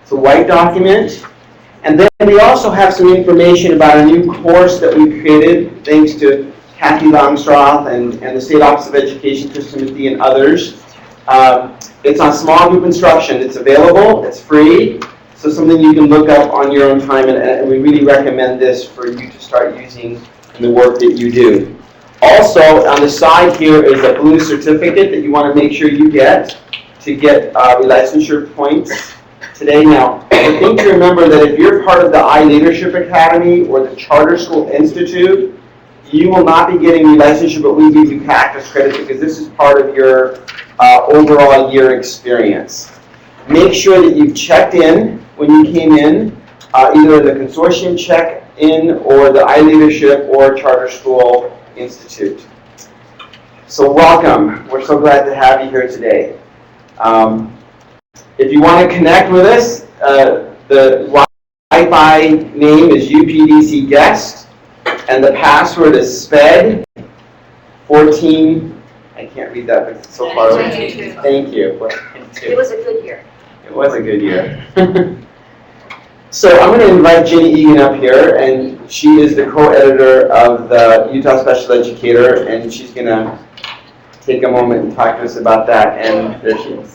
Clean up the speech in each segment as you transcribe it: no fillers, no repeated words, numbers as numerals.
It's a white document. And then we also have some information about a new course that we created, thanks to Kathy Langstroth and the State Office of Education, Chris Timothy, and others. It's on small group instruction. It's available. It's free. So something you can look up on your own time, and we really recommend this for you to start using in the work that you do. Also, on the side here is a blue certificate that you want to make sure you get to get relicensure points today. Now, the thing to remember that if you're part of the iLeadership Academy or the Charter School Institute, you will not be getting relicensure, but we give you practice credits because this is part of your overall year experience. Make sure that you've checked in when you came in, either the Consortium check-in or the iLeadership or Charter School Institute. So welcome. We're so glad to have you here today. If you want to connect with us, the Wi-Fi name is UPDC Guest, and the password is SPED 14. I can't read that, but it's so far away. Thank you. It was a good year. It was a good year. So I'm going to invite Jenny Egan up here, and she is the co-editor of the Utah Special Educator, and she's going to take a moment and talk to us about that. And there she is.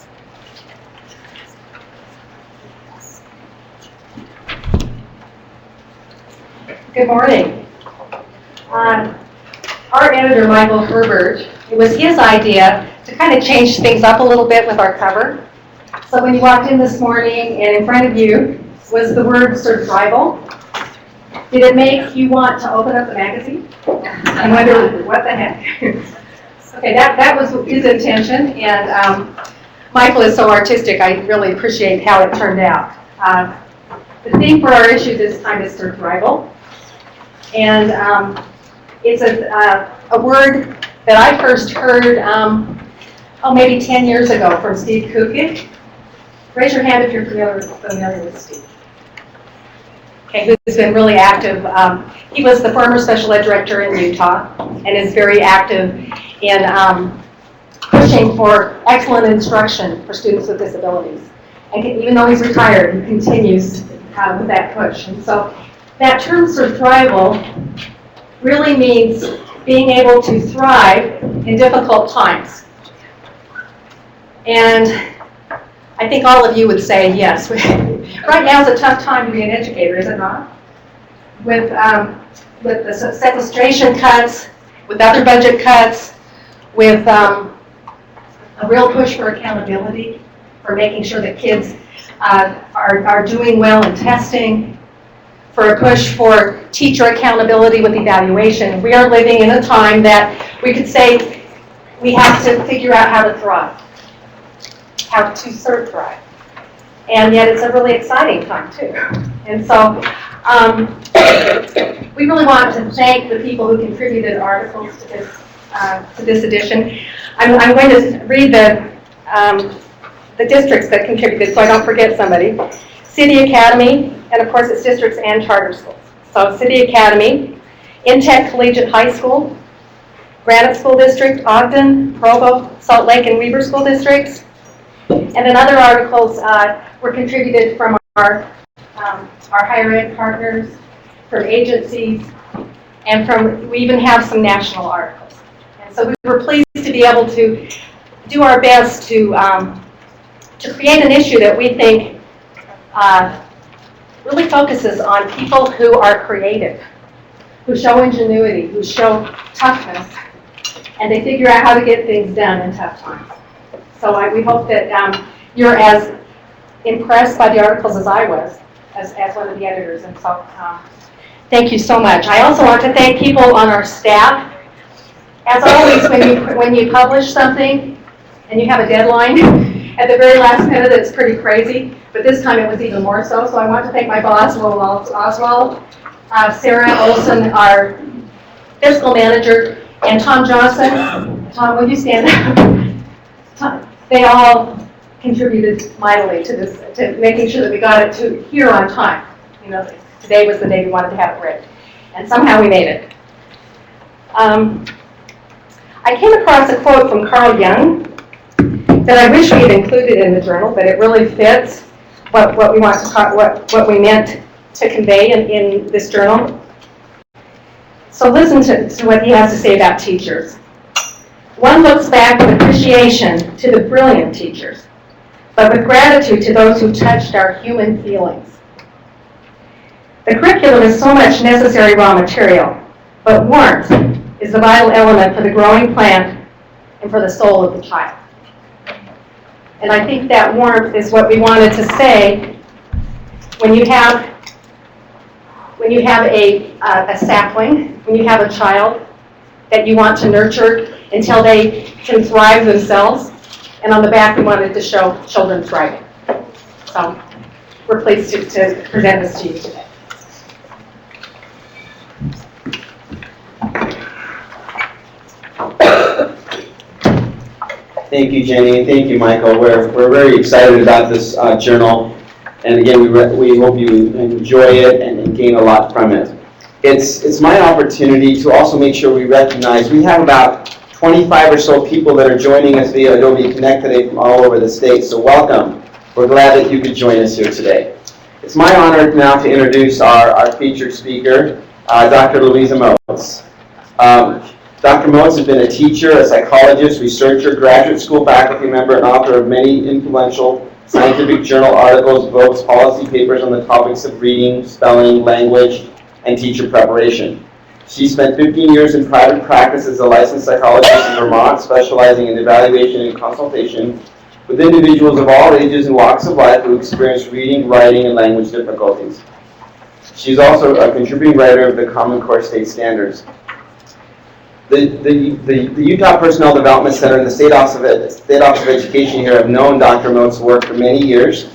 Good morning. Our editor, Michael Herbert, it was his idea to kind of change things up a little bit with our cover. So when you walked in this morning and in front of you was the word survival, did it make you want to open up the magazine and wonder what the heck? Okay, that was his intention, and Michael is so artistic, I really appreciate how it turned out. The theme for our issue this time is survival. And it's a word that I first heard, maybe 10 years ago from Steve Kukic. Raise your hand if you're familiar with Steve. Okay, who's been really active. He was the former special ed director in Utah and is very active in pushing for excellent instruction for students with disabilities. And even though he's retired, he continues with that push. And so that term survival really means being able to thrive in difficult times. And I think all of you would say yes. Right now is a tough time to be an educator, is it not? With the sequestration cuts, with other budget cuts, with a real push for accountability, for making sure that kids are doing well in testing, for a push for teacher accountability with evaluation. We are living in a time that we could say we have to figure out how to thrive, how to thrive. And yet it's a really exciting time too. And so we really want to thank the people who contributed articles to this edition. I'm going to read the districts that contributed so I don't forget somebody. City Academy, and of course it's districts and charter schools. So City Academy, Intech Collegiate High School, Granite School District, Ogden, Provo, Salt Lake, and Weber School Districts. And then other articles were contributed from our higher ed partners, from agencies, and we even have some national articles. And so we were pleased to be able to do our best to create an issue that we think really focuses on people who are creative, who show ingenuity, who show toughness, and they figure out how to get things done in tough times. So we hope that you're as impressed by the articles as I was, as one of the editors. And so thank you so much. I also want to thank people on our staff. As always, when you publish something and you have a deadline, at the very last minute, it's pretty crazy, but this time it was even more so. So I want to thank my boss, Will Oswald, Sarah Olson, our fiscal manager, and Tom Johnson. Tom, will you stand up? Tom, they all contributed mightily to this, to making sure that we got it to here on time. You know, today was the day we wanted to have it ready, and somehow we made it. I came across a quote from Carl Jung that I wish we had included in the journal, but it really fits. what we want to talk, what we meant to convey in this journal. So listen to what he has to say about teachers. One looks back with appreciation to the brilliant teachers, but with gratitude to those who touched our human feelings. The curriculum is so much necessary raw material, but warmth is the vital element for the growing plant and for the soul of the child. And I think that warmth is what we wanted to say when you have a sapling, when you have a child that you want to nurture until they can thrive themselves. And on the back, we wanted to show children thriving. So we're pleased to present this to you today. Thank you, Jenny, and thank you, Michael. We're very excited about this journal, and again, we hope you enjoy it and gain a lot from it. It's my opportunity to also make sure we recognize we have about 25 or so people that are joining us via Adobe Connect today from all over the state, so welcome. We're glad that you could join us here today. It's my honor now to introduce our featured speaker, Dr. Louisa Moats. Dr. Moats has been a teacher, a psychologist, researcher, graduate school faculty member, and author of many influential scientific journal articles, books, policy papers on the topics of reading, spelling, language, and teacher preparation. She spent 15 years in private practice as a licensed psychologist in Vermont, specializing in evaluation and consultation with individuals of all ages and walks of life who experience reading, writing, and language difficulties. She's also a contributing writer of the Common Core State Standards. The Utah Personnel Development Center and the State Office of Education here have known Dr. Moats' work for many years.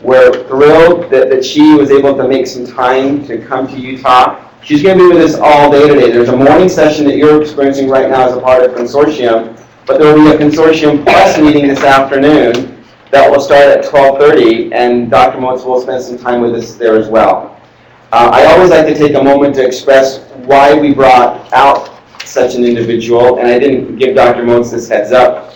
We're thrilled that she was able to make some time to come to Utah. She's going to be with us all day today. There's a morning session that you're experiencing right now as a part of Consortium, but there will be a Consortium Plus meeting this afternoon that will start at 12:30, and Dr. Moats will spend some time with us there as well. I always like to take a moment to express why we brought out such an individual, and I didn't give Dr. Moats this heads up,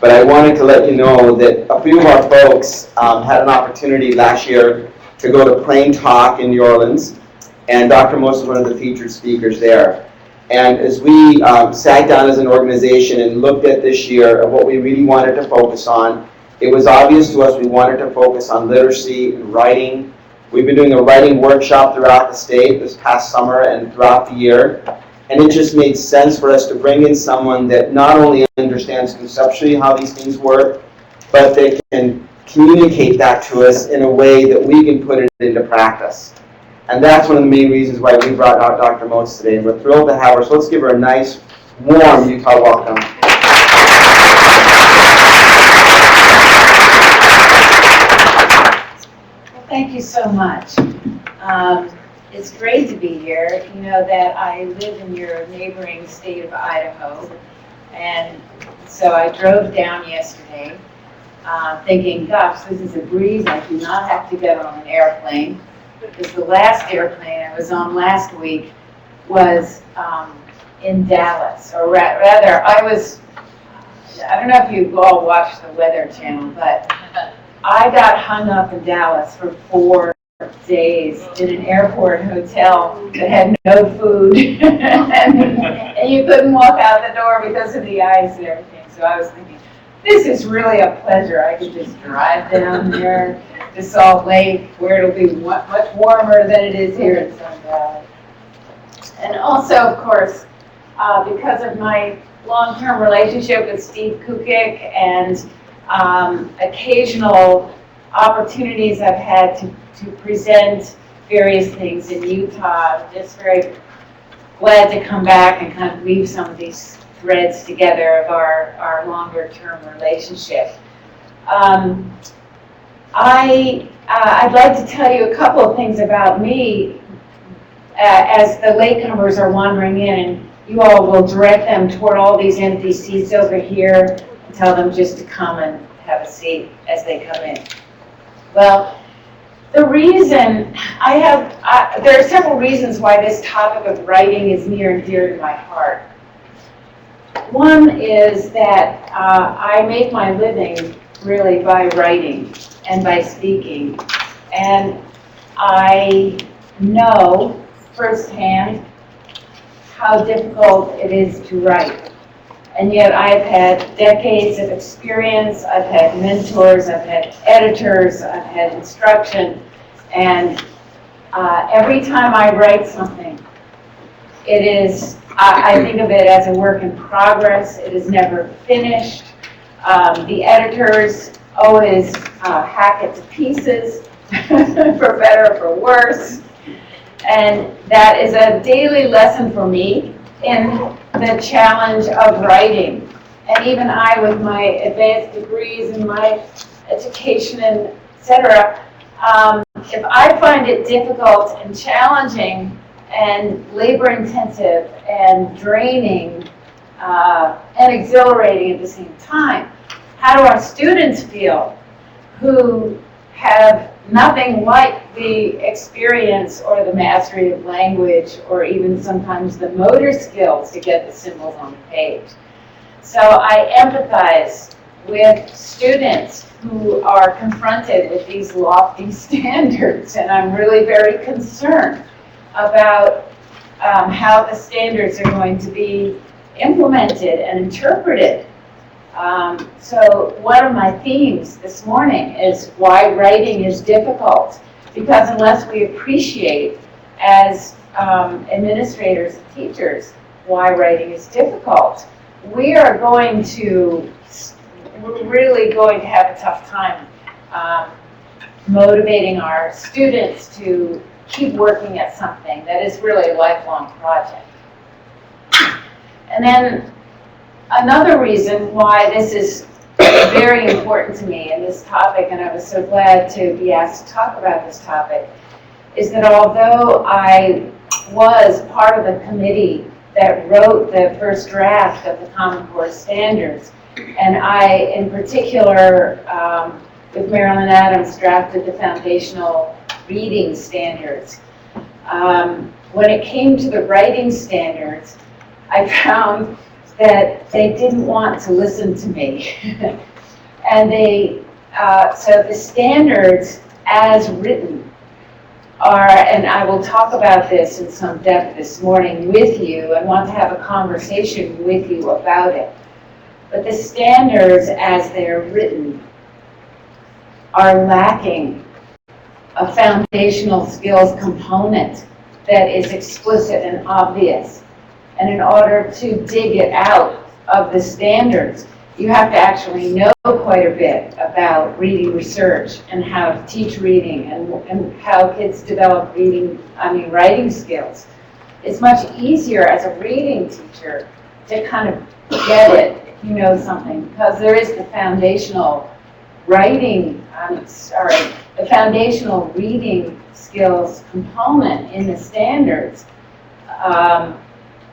but I wanted to let you know that a few of our folks had an opportunity last year to go to Plain Talk in New Orleans, and Dr. Moats was one of the featured speakers there. And as we sat down as an organization and looked at this year and what we really wanted to focus on, it was obvious to us we wanted to focus on literacy and writing. We've been doing a writing workshop throughout the state this past summer and throughout the year. And it just made sense for us to bring in someone that not only understands conceptually how these things work, but they can communicate that to us in a way that we can put it into practice. And that's one of the main reasons why we brought out Dr. Moats today. And we're thrilled to have her. So let's give her a nice, warm Utah welcome. Well, thank you so much. It's great to be here. You know that I live in your neighboring state of Idaho, and so I drove down yesterday thinking, gosh, this is a breeze. I do not have to get on an airplane, because the last airplane I was on last week was in Dallas, or rather, I don't know if you all watch the Weather Channel, but I got hung up in Dallas for 4 days in an airport hotel that had no food and you couldn't walk out the door because of the ice and everything. So I was thinking, this is really a pleasure. I could just drive down there to Salt Lake, where it'll be much warmer than it is here in Sun Valley. And also, of course, because of my long-term relationship with Steve Kukic and occasional opportunities I've had to present various things in Utah, I'm just very glad to come back and kind of weave some of these threads together of our longer-term relationship. I'd like to tell you a couple of things about me as the latecomers are wandering in, and you all will direct them toward all these empty seats over here and tell them just to come and have a seat as they come in. Well, the reason there are several reasons why this topic of writing is near and dear to my heart. One is that I make my living really by writing. and by speaking. And I know firsthand how difficult it is to write. And yet I've had decades of experience, I've had mentors, I've had editors, I've had instruction, and every time I write something, it is, I think of it as a work in progress. It is never finished. The editors always hack it to pieces, for better or for worse. And that is a daily lesson for me in the challenge of writing. And even I, with my advanced degrees and my education and et cetera, if I find it difficult and challenging and labor-intensive and draining and exhilarating at the same time, how do our students feel who have nothing like the experience or the mastery of language or even sometimes the motor skills to get the symbols on the page? So I empathize with students who are confronted with these lofty standards, and I'm really very concerned about how the standards are going to be implemented and interpreted. So one of my themes this morning is why writing is difficult, because unless we appreciate as administrators and teachers why writing is difficult, we're really going to have a tough time motivating our students to keep working at something that is really a lifelong project. And then another reason why this is very important to me in this topic, and I was so glad to be asked to talk about this topic, is that although I was part of the committee that wrote the first draft of the Common Core Standards, and I, in particular, with Marilyn Adams, drafted the foundational reading standards. When it came to the writing standards, I found that they didn't want to listen to me. And so the standards as written are, and I will talk about this in some depth this morning with you and want to have a conversation with you about it. But the standards as they're written are lacking a foundational skills component that is explicit and obvious. And in order to dig it out of the standards, you have to actually know quite a bit about reading research and how to teach reading and how kids develop writing skills. It's much easier as a reading teacher to kind of get it if you know something, because there is the foundational the foundational reading skills component in the standards,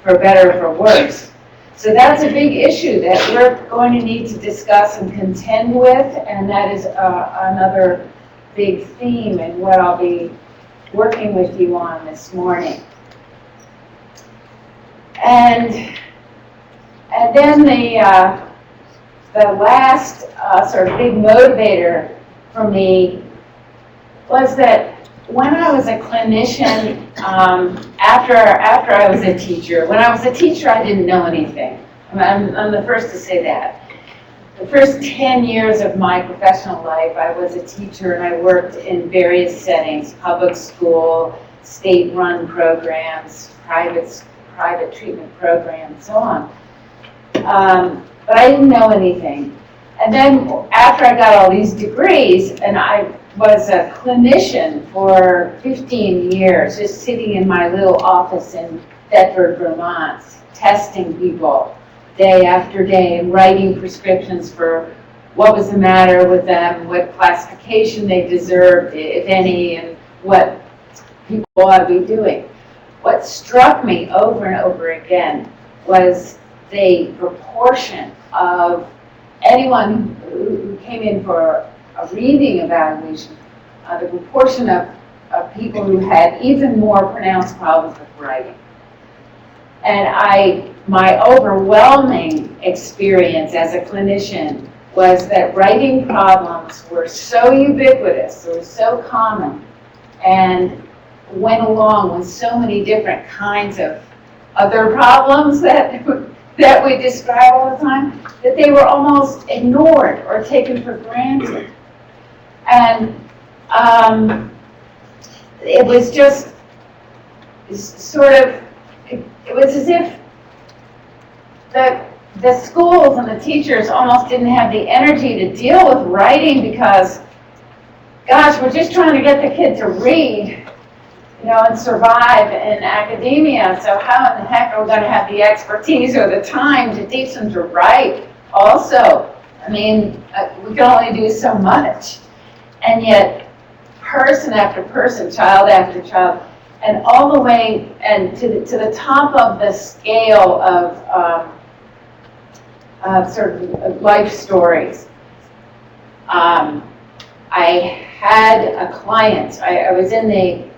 for better or for worse. So that's a big issue that we're going to need to discuss and contend with, and that is another big theme in what I'll be working with you on this morning. And then the last sort of big motivator for me was that when I was a clinician, after I was a teacher, when I was a teacher I didn't know anything. I'm the first to say that. The first 10 years of my professional life I was a teacher, and I worked in various settings: public school, state-run programs, private treatment programs, so on. But I didn't know anything. And then after I got all these degrees, and I was a clinician for 15 years, just sitting in my little office in Bedford, Vermont, testing people day after day and writing prescriptions for what was the matter with them, what classification they deserved, if any, and what people ought to be doing. What struck me over and over again was the proportion of anyone who came in for a reading evaluation, the proportion of people who had even more pronounced problems with writing. And my overwhelming experience as a clinician was that writing problems were so ubiquitous, they were so common, and went along with so many different kinds of other problems that we describe all the time, that they were almost ignored or taken for granted. And it was just sort of, it was as if the schools and the teachers almost didn't have the energy to deal with writing because, gosh, we're just trying to get the kid to read, and survive in academia. So how in the heck are we going to have the expertise or the time to teach them to write also? I mean, we can only do so much. And yet, person after person, child after child, and all the way and to the top of the scale of sort of life stories. I had a client. I was in the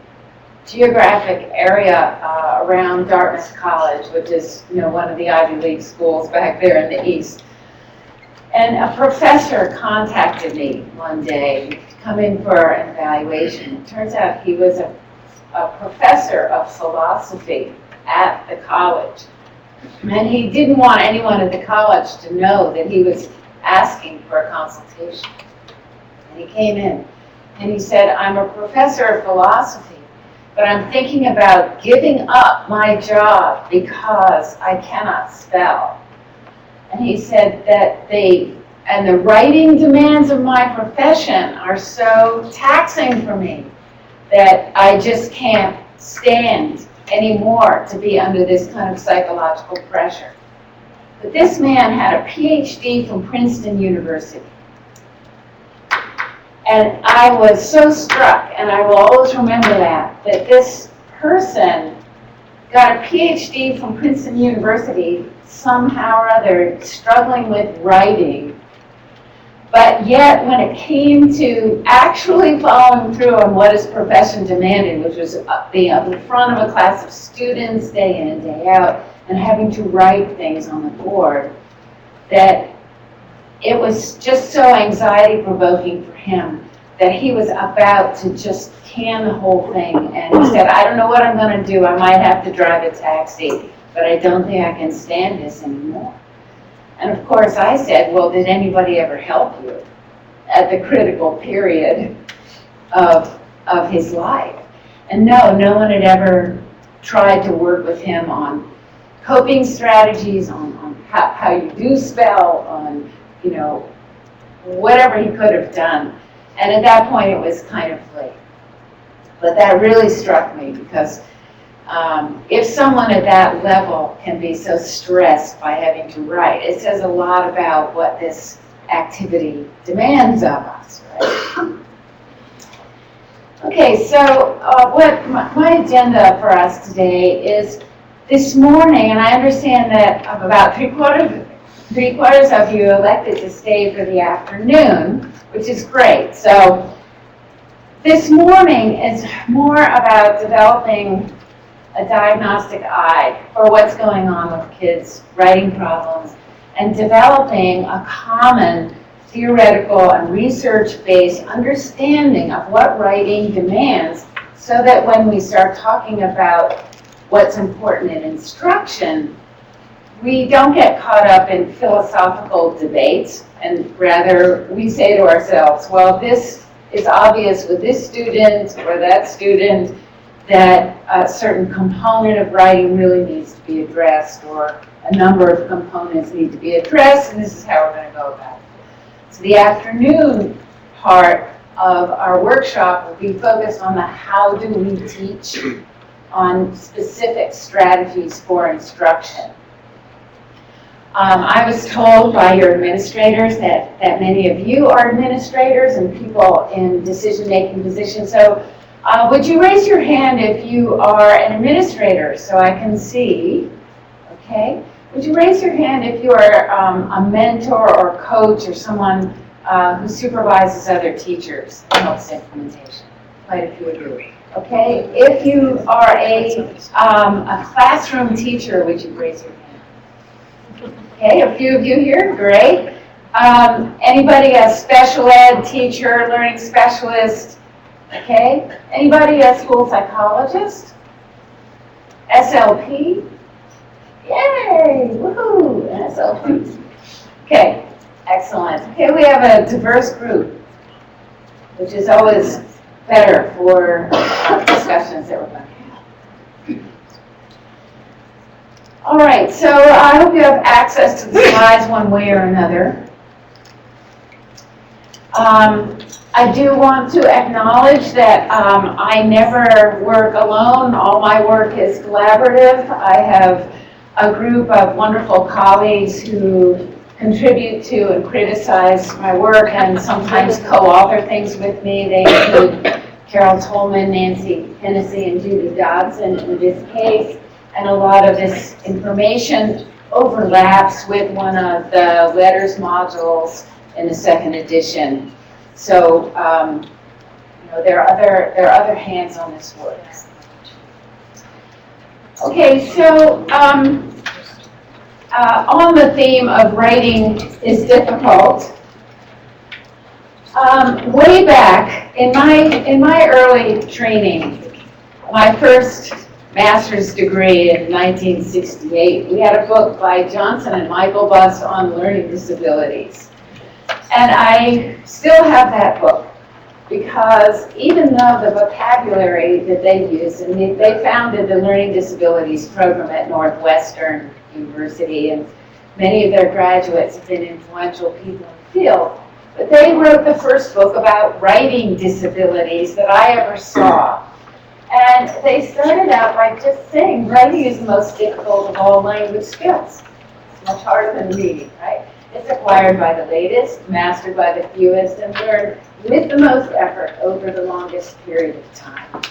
geographic area around Dartmouth College, which is one of the Ivy League schools back there in the east. And a professor contacted me one day to come in for an evaluation. It turns out he was a professor of philosophy at the college. And he didn't want anyone at the college to know that he was asking for a consultation. And he came in and he said, I'm a professor of philosophy, but I'm thinking about giving up my job because I cannot spell. And he said that the writing demands of my profession are so taxing for me that I just can't stand anymore to be under this kind of psychological pressure. But this man had a PhD from Princeton University. And I was so struck, and I will always remember that this person got a PhD from Princeton University, somehow or other struggling with writing. But yet, when it came to actually following through on what his profession demanded, which was being up in front of a class of students day in and day out, and having to write things on the board, that it was just so anxiety-provoking for him that he was about to just can the whole thing. And he said, I don't know what I'm going to do. I might have to drive a taxi, but I don't think I can stand this anymore. And of course I said, well, did anybody ever help you at the critical period of his life? And no one had ever tried to work with him on coping strategies, on how you do spell, on, whatever he could have done. And at that point it was kind of late. But that really struck me because if someone at that level can be so stressed by having to write, it says a lot about what this activity demands of us, right? Okay, so what my agenda for us today is this morning, and I understand that about three quarters of you elected to stay for the afternoon, which is great. So this morning is more about developing a diagnostic eye for what's going on with kids' writing problems and developing a common theoretical and research-based understanding of what writing demands so that when we start talking about what's important in instruction, we don't get caught up in philosophical debates, and rather we say to ourselves, well, this is obvious with this student or that student, that a certain component of writing really needs to be addressed, or a number of components need to be addressed, and this is how we're going to go about it. So the afternoon part of our workshop will be focused on the how do we teach, on specific strategies for instruction. I was told by your administrators that many of you are administrators and people in decision-making positions. So would you raise your hand if you are an administrator so I can see? Okay. Would you raise your hand if you are a mentor or coach or someone who supervises other teachers and helps implementation? Quite a few of you. Okay. If you are a classroom teacher, would you raise your hand? Okay, a few of you here, great. Anybody a special ed teacher, learning specialist? Okay. Anybody a school psychologist? SLP? Yay! Woohoo! An SLP. Okay. Excellent. Okay, we have a diverse group, which is always better for discussions that we're going to have. All right, so I hope you have access to the slides one way or another. I do want to acknowledge that I never work alone. All my work is collaborative. I have a group of wonderful colleagues who contribute to and criticize my work and sometimes co-author things with me. They include Carol Tolman, Nancy Hennessy, and Judy Dodson in this case. And a lot of this information overlaps with one of the letters modules in the second edition. So, you know, there are other hands on this work. Okay, so on the theme of writing is difficult, way back in my early training, my first master's degree in 1968, we had a book by Johnson and Michael Buss on learning disabilities. And I still have that book because even though the vocabulary that they used, and they founded the Learning Disabilities Program at Northwestern University, and many of their graduates have been influential people in the field, but they wrote the first book about writing disabilities that I ever saw. And they started out by just saying writing is the most difficult of all language skills. It's much harder than reading, right? It's acquired by the latest, mastered by the fewest, and learned with the most effort over the longest period of time.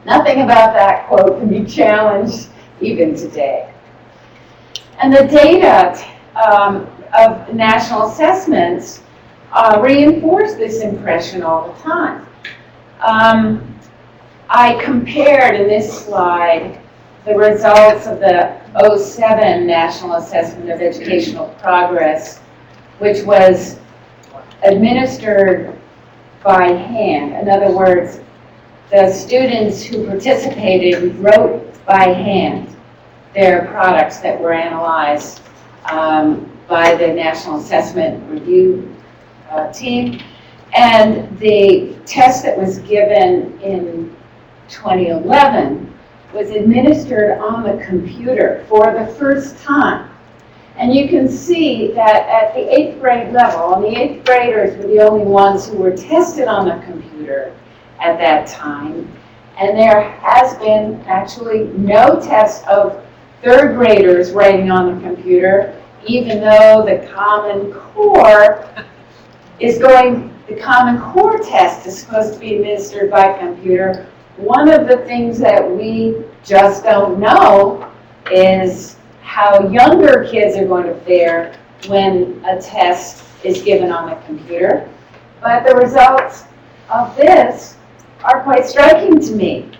Nothing about that quote can be challenged even today. And the data of national assessments reinforce this impression all the time. I compared in this slide the results of the 2007 National Assessment of Educational Progress, which was administered by hand. In other words, the students who participated wrote by hand their products that were analyzed by the National Assessment Review team. And the test that was given in 2011 was administered on the computer for the first time. And you can see that at the 8th grade level, and the 8th graders were the only ones who were tested on the computer at that time, and there has been actually no test of 3rd graders writing on the computer, even though the Common Core test is supposed to be administered by computer. One of the things that we just don't know is how younger kids are going to fare when a test is given on the computer. But the results of this are quite striking to me.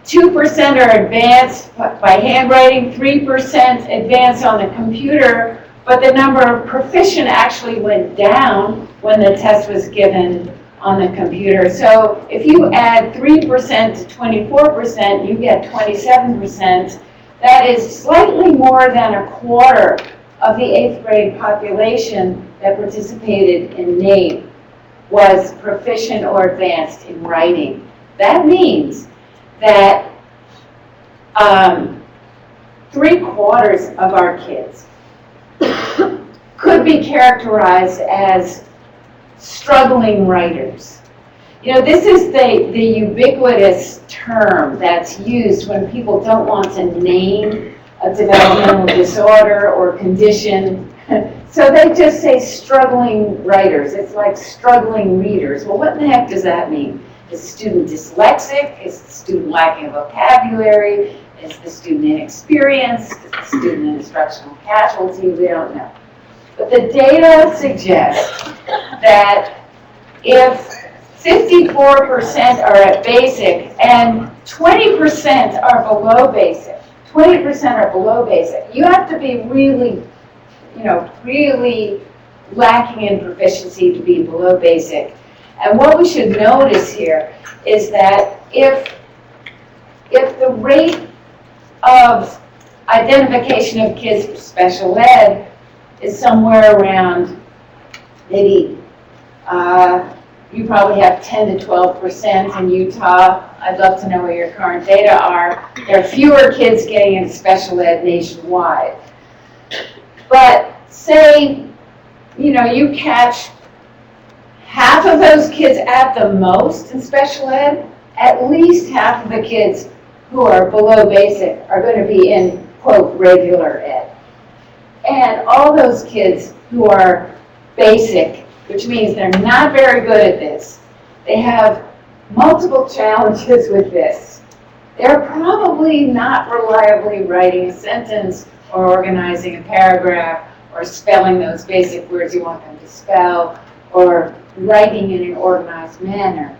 2% are advanced by handwriting, 3% advanced on the computer, but the number of proficient actually went down when the test was given on the computer. So if you add 3% to 24%, you get 27%. That is slightly more than a quarter of the 8th grade population that participated in NAEP was proficient or advanced in writing. That means that 3/4 of our kids could be characterized as struggling writers. You know, this is the ubiquitous term that's used when people don't want to name a developmental disorder or condition. So they just say struggling writers. It's like struggling readers. Well, what in the heck does that mean? Is the student dyslexic? Is the student lacking vocabulary? Is the student inexperienced? Is the student an instructional casualty? We don't know. But the data suggests that if 54% are at basic and 20% are below basic, you have to be really really lacking in proficiency to be below basic. And what we should notice here is that if the rate of identification of kids for special ed is somewhere around maybe, you probably have 10 to 12% in Utah. I'd love to know what your current data are. There are fewer kids getting into special ed nationwide. But say, you catch half of those kids at the most in special ed, at least half of the kids who are below basic are going to be in, quote, regular ed. And all those kids who are basic, which means they're not very good at this, they have multiple challenges with this. They're probably not reliably writing a sentence or organizing a paragraph or spelling those basic words you want them to spell or writing in an organized manner.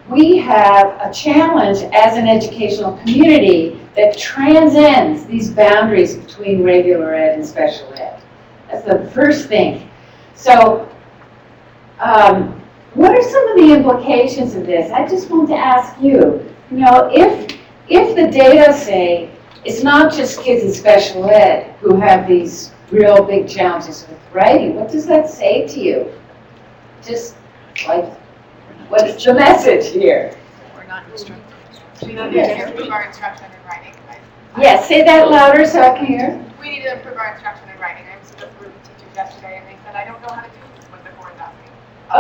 We have a challenge as an educational community that transcends these boundaries between regular ed and special ed. That's the first thing. So, what are some of the implications of this? I just want to ask you, if the data say it's not just kids in special ed who have these real big challenges with writing, what does that say to you? Just like, what is the message here? We're not instructing. We need to improve our instruction in writing. Yes, say that louder so I can hear. We need to improve our instruction in writing. I was with a group of teachers yesterday and they said, I don't know how to do what the core is asking.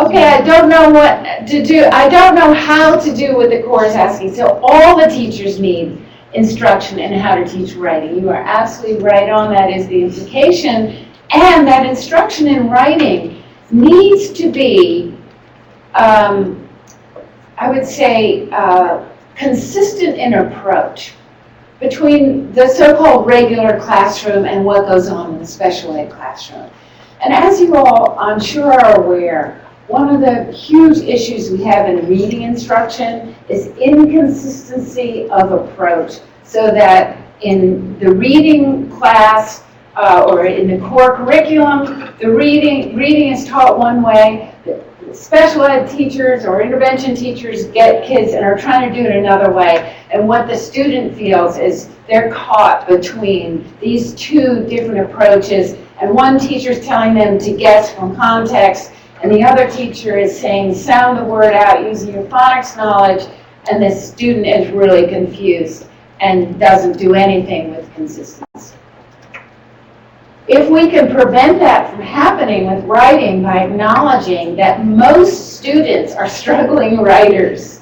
Okay, I don't know what to do. I don't know how to do what the core is asking. So all the teachers need instruction in how to teach writing. You are absolutely right on. That is the implication. And that instruction in writing needs to be, I would say, consistent in approach between the so-called regular classroom and what goes on in the special ed classroom. And as you all, I'm sure, are aware, one of the huge issues we have in reading instruction is inconsistency of approach, so that in the reading class or in the core curriculum, the reading is taught one way. The special ed teachers or intervention teachers get kids and are trying to do it another way. And what the student feels is they're caught between these two different approaches, and one teacher is telling them to guess from context, and the other teacher is saying, sound the word out using your phonics knowledge, and the student is really confused and doesn't do anything with consistency. If we can prevent that from happening with writing by acknowledging that most students are struggling writers,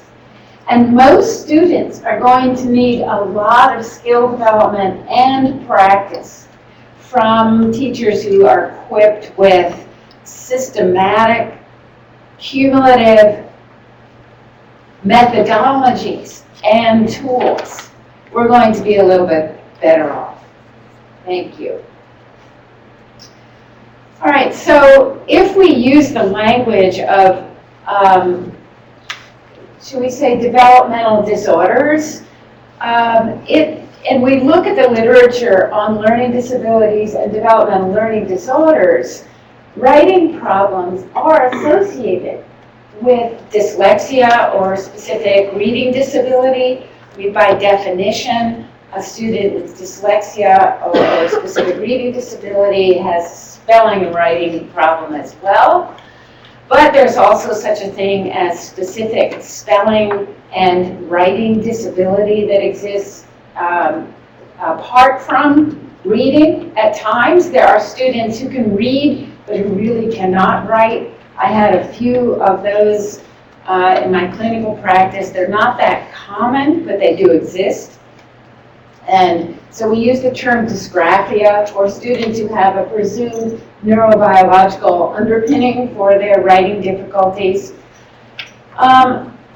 and most students are going to need a lot of skill development and practice from teachers who are equipped with systematic, cumulative methodologies and tools, we're going to be a little bit better off. Thank you. All right, so if we use the language of, should we say, developmental disorders, and we look at the literature on learning disabilities and developmental learning disorders, writing problems are associated with dyslexia or specific reading disability. By definition, a student with dyslexia or a specific reading disability has a spelling and writing problem as well. But there's also such a thing as specific spelling and writing disability that exists apart from reading. At times, there are students who can read but who really cannot write. I had a few of those in my clinical practice. They're not that common, but they do exist. And so we use the term dysgraphia for students who have a presumed neurobiological underpinning for their writing difficulties.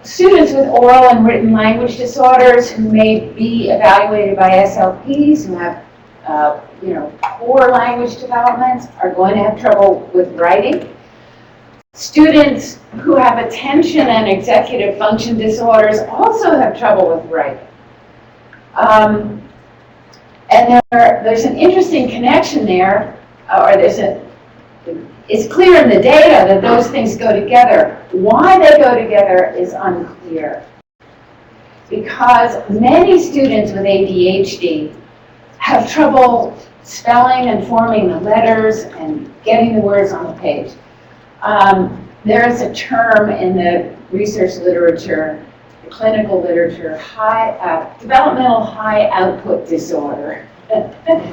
Students with oral and written language disorders who may be evaluated by SLPs, who have poor language development, are going to have trouble with writing. Students who have attention and executive function disorders also have trouble with writing. And there's an interesting connection there it's clear in the data that those things go together. Why they go together is unclear. Because many students with ADHD have trouble spelling and forming the letters and getting the words on the page. There is a term in the research literature, the clinical literature, developmental high output disorder.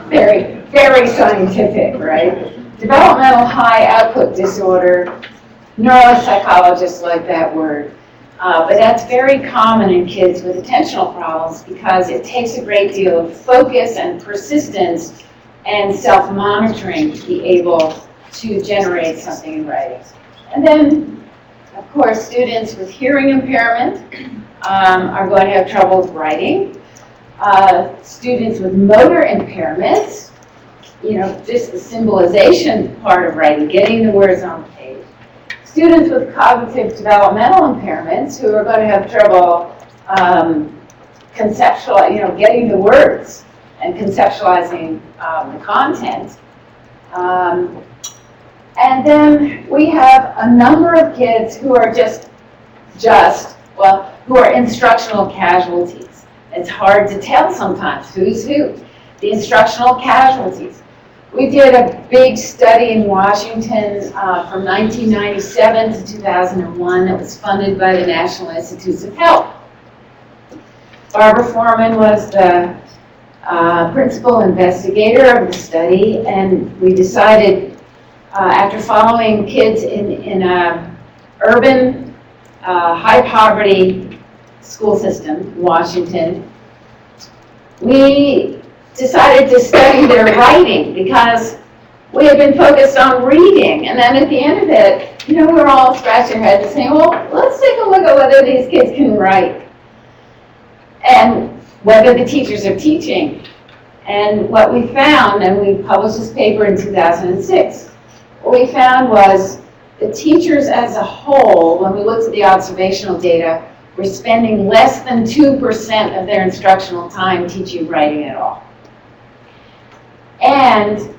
Very, very scientific, right? Developmental high output disorder, neuropsychologists like that word. But that's very common in kids with attentional problems because it takes a great deal of focus and persistence and self-monitoring to be able to generate something in writing. And then, of course, students with hearing impairment are going to have trouble with writing. Students with motor impairments, just the symbolization part of writing, getting the words on the page. Students with cognitive developmental impairments who are going to have trouble getting the words and conceptualizing the content. And then we have a number of kids who are who are instructional casualties. It's hard to tell sometimes who's who. The instructional casualties. We did a big study in Washington from 1997 to 2001 that was funded by the National Institutes of Health. Barbara Foreman was the principal investigator of the study, and we decided after following kids in a urban, high-poverty school system in Washington, we decided to study their writing because we had been focused on reading. And then at the end of it, we're all scratching our heads and saying, well, let's take a look at whether these kids can write and whether the teachers are teaching. And what we found, and we published this paper in 2006, what we found was the teachers as a whole, when we looked at the observational data, were spending less than 2% of their instructional time teaching writing at all. And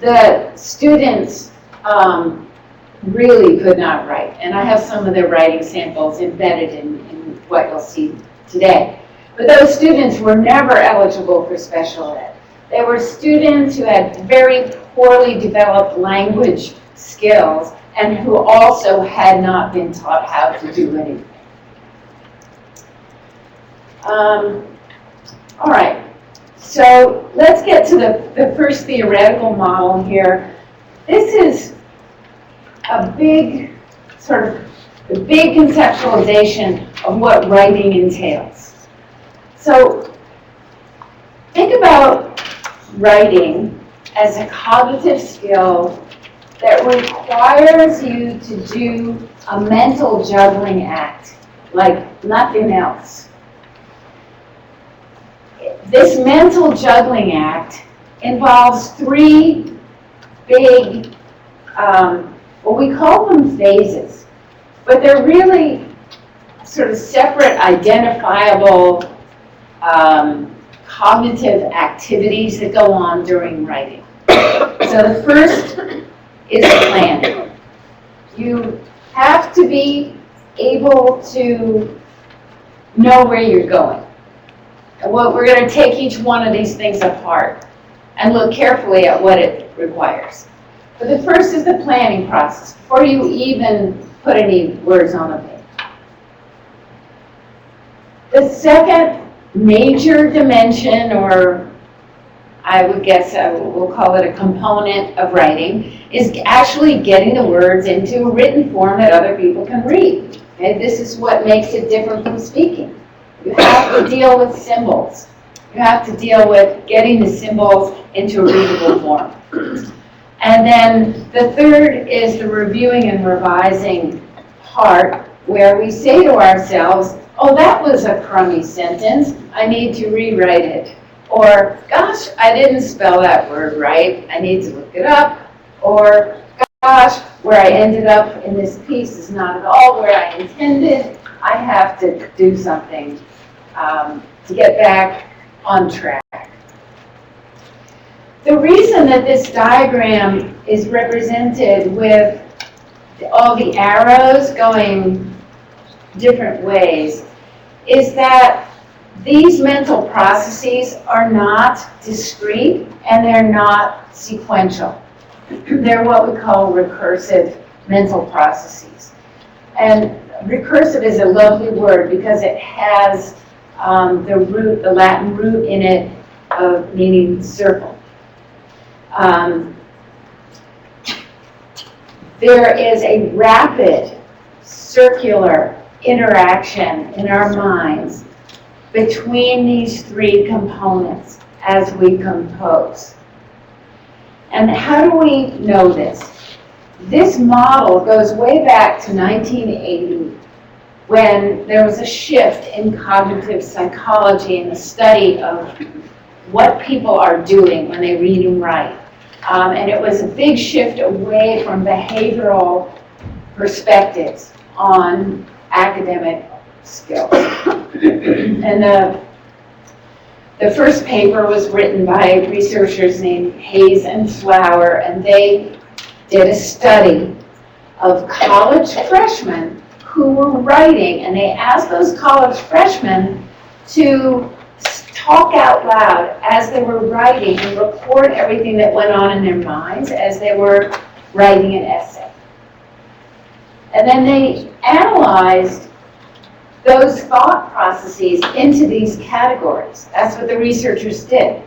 the students really could not write. And I have some of their writing samples embedded in what you'll see today. But those students were never eligible for special ed. They were students who had very poorly developed language skills and who also had not been taught how to do anything. All right, so let's get to the first theoretical model here. This is a big conceptualization of what writing entails. So think about writing as a cognitive skill that requires you to do a mental juggling act like nothing else. This mental juggling act involves three big, we call them phases, but they're really sort of separate, identifiable cognitive activities that go on during writing. So the first is planning. You have to be able to know where you're going. And we're going to take each one of these things apart and look carefully at what it requires. But the first is the planning process, before you even put any words on the page. The second major dimension, or I would guess we'll call it a component of writing, is actually getting the words into a written form that other people can read. Okay? This is what makes it different from speaking. You have to deal with symbols. You have to deal with getting the symbols into a readable form. And then the third is the reviewing and revising part, where we say to ourselves, oh, that was a crummy sentence, I need to rewrite it. Or, gosh, I didn't spell that word right, I need to look it up. Or, gosh, where I ended up in this piece is not at all where I intended, I have to do something to get back on track. The reason that this diagram is represented with all the arrows going different ways is that these mental processes are not discrete and they're not sequential. They're what we call recursive mental processes. And recursive is a lovely word because it has the Latin root in it of meaning circle. There is a rapid circular interaction in our minds between these three components as we compose. And how do we know this? This model goes way back to 1980 when there was a shift in cognitive psychology and the study of what people are doing when they read and write. And it was a big shift away from behavioral perspectives on academic skills. And the first paper was written by researchers named Hayes and Flower, and they did a study of college freshmen who were writing, and they asked those college freshmen to talk out loud as they were writing and record everything that went on in their minds as they were writing an essay. And then they analyzed those thought processes into these categories. That's what the researchers did.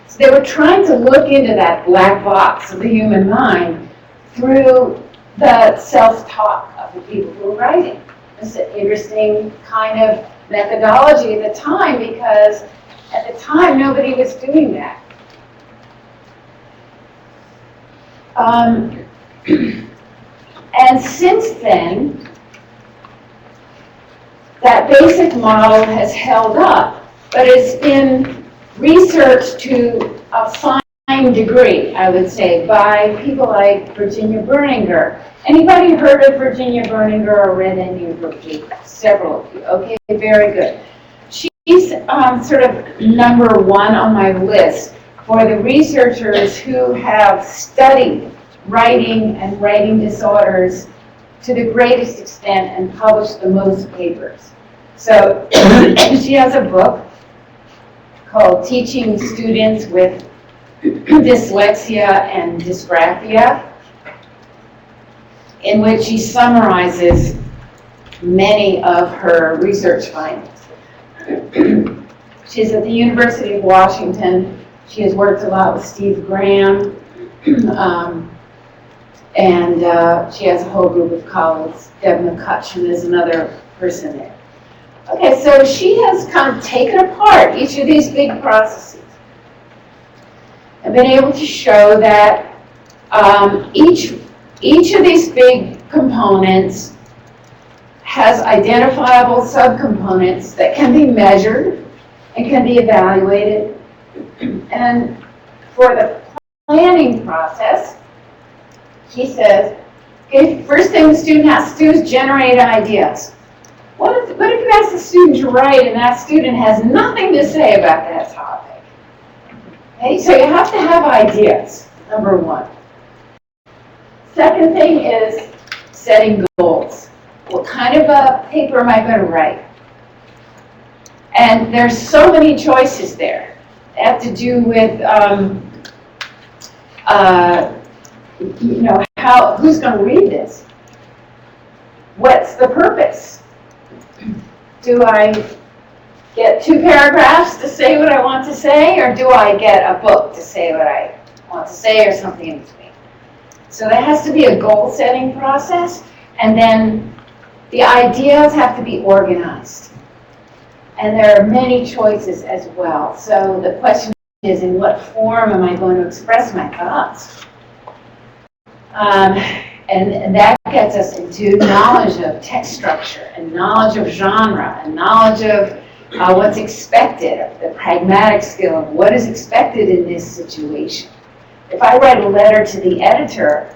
So they were trying to look into that black box of the human mind through the self-talk of the people who were writing. It's an interesting kind of methodology at the time because at the time nobody was doing that. And since then, that basic model has held up, but it's been researched to a fine degree, I would say, by people like Virginia Berninger. Anybody heard of Virginia Berninger or read any of her papers? Several of you. Okay, very good. She's sort of number one on my list for the researchers who have studied writing and writing disorders to the greatest extent and published the most papers. So she has a book called Teaching Students with Dyslexia and Dysgraphia, in which she summarizes many of her research findings. She's at the University of Washington. She has worked a lot with Steve Graham, and she has a whole group of colleagues. Deb McCutcheon is another person there. Okay, so she has kind of taken apart each of these big processes and been able to show that each of these big components has identifiable subcomponents that can be measured and can be evaluated. And for the planning process, she says, okay, first thing the student has to do is generate ideas. What if you ask the student to write and that student has nothing to say about that topic? Okay, so you have to have ideas, number one. Second thing is setting goals. What kind of a paper am I going to write? And there's so many choices there. They have to do with, who's going to read this? What's the purpose? Do I get 2 paragraphs to say what I want to say, or do I get a book to say what I want to say, or something in between? So there has to be a goal-setting process, and then the ideas have to be organized. And there are many choices as well. So the question is, in what form am I going to express my thoughts? And that gets us into knowledge of text structure, and knowledge of genre, and knowledge of what's expected, the pragmatic skill of what is expected in this situation. If I write a letter to the editor,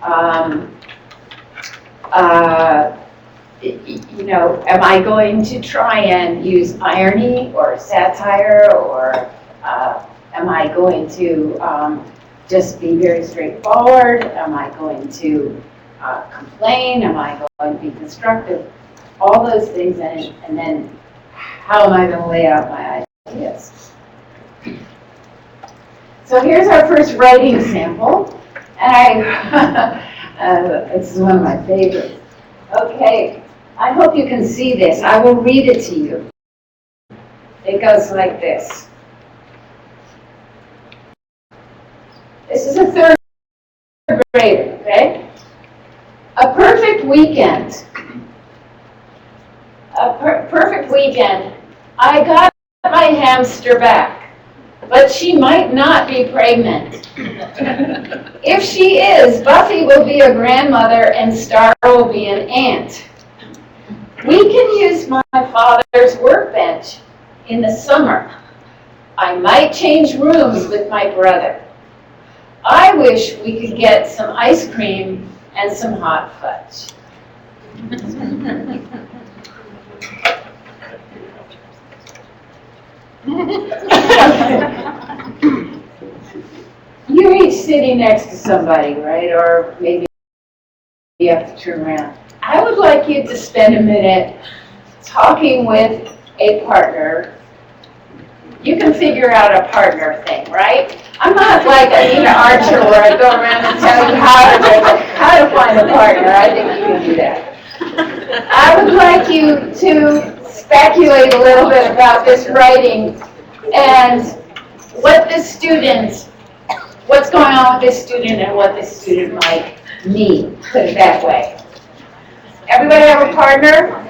am I going to try and use irony or satire or Am I going to just be very straightforward? Am I going to complain? Am I going to be constructive? All those things, and then how am I going to lay out my ideas? So here's our first writing sample, and this is one of my favorites. Okay, I hope you can see this. I will read it to you. It goes like this. This is a third grader, okay? A perfect weekend. Perfect weekend. I got my hamster back, but she might not be pregnant. If she is, Buffy will be a grandmother and Star will be an aunt. We can use my father's workbench in the summer. I might change rooms with my brother. I wish we could get some ice cream and some hot fudge. You're each sitting next to somebody, right? Or maybe you have to turn around. I would like you to spend a minute talking with a partner. You can figure out a partner thing, right? I'm not like Anita Archer where I go around and tell you how to find a partner. I think you can do that. I would like you to speculate a little bit about this writing and what's going on with this student and what this student might need, put it that way. Everybody have a partner?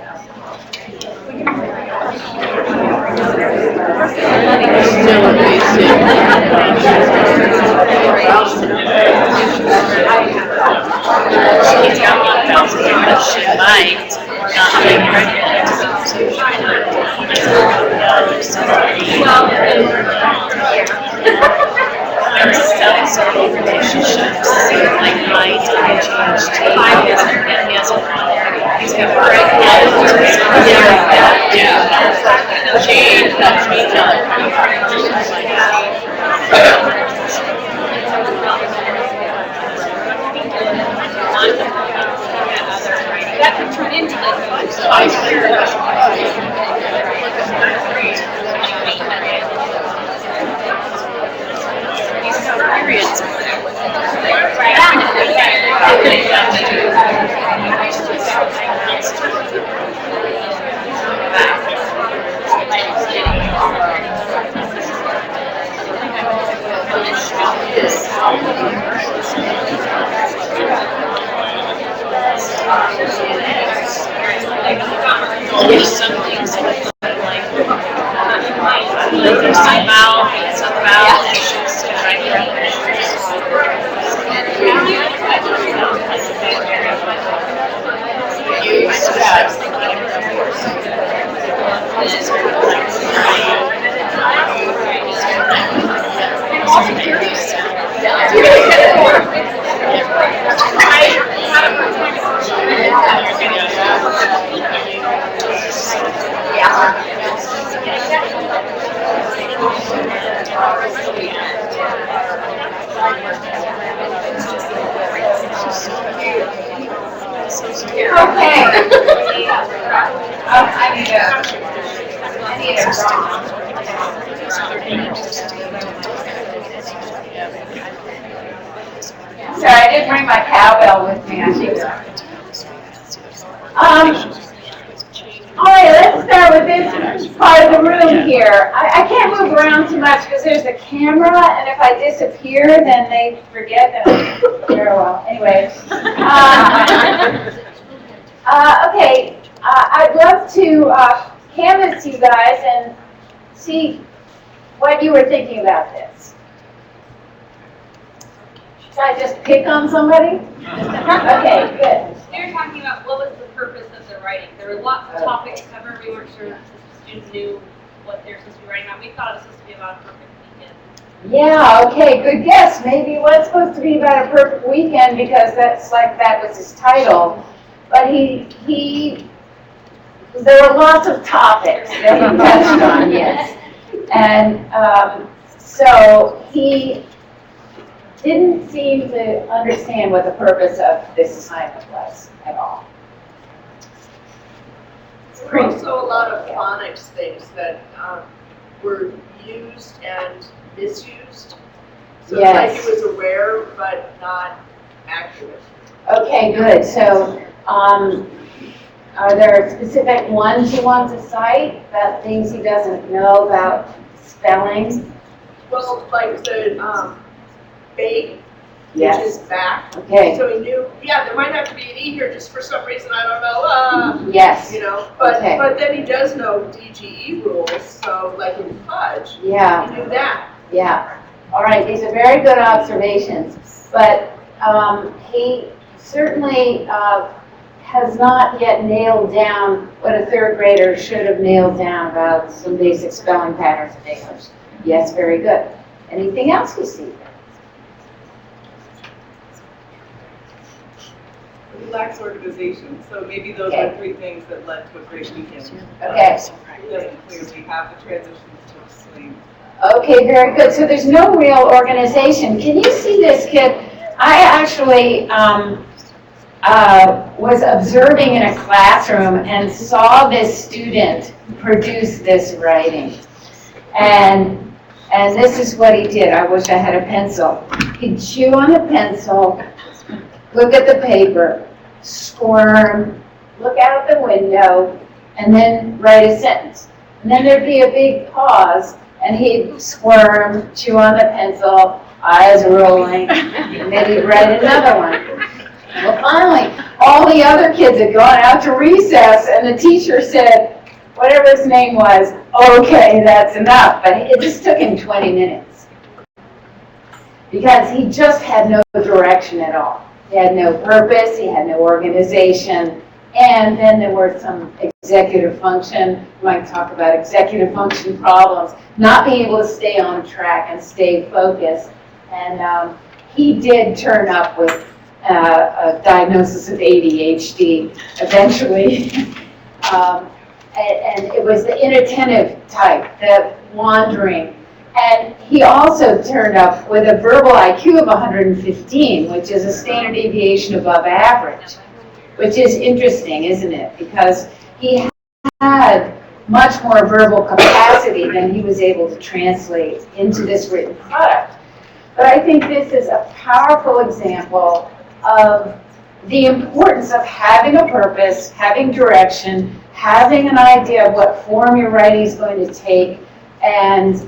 She might not be pregnant. There are some relationships like might and changed. He has a brother. He's got pregnant. Yeah. Change. That could turn into periods. There's some things that there's some vowel issues to Sorry, I didn't bring my cowbell with me. I think. All right, let's start with this part of the room here. I can't move around too much because there's a camera, and if I disappear, then they forget that I'm there. Well, anyway. Okay, I'd love to canvas you guys and see what you were thinking about this. Should I just pick on somebody? Okay, good. They were talking about what was the purpose of the writing. There were lots of topics covered. We weren't sure if the students knew what they're supposed to be writing about. We thought it was supposed to be about a perfect weekend. Yeah, okay, good guess. Maybe it was supposed to be about a perfect weekend because that was his title. But there were lots of topics that he touched on, yes. And So he didn't seem to understand what the purpose of this assignment was at all. There were also a lot of phonics things that were used and misused. So it's like Yes. he was aware but not accurate. Okay, good. So, are there specific ones you want to cite about things he doesn't know about spelling? Well, like the bake, which Yes. is back. Okay. So he knew, yeah, there might have to be an E here just for some reason, I don't know, Yes. you know. But Okay. but then he does know DGE rules, so like in fudge, Yeah. he knew that. Yeah. All right. These are very good observations, but he certainly has not yet nailed down what a third grader should have nailed down about some basic spelling patterns of English. Yes, very good. Anything else you see? He lacks organization, so maybe those Okay. are three things that led to a great weekend. Okay. He doesn't clearly have the transition to sleep. Okay, very good. So there's no real organization. Can you see this kid? I actually was observing in a classroom and saw this student produce this writing. And this is what he did. I wish I had a pencil. He'd chew on a pencil, look at the paper, squirm, look out the window, and then write a sentence. And then there'd be a big pause, and he'd squirm, chew on the pencil, eyes rolling, and then he'd write another one. Well, finally, all the other kids had gone out to recess, and the teacher said, whatever his name was, okay, that's enough. But it just took him 20 minutes. Because he just had no direction at all. He had no purpose, he had no organization, and then there were some executive function, we might talk about executive function problems, not being able to stay on track and stay focused. And he did turn up with a diagnosis of ADHD eventually. And it was the inattentive type, the wandering. And he also turned up with a verbal IQ of 115, which is a standard deviation above average, which is interesting, isn't it? Because he had much more verbal capacity than he was able to translate into this written product. But I think this is a powerful example of the importance of having a purpose, having direction, having an idea of what form your writing is going to take, and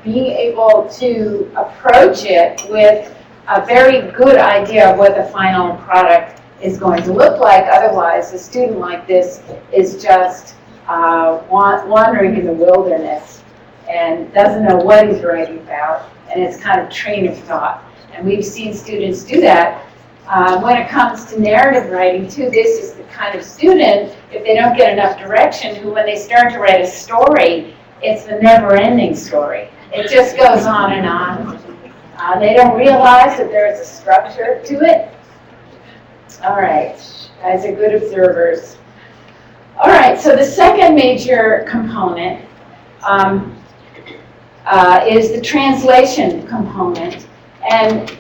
being able to approach it with a very good idea of what the final product is going to look like. Otherwise, a student like this is just wandering in the wilderness and doesn't know what he's writing about, and it's kind of train of thought. And we've seen students do that. When it comes to narrative writing, too, this is the kind of student, if they don't get enough direction, who when they start to write a story, it's the never-ending story. It just goes on and on. They don't realize that there is a structure to it. All right, guys are good observers. All right, so the second major component is the translation component. And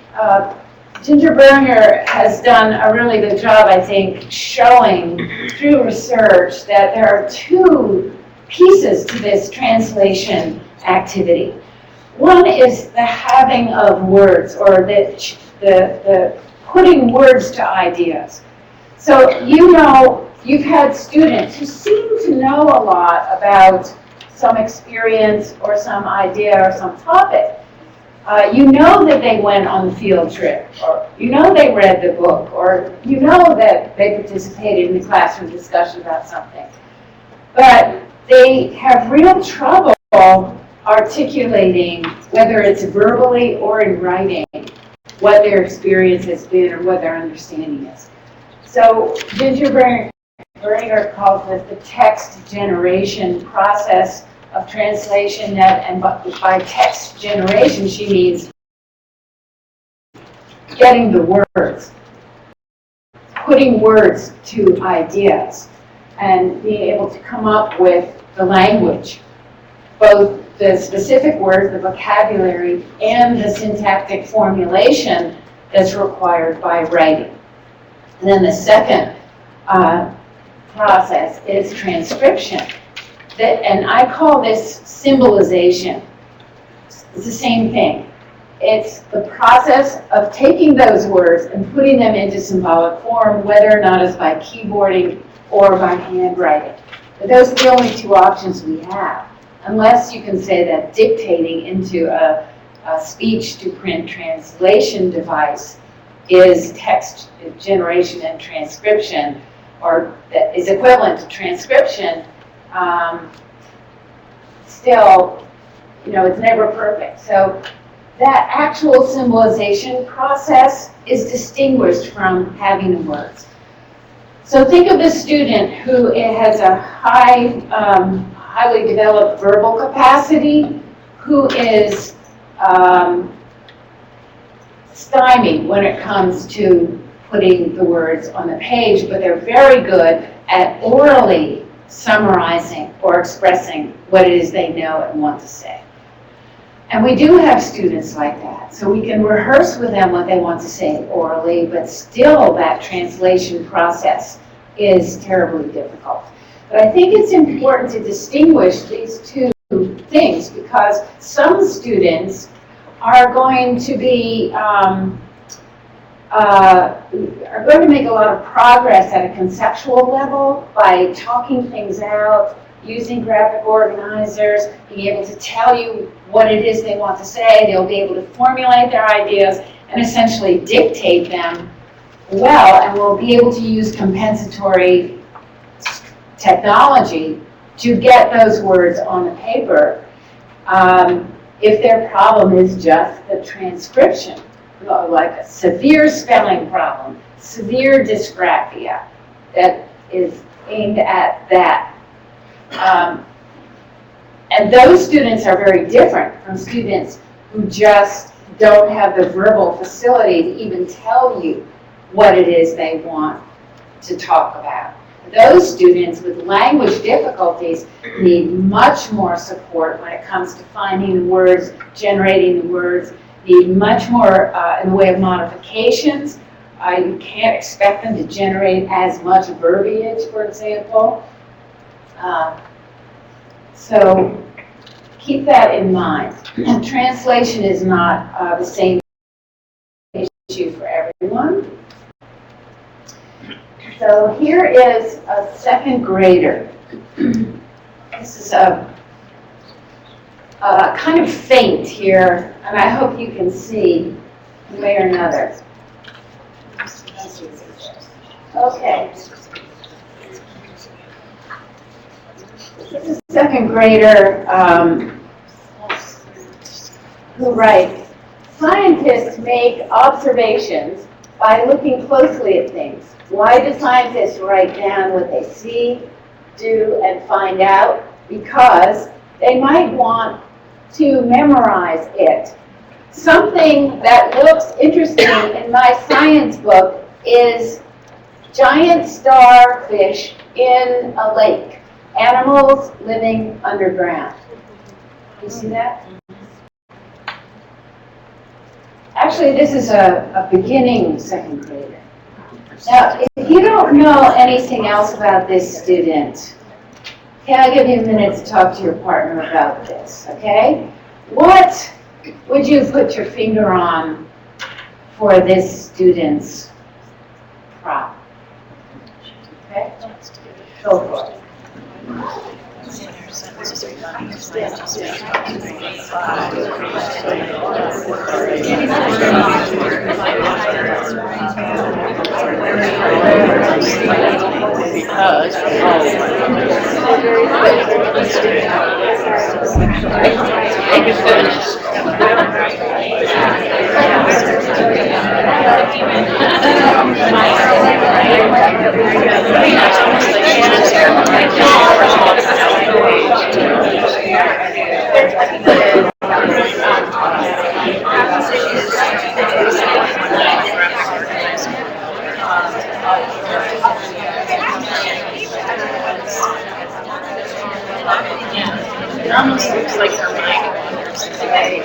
Ginger Berger has done a really good job, I think, showing through research that there are two pieces to this translation activity. One is the having of words, or the putting words to ideas. So you know, you've had students who seem to know a lot about some experience or some idea or some topic. You know that they went on the field trip, or you know they read the book, or you know that they participated in the classroom discussion about something. But they have real trouble articulating, whether it's verbally or in writing, what their experience has been or what their understanding is. So Ginger Berger calls this the text generation process of translation, and by text generation she means getting the words, putting words to ideas, and being able to come up with the language, both the specific words, the vocabulary, and the syntactic formulation that's required by writing. And then the second process is transcription. And I call this symbolization. It's the same thing. It's the process of taking those words and putting them into symbolic form, whether or not it's by keyboarding or by handwriting. But those are the only two options we have, unless you can say that dictating into a speech-to-print translation device is text generation and transcription, or that is equivalent to transcription. Still, it's never perfect. So that actual symbolization process is distinguished from having the words. So think of the student who has a highly developed verbal capacity, who is stymied when it comes to putting the words on the page, but they're very good at orally summarizing or expressing what it is they know and want to say. And we do have students like that, so we can rehearse with them what they want to say orally, but still that translation process is terribly difficult. But I think it's important to distinguish these two things, because some students are going to be are going to make a lot of progress at a conceptual level by talking things out, using graphic organizers, being able to tell you what it is they want to say. They'll be able to formulate their ideas and essentially dictate them well, and will be able to use compensatory technology to get those words on the paper. If their problem is just the transcription, like a severe spelling problem, severe dysgraphia that is aimed at that. And those students are very different from students who just don't have the verbal facility to even tell you what it is they want to talk about. Those students with language difficulties need much more support when it comes to finding the words, generating the words, need much more in the way of modifications. You can't expect them to generate as much verbiage, for example. So keep that in mind. And translation is not the same issue for everyone. So here is a second grader. This is a kind of faint here, and I hope you can see one way or another. Okay. This is a second grader who writes, "Scientists make observations by looking closely at things. Why do scientists write down what they see, do, and find out? Because they might want to memorize it. Something that looks interesting in my science book is giant starfish in a lake, animals living underground." You see that? Actually, this is a beginning second grader. Now, if you don't know anything else about this student, can I give you a minute to talk to your partner about this, okay? What would you put your finger on for this student's problem? Okay? Go for it. It almost looks like her mind wanders today.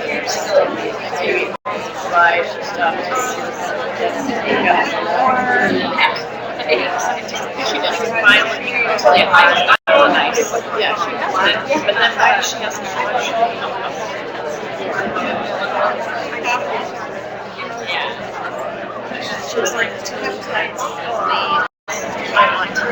Slide stuff. She does violin. Nice. Yeah, she has it. But then she has no yeah. She was like 2 times lead. I want to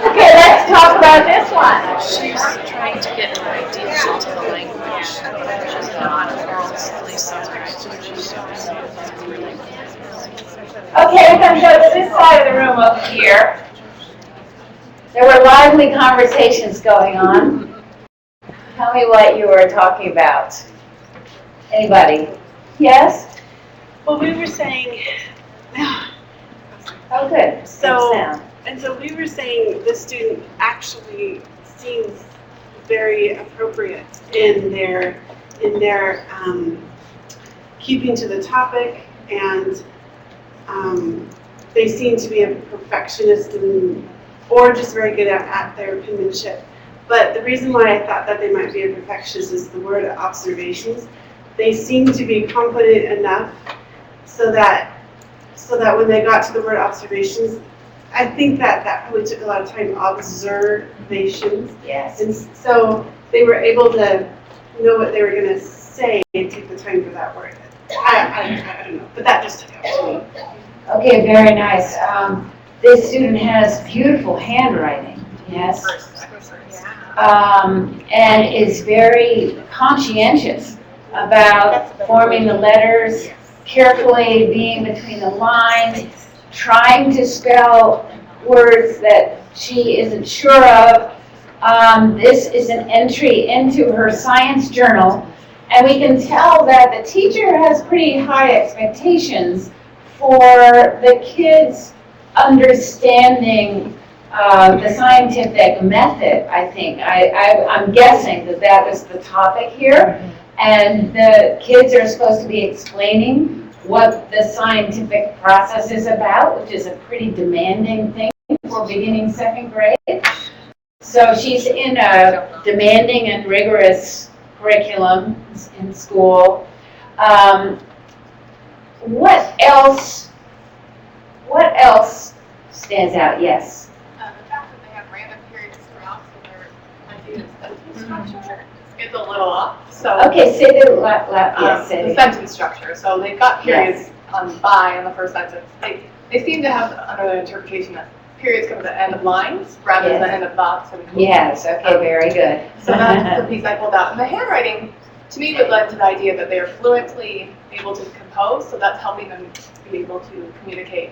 Okay, let's talk about this one. She's trying to get her ideas into the language. She's not orally subject, which is Okay, we're going to go to this side of the room over here. There were lively conversations going on. Tell me what you were talking about. Anybody? Yes? Well, we were saying, Oh, good. So- Good sound. and so we were saying the student actually seems very appropriate in their keeping to the topic, and they seem to be a perfectionist or just very good at their penmanship. But the reason why I thought that they might be a perfectionist is the word observations. They seem to be confident enough so that when they got to the word observations, I think that probably took a lot of time. Observations. Yes. And so they were able to know what they were going to say and take the time for that word. I don't know, but that just took out to me. Okay, very nice. This student has beautiful handwriting, yes? And is very conscientious about forming the letters, carefully being between the lines, trying to spell words that she isn't sure of. This is an entry into her science journal, and we can tell that the teacher has pretty high expectations for the kids understanding the scientific method, I think. I'm guessing that was the topic here. And the kids are supposed to be explaining what the scientific process is about, which is a pretty demanding thing for beginning second grade. So she's in a demanding and rigorous curriculum in school. What else stands out? Yes. The fact that they have random periods throughout, so their ideas of structure is a little off. So Okay, say the yes, say the it. sentence structure. So they've got periods on by in the first sentence. They seem to have another interpretation that periods come at the end of lines rather than the end of thoughts. Yes, okay, very good. So that's the piece I pulled out. And the handwriting, to me, would lend to the idea that they're fluently able to compose, so that's helping them be able to communicate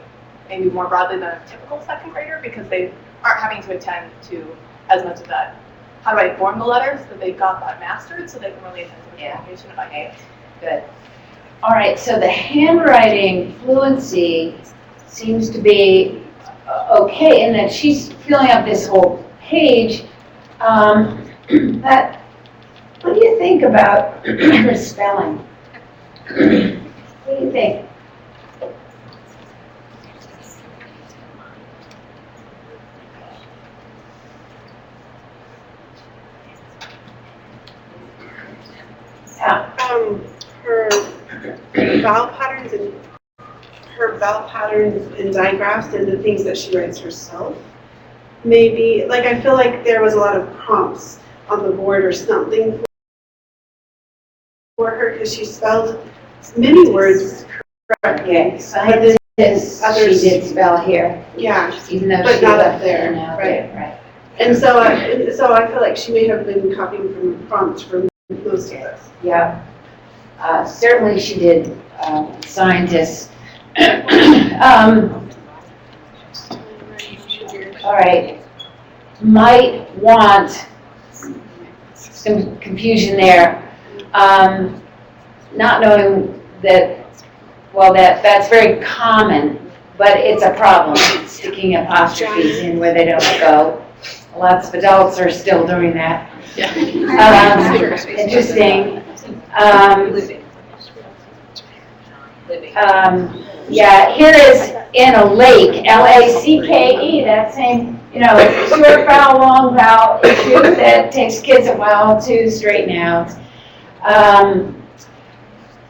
maybe more broadly than a typical second grader, because they aren't having to attend to as much of that. How do I form the letters? That they've got that mastered, so they can really attend to the communication of ideas. Good. All right, so the handwriting fluency seems to be okay in that she's filling up this whole page. That What do you think about her spelling? What do you think? Yeah. Her vowel patterns and digraphs and the things that she writes herself. Maybe, like, I feel like there was a lot of prompts on the board or something for her because she spelled many words correctly. Okay, scientist, others- she did spell here, Yeah, even though But she not up left there, it out right. there, right. and so I feel like she may have been copying from the prompts for most of us. Yeah. Certainly she did scientists. All right. Might want some confusion there. Not knowing that, well, that's very common, but it's a problem, sticking apostrophes in where they don't go. Lots of adults are still doing that. Interesting. Yeah, here is in a lake, L-A-C-K-E, that same, short vowel, long vowel issue that takes kids a while to straighten out.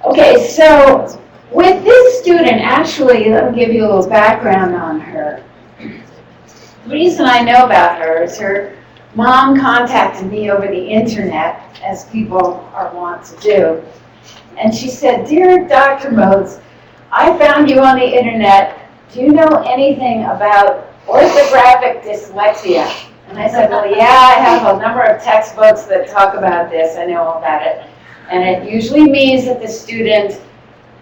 Okay, so with this student, actually, let me give you a little background on her. The reason I know about her is her mom contacted me over the internet, as people are wont to do. And she said, "Dear Dr. Moats, I found you on the internet. Do you know anything about orthographic dyslexia?" And I said, "Well, yeah, I have a number of textbooks that talk about this. I know all about it. And it usually means that the student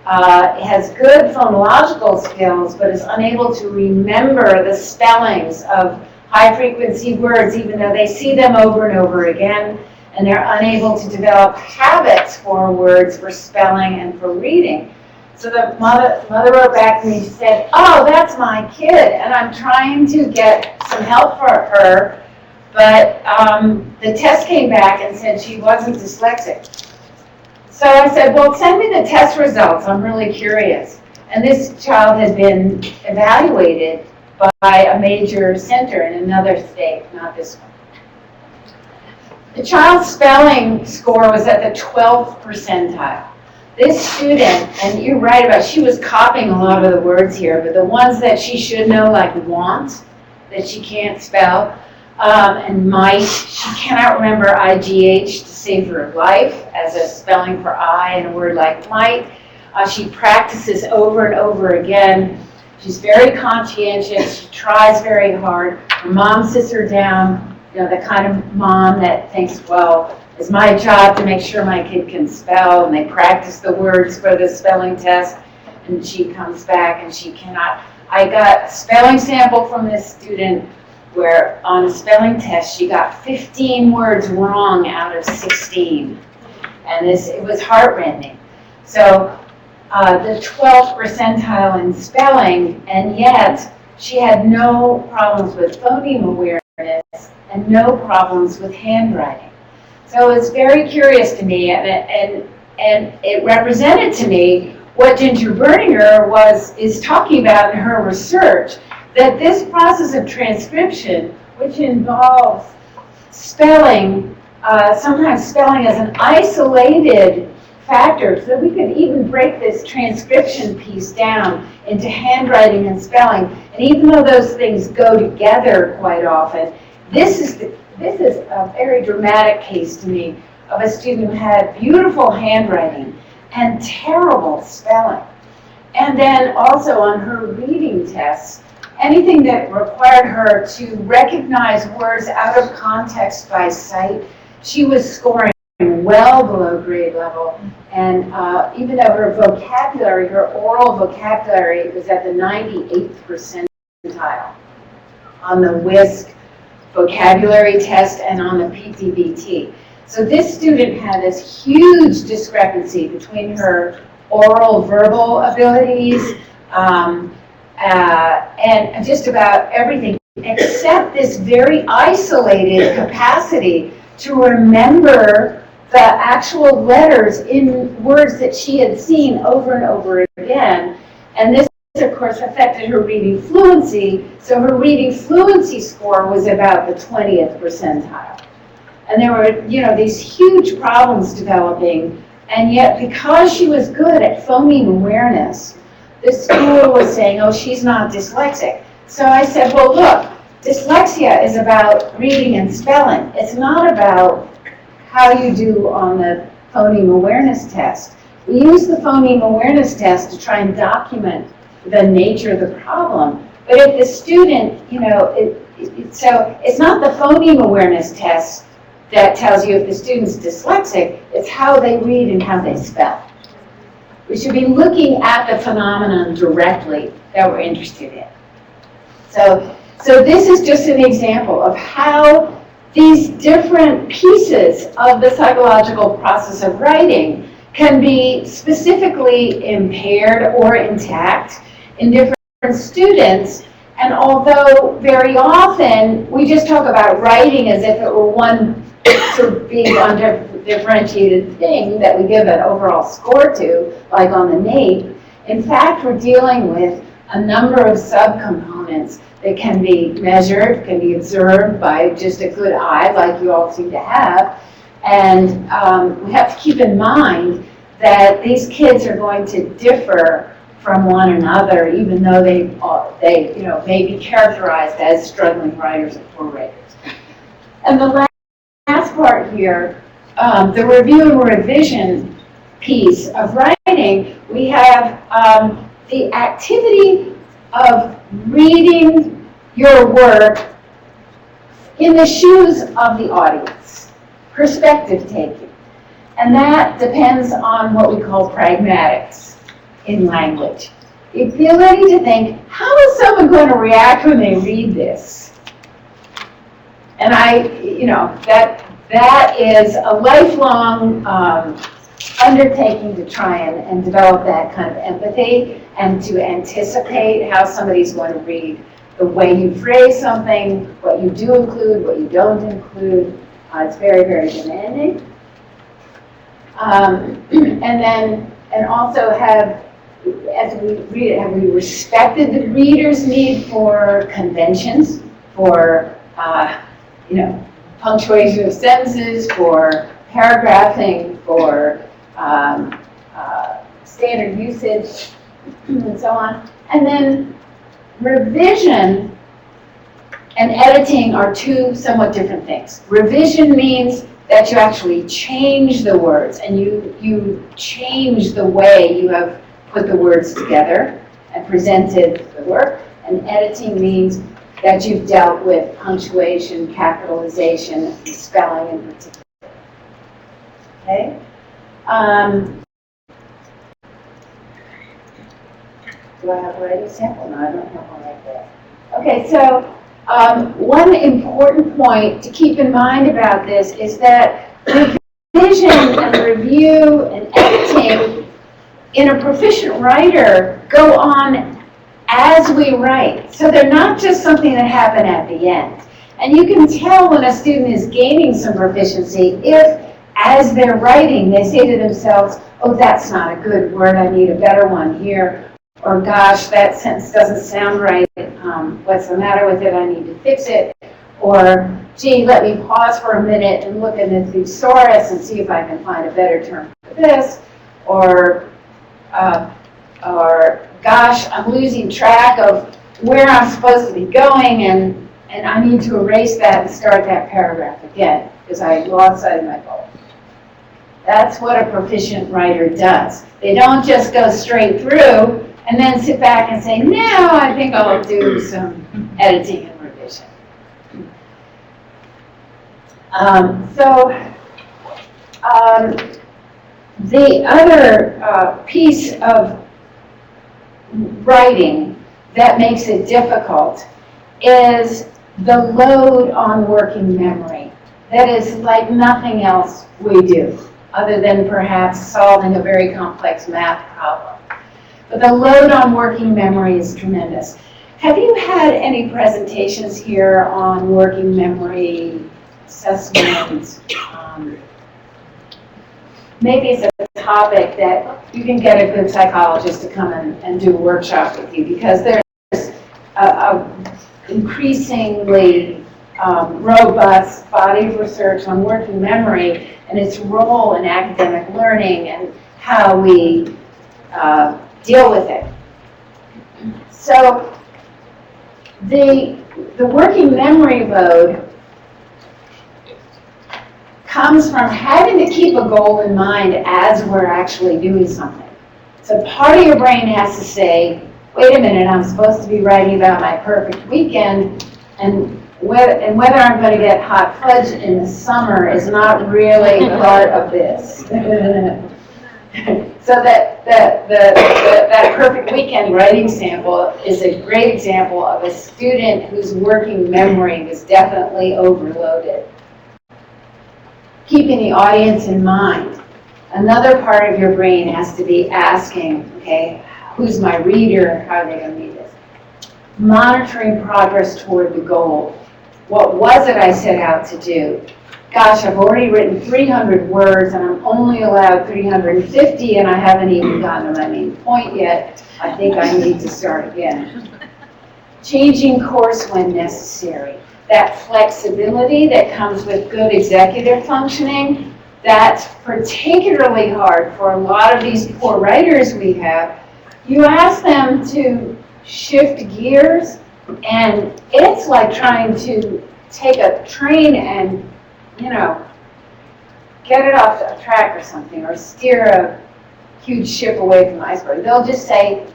has good phonological skills, but is unable to remember the spellings of high-frequency words, even though they see them over and over again, and they're unable to develop habits for words, for spelling, and for reading." So the mother wrote back to me, she said, "Oh, that's my kid, and I'm trying to get some help for her, but the test came back and said she wasn't dyslexic." So I said, "Well, send me the test results. I'm really curious." And this child had been evaluated by a major center in another state, not this one. The child's spelling score was at the 12th percentile. This student, and you're right about, she was copying a lot of the words here, but the ones that she should know, like want, that she can't spell, and might, she cannot remember IGH to save her life as a spelling for I in a word like might. She practices over and over again. She's very conscientious. She tries very hard. Her mom sits her down, the kind of mom that thinks, well, it's my job to make sure my kid can spell, and they practice the words for the spelling test, and she comes back and she cannot. I got a spelling sample from this student where on a spelling test she got 15 words wrong out of 16, and it was heartrending. So the 12th percentile in spelling, and yet she had no problems with phoneme awareness and no problems with handwriting. So it's very curious to me, and it represented to me what Ginger Berninger is talking about in her research, that this process of transcription, which involves spelling, sometimes spelling as an isolated factor, so we could even break this transcription piece down into handwriting and spelling. And even though those things go together quite often, this is a very dramatic case to me of a student who had beautiful handwriting and terrible spelling. And then also on her reading tests, anything that required her to recognize words out of context by sight, she was scoring well below grade level. And even though her vocabulary, her oral vocabulary, was at the 98th percentile on the WISC vocabulary test and on the PTBT. So this student had this huge discrepancy between her oral verbal abilities and just about everything, except this very isolated capacity to remember the actual letters in words that she had seen over and over again. And this, of course, affected her reading fluency. So her reading fluency score was about the 20th percentile. And there were, these huge problems developing. And yet, because she was good at phoneme awareness, the school was saying, oh, she's not dyslexic. So I said, well, look, dyslexia is about reading and spelling. It's not about how you do on the phoneme awareness test. We use the phoneme awareness test to try and document the nature of the problem. But if the student, so it's not the phoneme awareness test that tells you if the student's dyslexic, it's how they read and how they spell. We should be looking at the phenomenon directly that we're interested in. So this is just an example of how these different pieces of the psychological process of writing can be specifically impaired or intact in different students. And although very often we just talk about writing as if it were one sort of big undifferentiated thing that we give an overall score to, like on the NAEP, in fact, we're dealing with a number of subcomponents that can be measured, can be observed by just a good eye, like you all seem to have. And we have to keep in mind that these kids are going to differ from one another, even though they may be characterized as struggling writers and poor writers. And the last part here, the review and revision piece of writing, we have the activity of reading your work in the shoes of the audience, perspective taking. And that depends on what we call pragmatics in language. The ability to think, how is someone going to react when they read this? And that is a lifelong undertaking to try and develop that kind of empathy and to anticipate how somebody's going to read the way you phrase something, what you do include, what you don't include. It's very, very demanding. And also as we read it, have we respected the reader's need for conventions, for punctuation of sentences, for paragraphing, for standard usage, and so on. And then revision and editing are two somewhat different things. Revision means that you actually change the words and you change the way you have put the words together and presented the work. And editing means that you've dealt with punctuation, capitalization, and spelling in particular. Okay? Do I have a writing sample? No, I don't have one right there. Okay, so one important point to keep in mind about this is that revision and review and editing in a proficient writer go on as we write. So they're not just something that happen at the end. And you can tell when a student is gaining some proficiency if, as they're writing, they say to themselves, oh, that's not a good word, I need a better one here. Or, gosh, that sentence doesn't sound right. What's the matter with it? I need to fix it. Or, gee, let me pause for a minute and look at the thesaurus and see if I can find a better term for this. Or gosh, I'm losing track of where I'm supposed to be going, and I need to erase that and start that paragraph again because I lost sight of my goal. That's what a proficient writer does. They don't just go straight through and then sit back and say, now I think I'll do some editing and revision. The other piece of writing that makes it difficult is the load on working memory. That is like nothing else we do, other than perhaps solving a very complex math problem. But the load on working memory is tremendous. Have you had any presentations here on working memory assessments, maybe it's a topic that you can get a good psychologist to come in and do a workshop with you, because there's a increasingly robust body of research on working memory and its role in academic learning and how we deal with it. So the working memory load comes from having to keep a goal in mind as we're actually doing something. So part of your brain has to say, wait a minute, I'm supposed to be writing about my perfect weekend, and whether I'm going to get hot fudge in the summer is not really part of this. So that perfect weekend writing sample is a great example of a student whose working memory was definitely overloaded. Keeping the audience in mind. Another part of your brain has to be asking, okay, who's my reader? How are they going to read this? Monitoring progress toward the goal. What was it I set out to do? Gosh, I've already written 300 words and I'm only allowed 350 and I haven't even gotten to my main point yet. I think I need to start again. Changing course when necessary. That flexibility that comes with good executive functioning, that's particularly hard for a lot of these poor writers we have. You ask them to shift gears, and it's like trying to take a train and, get it off a track or something, or steer a huge ship away from the iceberg. They'll just say,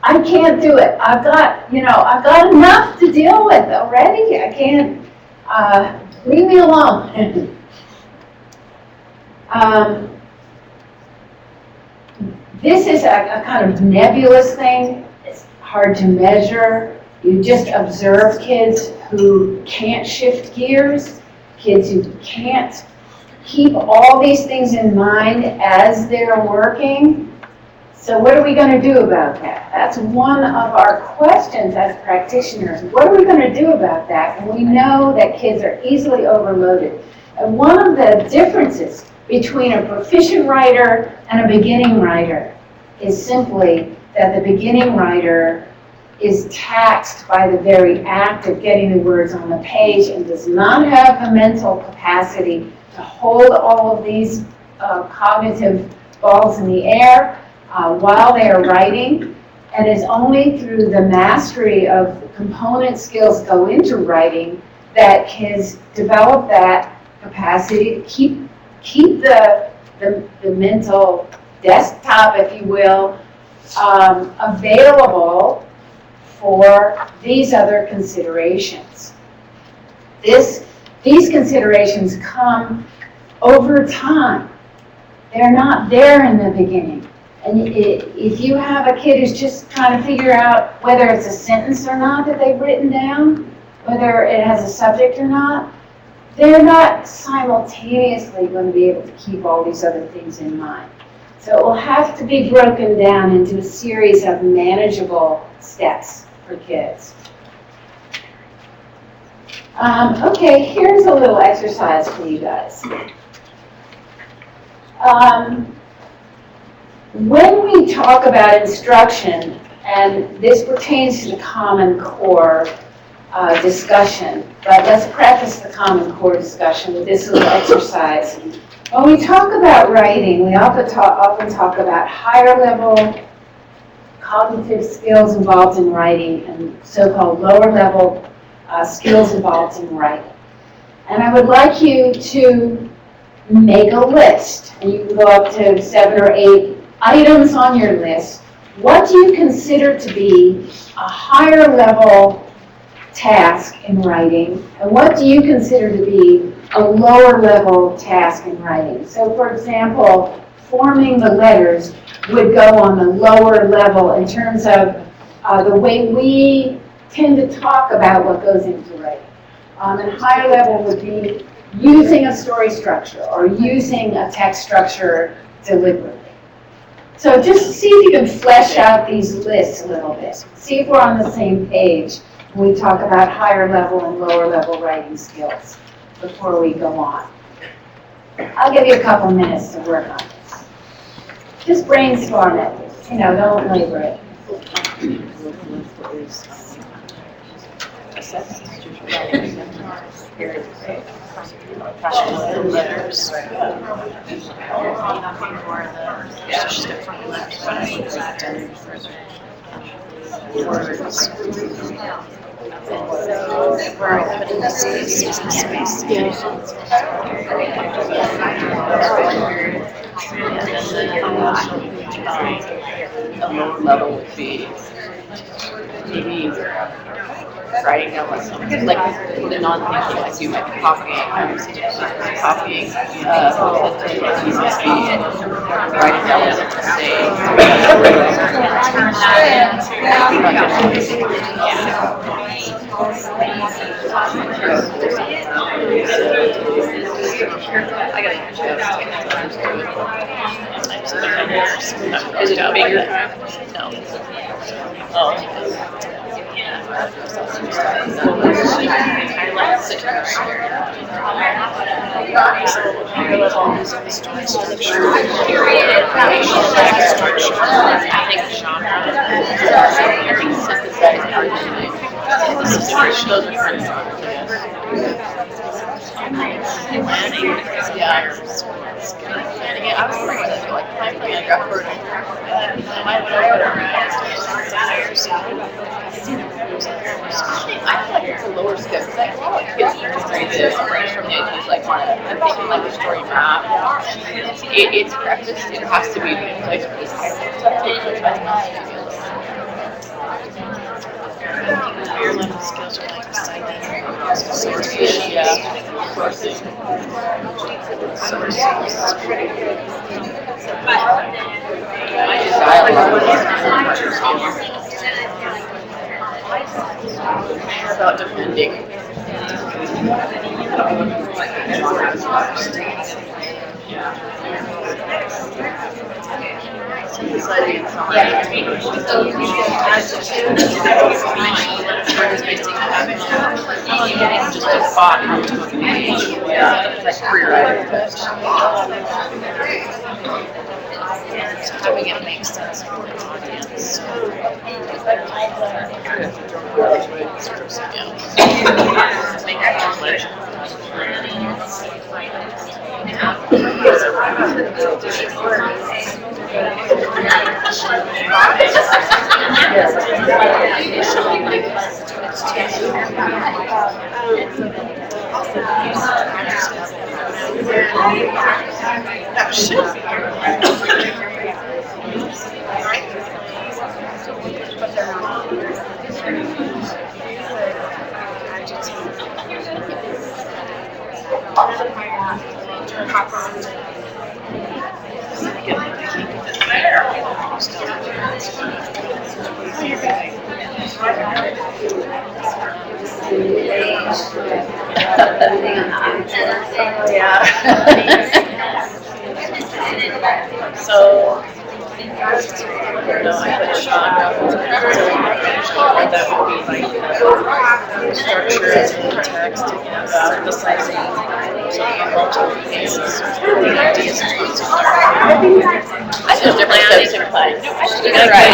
I can't do it. I've got enough to deal with already. I can't, leave me alone. This is a kind of nebulous thing. It's hard to measure. You just observe kids who can't shift gears, kids who can't keep all these things in mind as they're working. So what are we going to do about that? That's one of our questions as practitioners. What are we going to do about that? And we know that kids are easily overloaded. And one of the differences between a proficient writer and a beginning writer is simply that the beginning writer is taxed by the very act of getting the words on the page and does not have the mental capacity to hold all of these cognitive balls in the air while they are writing, and it's only through the mastery of the component skills that go into writing that kids develop that capacity to keep the mental desktop, if you will, available for these other considerations. These considerations come over time. They're not there in the beginning. And if you have a kid who's just trying to figure out whether it's a sentence or not that they've written down, whether it has a subject or not, they're not simultaneously going to be able to keep all these other things in mind. So it will have to be broken down into a series of manageable steps for kids. Okay, here's a little exercise for you guys. When we talk about instruction, and this pertains to the Common Core discussion, but let's preface the Common Core discussion with this little exercise. When we talk about writing, we often talk about higher level cognitive skills involved in writing and so-called lower level skills involved in writing. And I would like you to make a list, and you can go up to 7 or 8 items on your list. What do you consider to be a higher level task in writing, and what do you consider to be a lower level task in writing? So for example, forming the letters would go on the lower level in terms of the way we tend to talk about what goes into writing. And higher level would be using a story structure or using a text structure deliberately. So just see if you can flesh out these lists a little bit. See if we're on the same page when we talk about higher level and lower level writing skills before we go on. I'll give you a couple minutes to work on this. just brainstorm it, don't labor it. Letters. Where I put in the space, the lower level would be maybe writing down lessons, like the non-thinking, like you might be copying, writing down what to say. Is it bigger? No. Oh. I like sitting I feel like it's a lower skill because I feel like kids read this right from the ages like I'm thinking like a story map. It's practiced. It has to be the place for this type of stuff. Higher level skills are like deciding, yeah, sourcing. My about defending. Just a thought onto a page. Yeah, it's like career items. Having it make sense for the audience. That should be. So, I put Sean that would be like the structure and the text, the sizing, and multiple pages, the ideas and points of I think different steps in planning. Okay,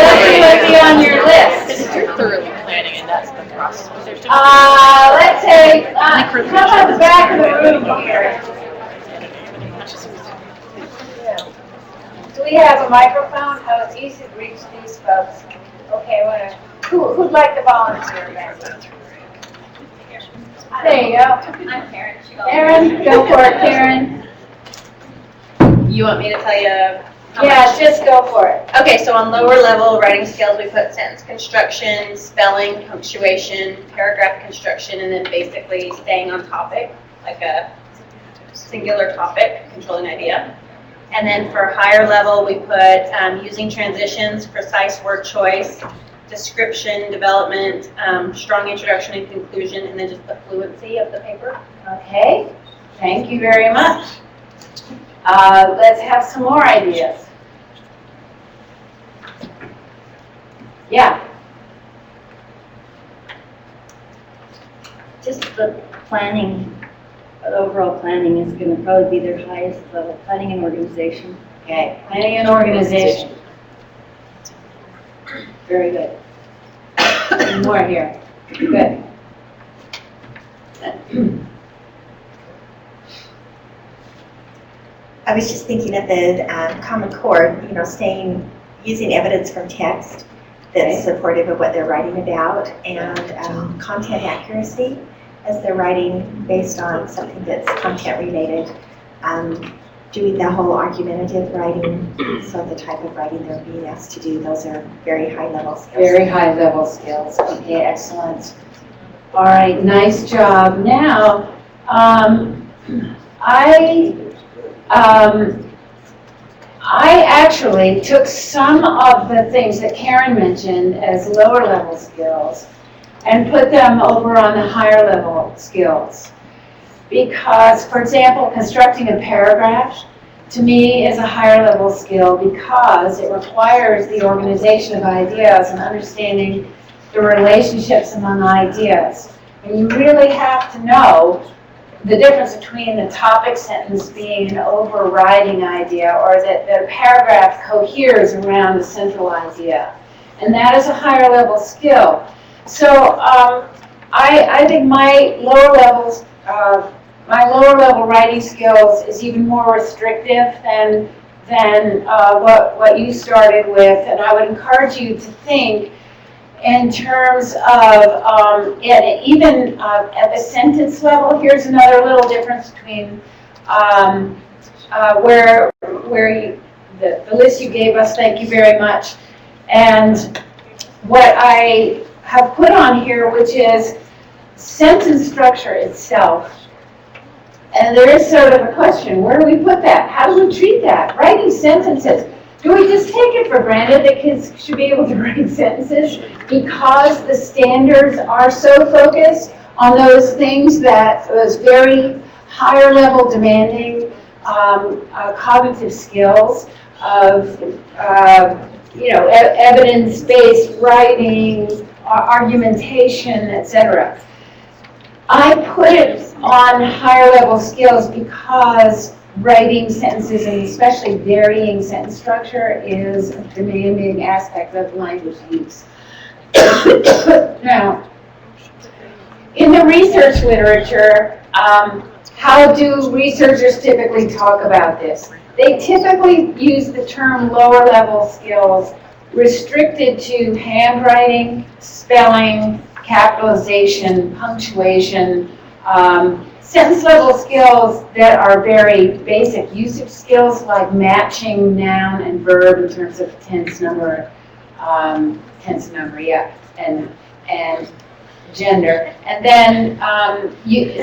let's see what's on your list. If you're thoroughly planning and that's the process. Let's say, come on the back of the room here. Do we have a microphone? Oh, it's easy to reach these folks. Okay, who'd like to volunteer then? There you go. I'm Karen. Karen, go for it, Karen. You want me to tell you how Yeah, much? just go for it. Okay, so on lower level writing skills, we put sentence construction, spelling, punctuation, paragraph construction, and then basically staying on topic, like a singular topic, controlling idea. And then for higher level, we put using transitions, precise word choice, description, development, strong introduction and conclusion, and then just the fluency of the paper. Okay, thank you very much. Let's have some more ideas. Yeah. Just the planning, the overall planning is going to probably be their highest level, planning and organization. Okay, planning and organization. Very good. One more here. Good. I was just thinking of the Common Core, using evidence from text that's supportive of what they're writing about, and content accuracy as they're writing based on something that's content related. Doing the whole argumentative writing, so the type of writing they're being asked to do, those are very high level skills. Very high level skills. Okay, excellent. All right, nice job. Now, I actually took some of the things that Karen mentioned as lower level skills and put them over on the higher level skills. Because, for example, constructing a paragraph to me is a higher level skill because it requires the organization of ideas and understanding the relationships among ideas. And you really have to know the difference between the topic sentence being an overriding idea or that the paragraph coheres around a central idea. And that is a higher level skill. So I think my lower level writing skills is even more restrictive than what you started with, and I would encourage you to think in terms of, and even at the sentence level. Here's another little difference between where you, the list you gave us, thank you very much, and what I have put on here, which is sentence structure itself. And there is sort of a question, where do we put that? How do we treat that? Writing sentences. Do we just take it for granted that kids should be able to write sentences because the standards are so focused on those things, that those very higher level demanding cognitive skills of evidence-based writing, argumentation, etc. I put it on higher level skills because writing sentences, and especially varying sentence structure, is a demanding aspect of language use. Now, in the research literature, how do researchers typically talk about this? They typically use the term lower level skills restricted to handwriting, spelling, capitalization, punctuation, sentence level skills that are very basic usage skills like matching noun and verb in terms of tense number, and gender. And then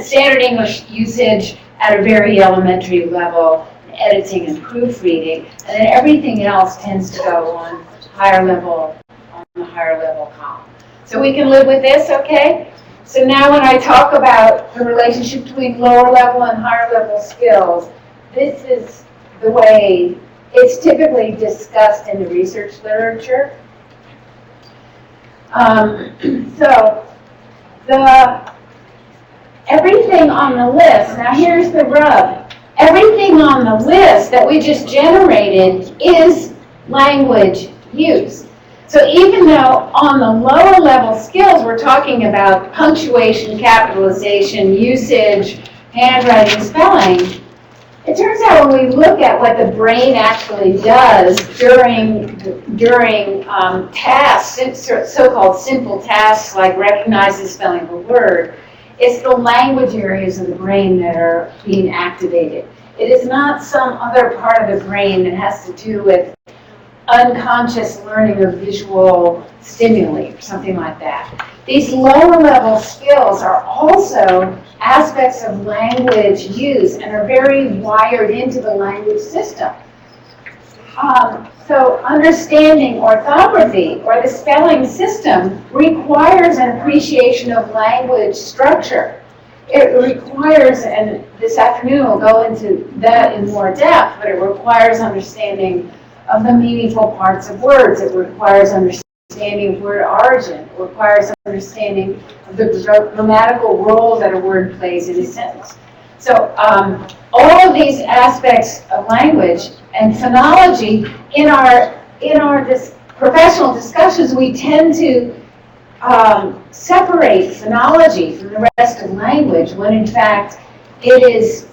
standard English usage at a very elementary level, editing and proofreading, and then everything else tends to go on higher level, on the higher level column. So we can live with this, okay? So now when I talk about the relationship between lower level and higher level skills, this is the way it's typically discussed in the research literature. So everything on the list, now here's the rub. Everything on the list that we just generated is language use. So even though on the lower level skills we're talking about punctuation, capitalization, usage, handwriting, spelling, it turns out when we look at what the brain actually does during tasks, so-called simple tasks like recognizing spelling of a word, it's the language areas of the brain that are being activated. It is not some other part of the brain that has to do with unconscious learning of visual stimuli or something like that. These lower level skills are also aspects of language use and are very wired into the language system. So understanding orthography or the spelling system requires an appreciation of language structure. It requires, and this afternoon we'll go into that in more depth, but it requires understanding of the meaningful parts of words. It requires understanding of word origin. It requires understanding of the grammatical role that a word plays in a sentence. So all of these aspects of language and phonology, in our professional discussions, we tend to separate phonology from the rest of language, when in fact it is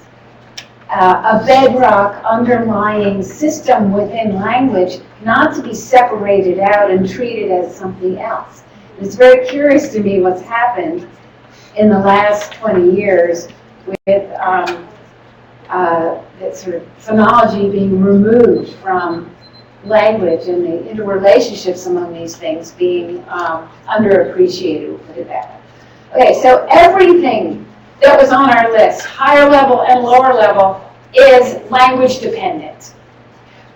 a bedrock underlying system within language, not to be separated out and treated as something else. It's very curious to me what's happened in the last 20 years with that sort of phonology being removed from language and the interrelationships among these things being underappreciated, we'll put it that way. Okay, so everything that was on our list, higher level and lower level, is language dependent.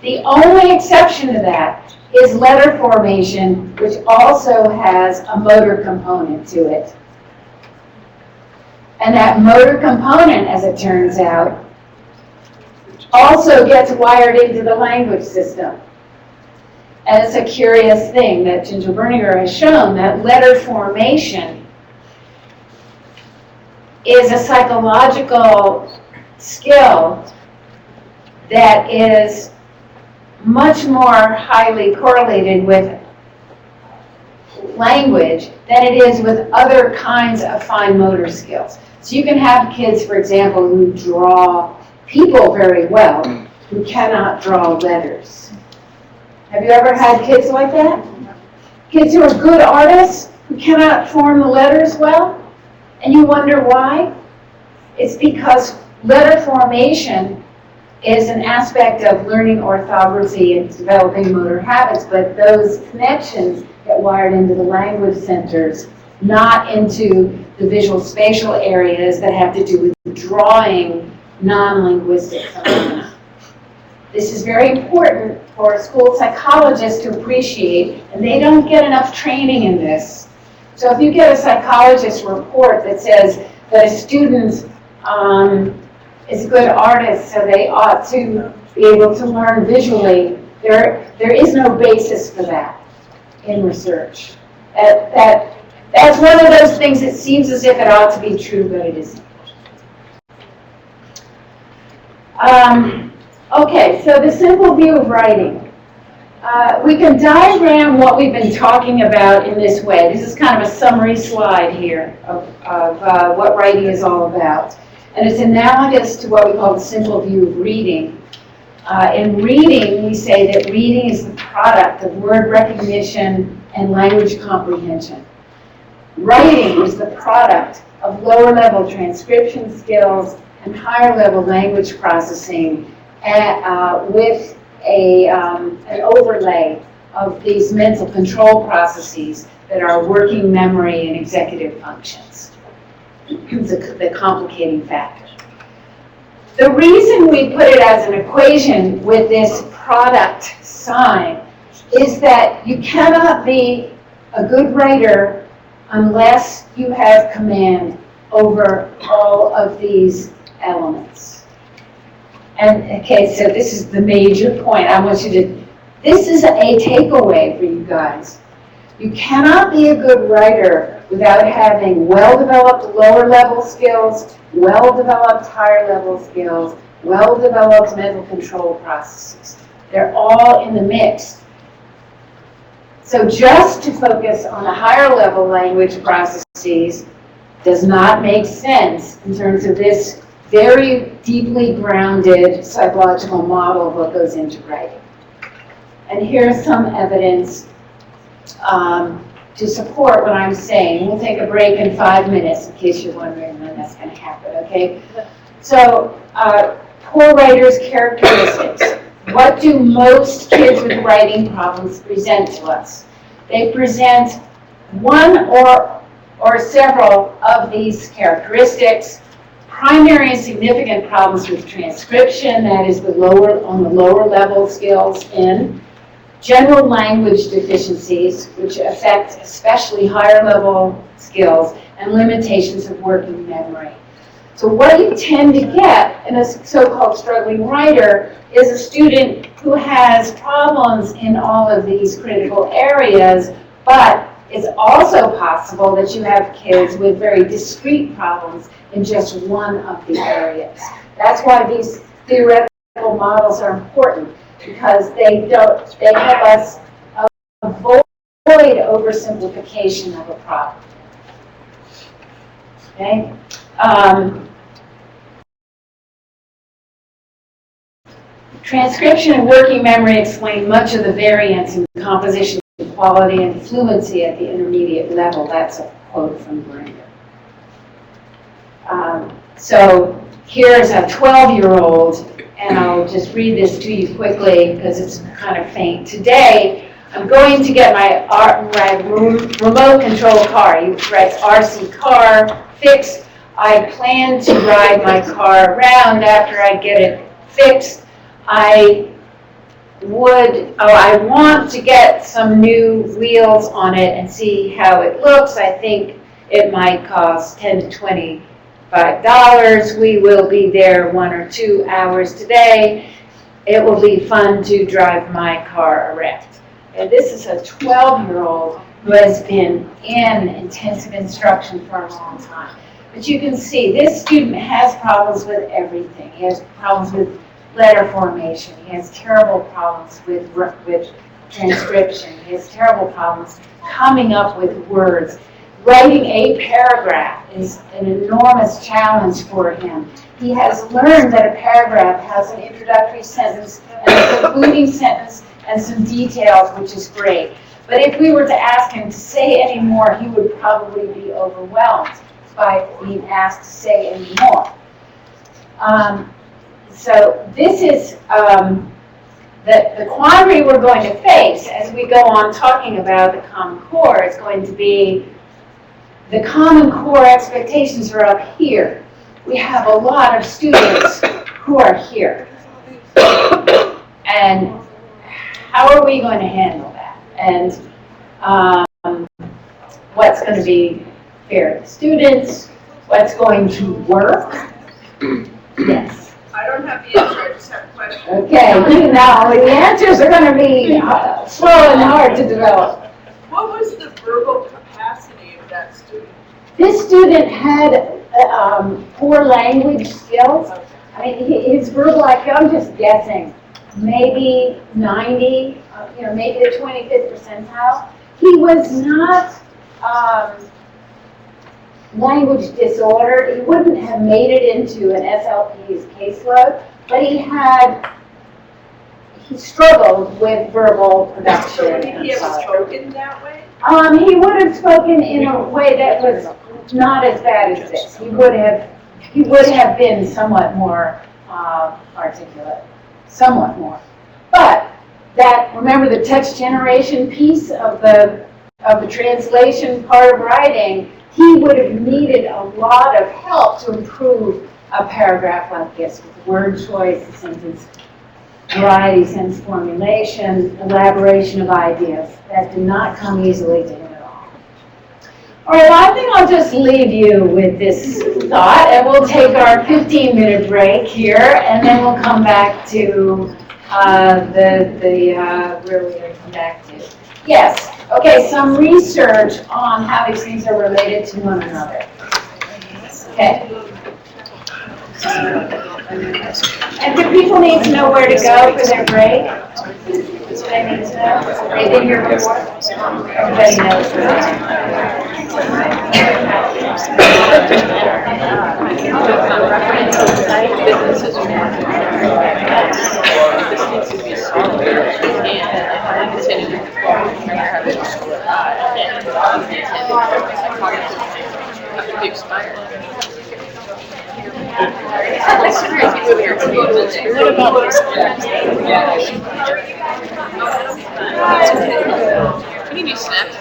The only exception to that is letter formation, which also has a motor component to it. And that motor component, as it turns out, also gets wired into the language system. And it's a curious thing that Ginger Berninger has shown, that letter formation is a psychological skill that is much more highly correlated with language than it is with other kinds of fine motor skills. So you can have kids, for example, who draw people very well, who cannot draw letters. Have you ever had kids like that? Kids who are good artists, who cannot form the letters well? And you wonder why? It's because letter formation is an aspect of learning orthography and developing motor habits, but those connections get wired into the language centers, not into the visual spatial areas that have to do with drawing non-linguistic phenomena. This is very important for school psychologists to appreciate, and they don't get enough training in this. So if you get a psychologist report that says that a student is a good artist, so they ought to be able to learn visually, there is no basis for that in research. That's one of those things that seems as if it ought to be true, but it isn't. Okay, so the simple view of writing. We can diagram what we've been talking about in this way. This is kind of a summary slide here of what writing is all about. And it's analogous to what we call the simple view of reading. In reading, we say that reading is the product of word recognition and language comprehension. Writing is the product of lower-level transcription skills and higher-level language processing with an overlay of these mental control processes that are working memory and executive functions. The complicating factor. The reason we put it as an equation with this product sign is that you cannot be a good writer unless you have command over all of these elements. And okay, so this is the major point. I want you to, this is a takeaway for you guys. You cannot be a good writer without having well-developed lower-level skills, well-developed higher-level skills, well-developed mental control processes. They're all in the mix. So just to focus on the higher-level language processes does not make sense in terms of this very deeply grounded psychological model of what goes into writing. And here's some evidence to support what I'm saying. We'll take a break in 5 minutes in case you're wondering when that's going to happen, okay? So, poor writers' characteristics. What do most kids with writing problems present to us? They present one or several of these characteristics. Primary and significant problems with transcription, that is on the lower level skills in. General language deficiencies, which affect especially higher level skills, and limitations of working memory. So what you tend to get in a so-called struggling writer is a student who has problems in all of these critical areas, but it's also possible that you have kids with very discrete problems in just one of the areas. That's why these theoretical models are important because they help us avoid oversimplification of a problem. Okay? Transcription and working memory explain much of the variance in composition, quality, and fluency at the intermediate level. That's a quote from Brenda. So here's a 12-year-old, and I'll just read this to you quickly because it's kind of faint. Today, I'm going to get my remote control car. He writes RC car fixed. I plan to ride my car around after I get it fixed. I want to get some new wheels on it and see how it looks. I think it might cost $10 to $25. We will be there 1 or 2 hours today. It will be fun to drive my car around. And this is a 12-year-old who has been in intensive instruction for a long time. But you can see this student has problems with everything. He has problems with letter formation. He has terrible problems with transcription. He has terrible problems coming up with words. Writing a paragraph is an enormous challenge for him. He has learned that a paragraph has an introductory sentence and a concluding sentence and some details, which is great. But if we were to ask him to say any more, he would probably be overwhelmed by being asked to say any more. So this is the quandary we're going to face as we go on talking about the Common Core is going to be the Common Core expectations are up here. We have a lot of students who are here. And how are we going to handle that? And what's going to be fair to students? What's going to work? Yes. I don't have the answer, I just have questions. Okay, now the answers are going to be slow and hard to develop. What was the verbal capacity of that student? This student had poor language skills. I mean, his verbal IQ, I'm just guessing, maybe 90, maybe the 25th percentile. He was not language disordered. He wouldn't have made it into an SLP's caseload, but he struggled with verbal production. Would he have spoken that way? He would have spoken in a way that was not as bad as this. He would have been somewhat more articulate, somewhat more. But remember the text generation piece of the translation part of writing, he would have needed a lot of help to improve a paragraph like this with word choice, sentence variety, sentence formulation, elaboration of ideas. That did not come easily to him at all. All right, well, I think I'll just leave you with this thought, and we'll take our 15-minute break here, and then we'll come back to where we're going to come back to. Yes, okay, some research on how these things are related to one another. Okay. And do people need to know where to go for their break? Do they need to know? They've been here before? Everybody knows What about this? Can you do snaps?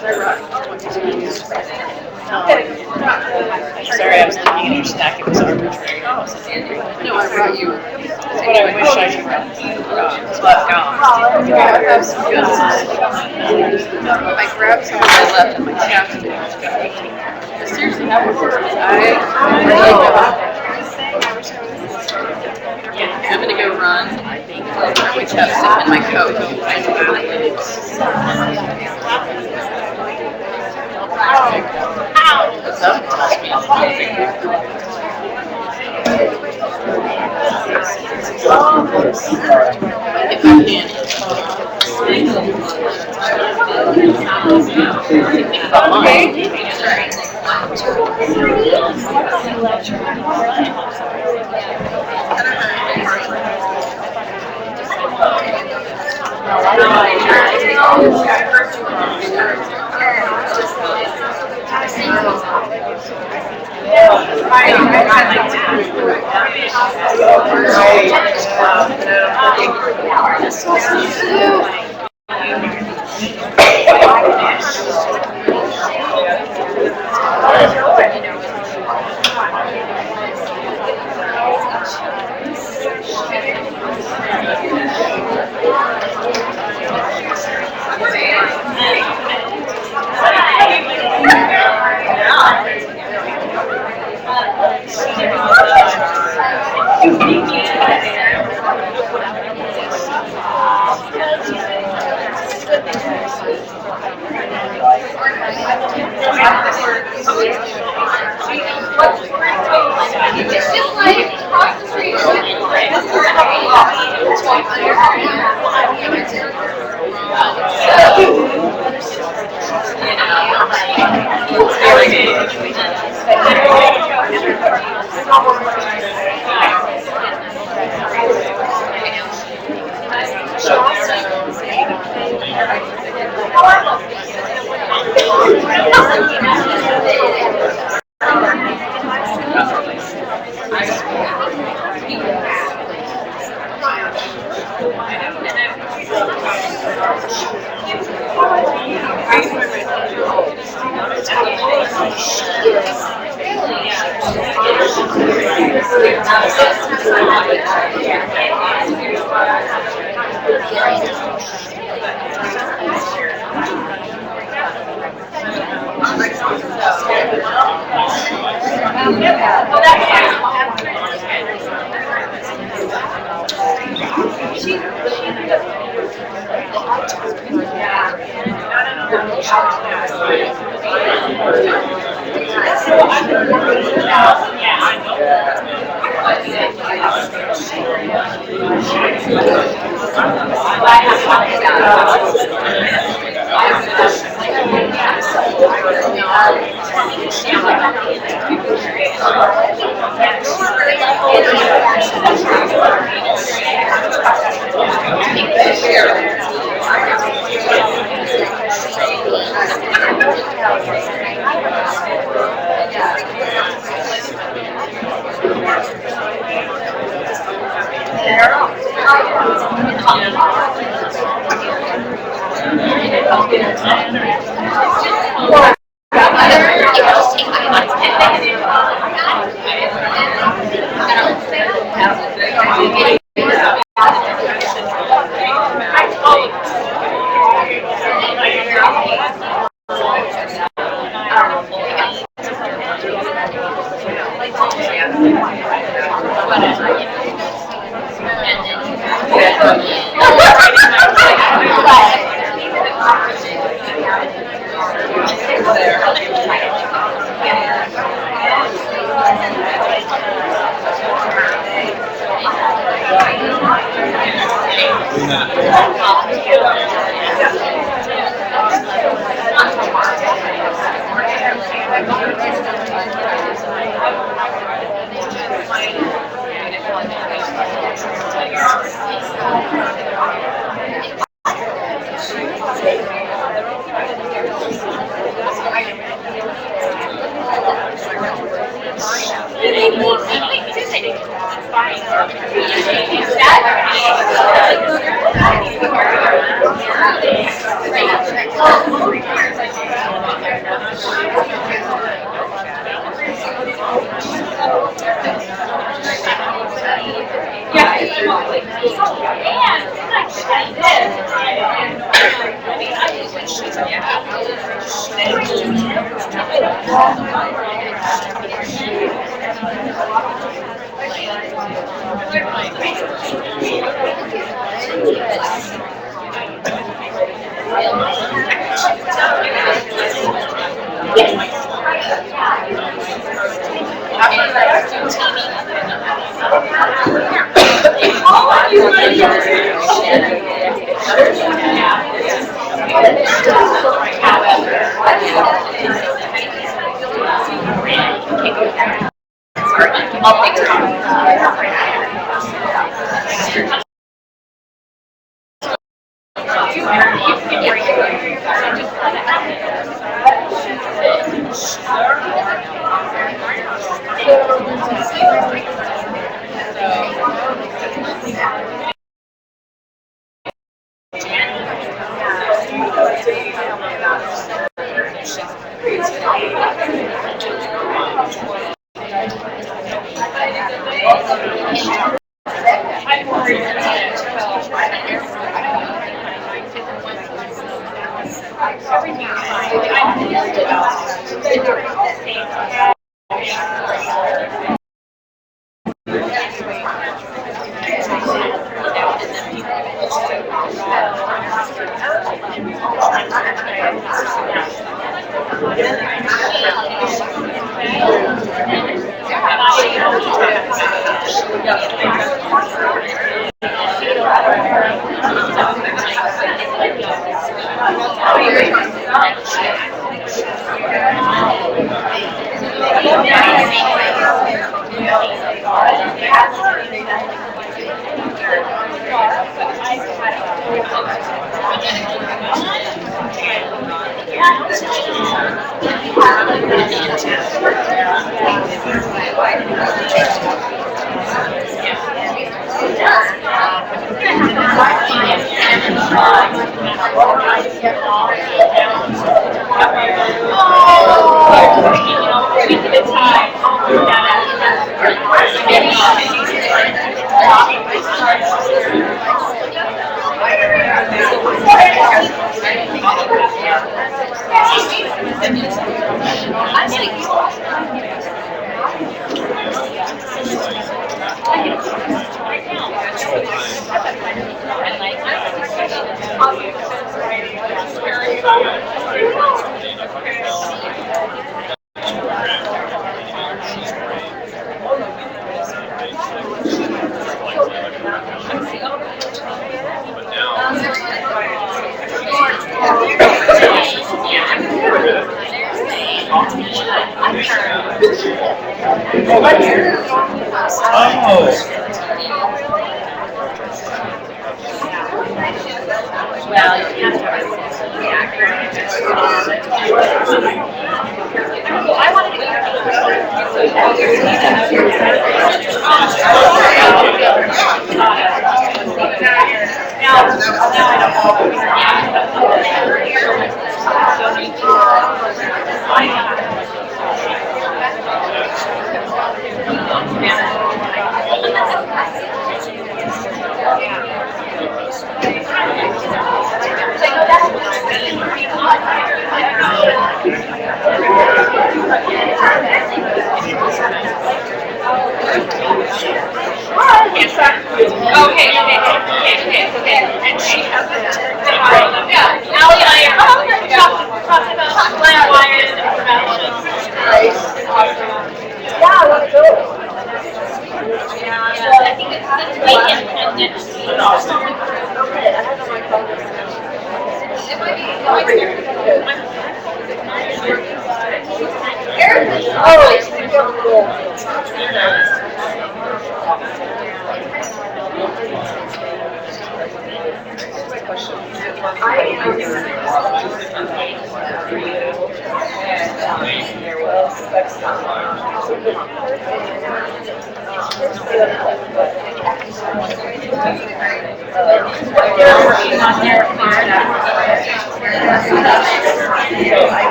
Sorry, I was looking at your stack. It was arbitrary. No, I brought you. That's what I wish I could run. It's left gone. I grabbed some of my left in my chapstick. Seriously, how was it? I'm gonna go run. I went chapstick in my coat. What's up?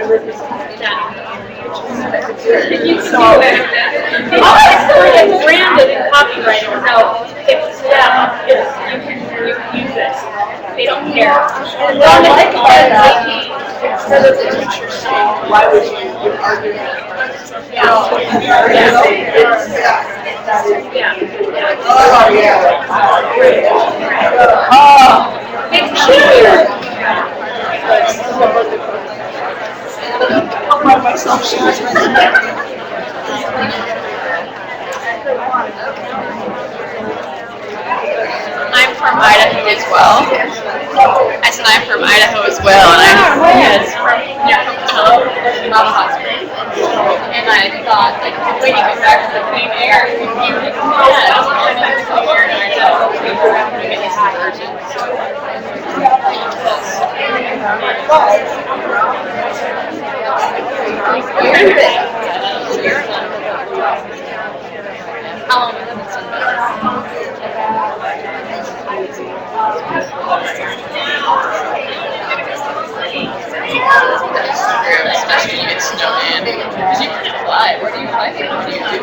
All I still get branded in copywriting, so it's them, you can use it. They don't care. Why would you argue that? It's cheaper. I'm from Idaho as well. I said I'm from Idaho as well, and I'm from near Pocatello, not Hot Springs. And I thought, like, when you get back to the clean air, you would the clean air in Idaho. We get these conversions. How long has it been? Especially when you get snow in. Because you couldn't fly. Where do you fly from? What do you do?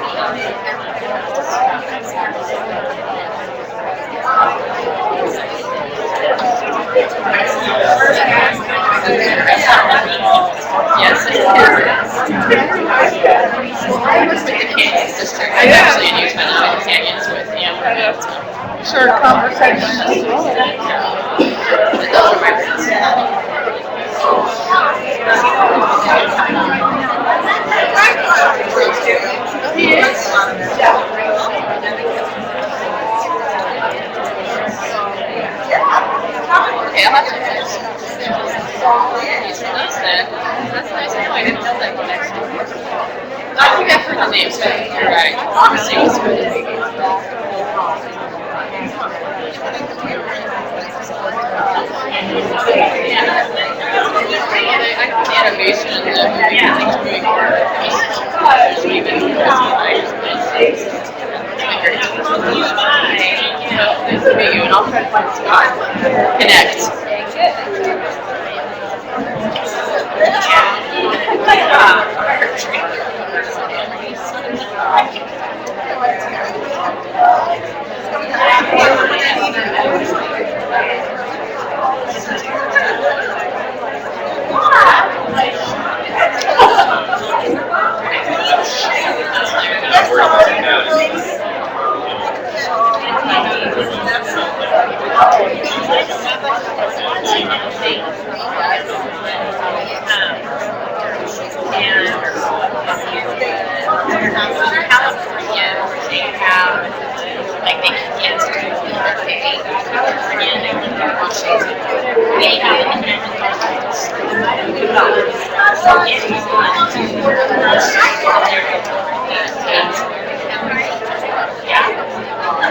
Yes, it is. I was with the Canyon District. I'm actually in Utah now with the Canyons with Amber. Short conversation. Those are my friends. Okay, I'll have to finish. That's nice. I know I didn't know that connection. I think I've heard the name, so you're right. Obviously, it was really big. I think the animation and the movie things moving forward. Even this will be you, and I'll try to find Scott. Connect.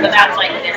But that's like their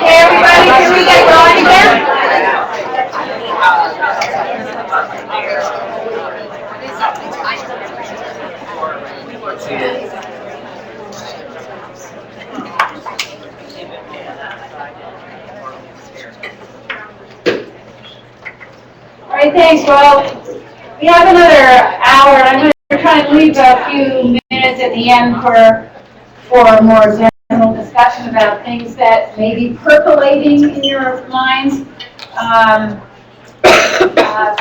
Hey, everybody, can we get going again? All right, thanks. Well, we have another hour. I'm going to try and leave a few minutes at the end for more general discussion about things that may be percolating in your minds.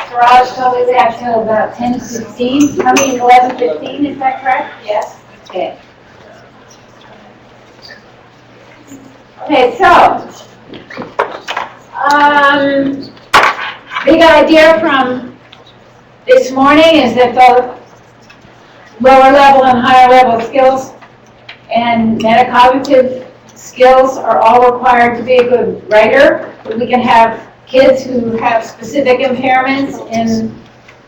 Suraj told me we have till about 10:15. I mean 11:15. Is that correct? Yes. Okay. Okay, so, big idea from this morning is that the lower level and higher level skills and metacognitive skills are all required to be a good writer. We can have kids who have specific impairments in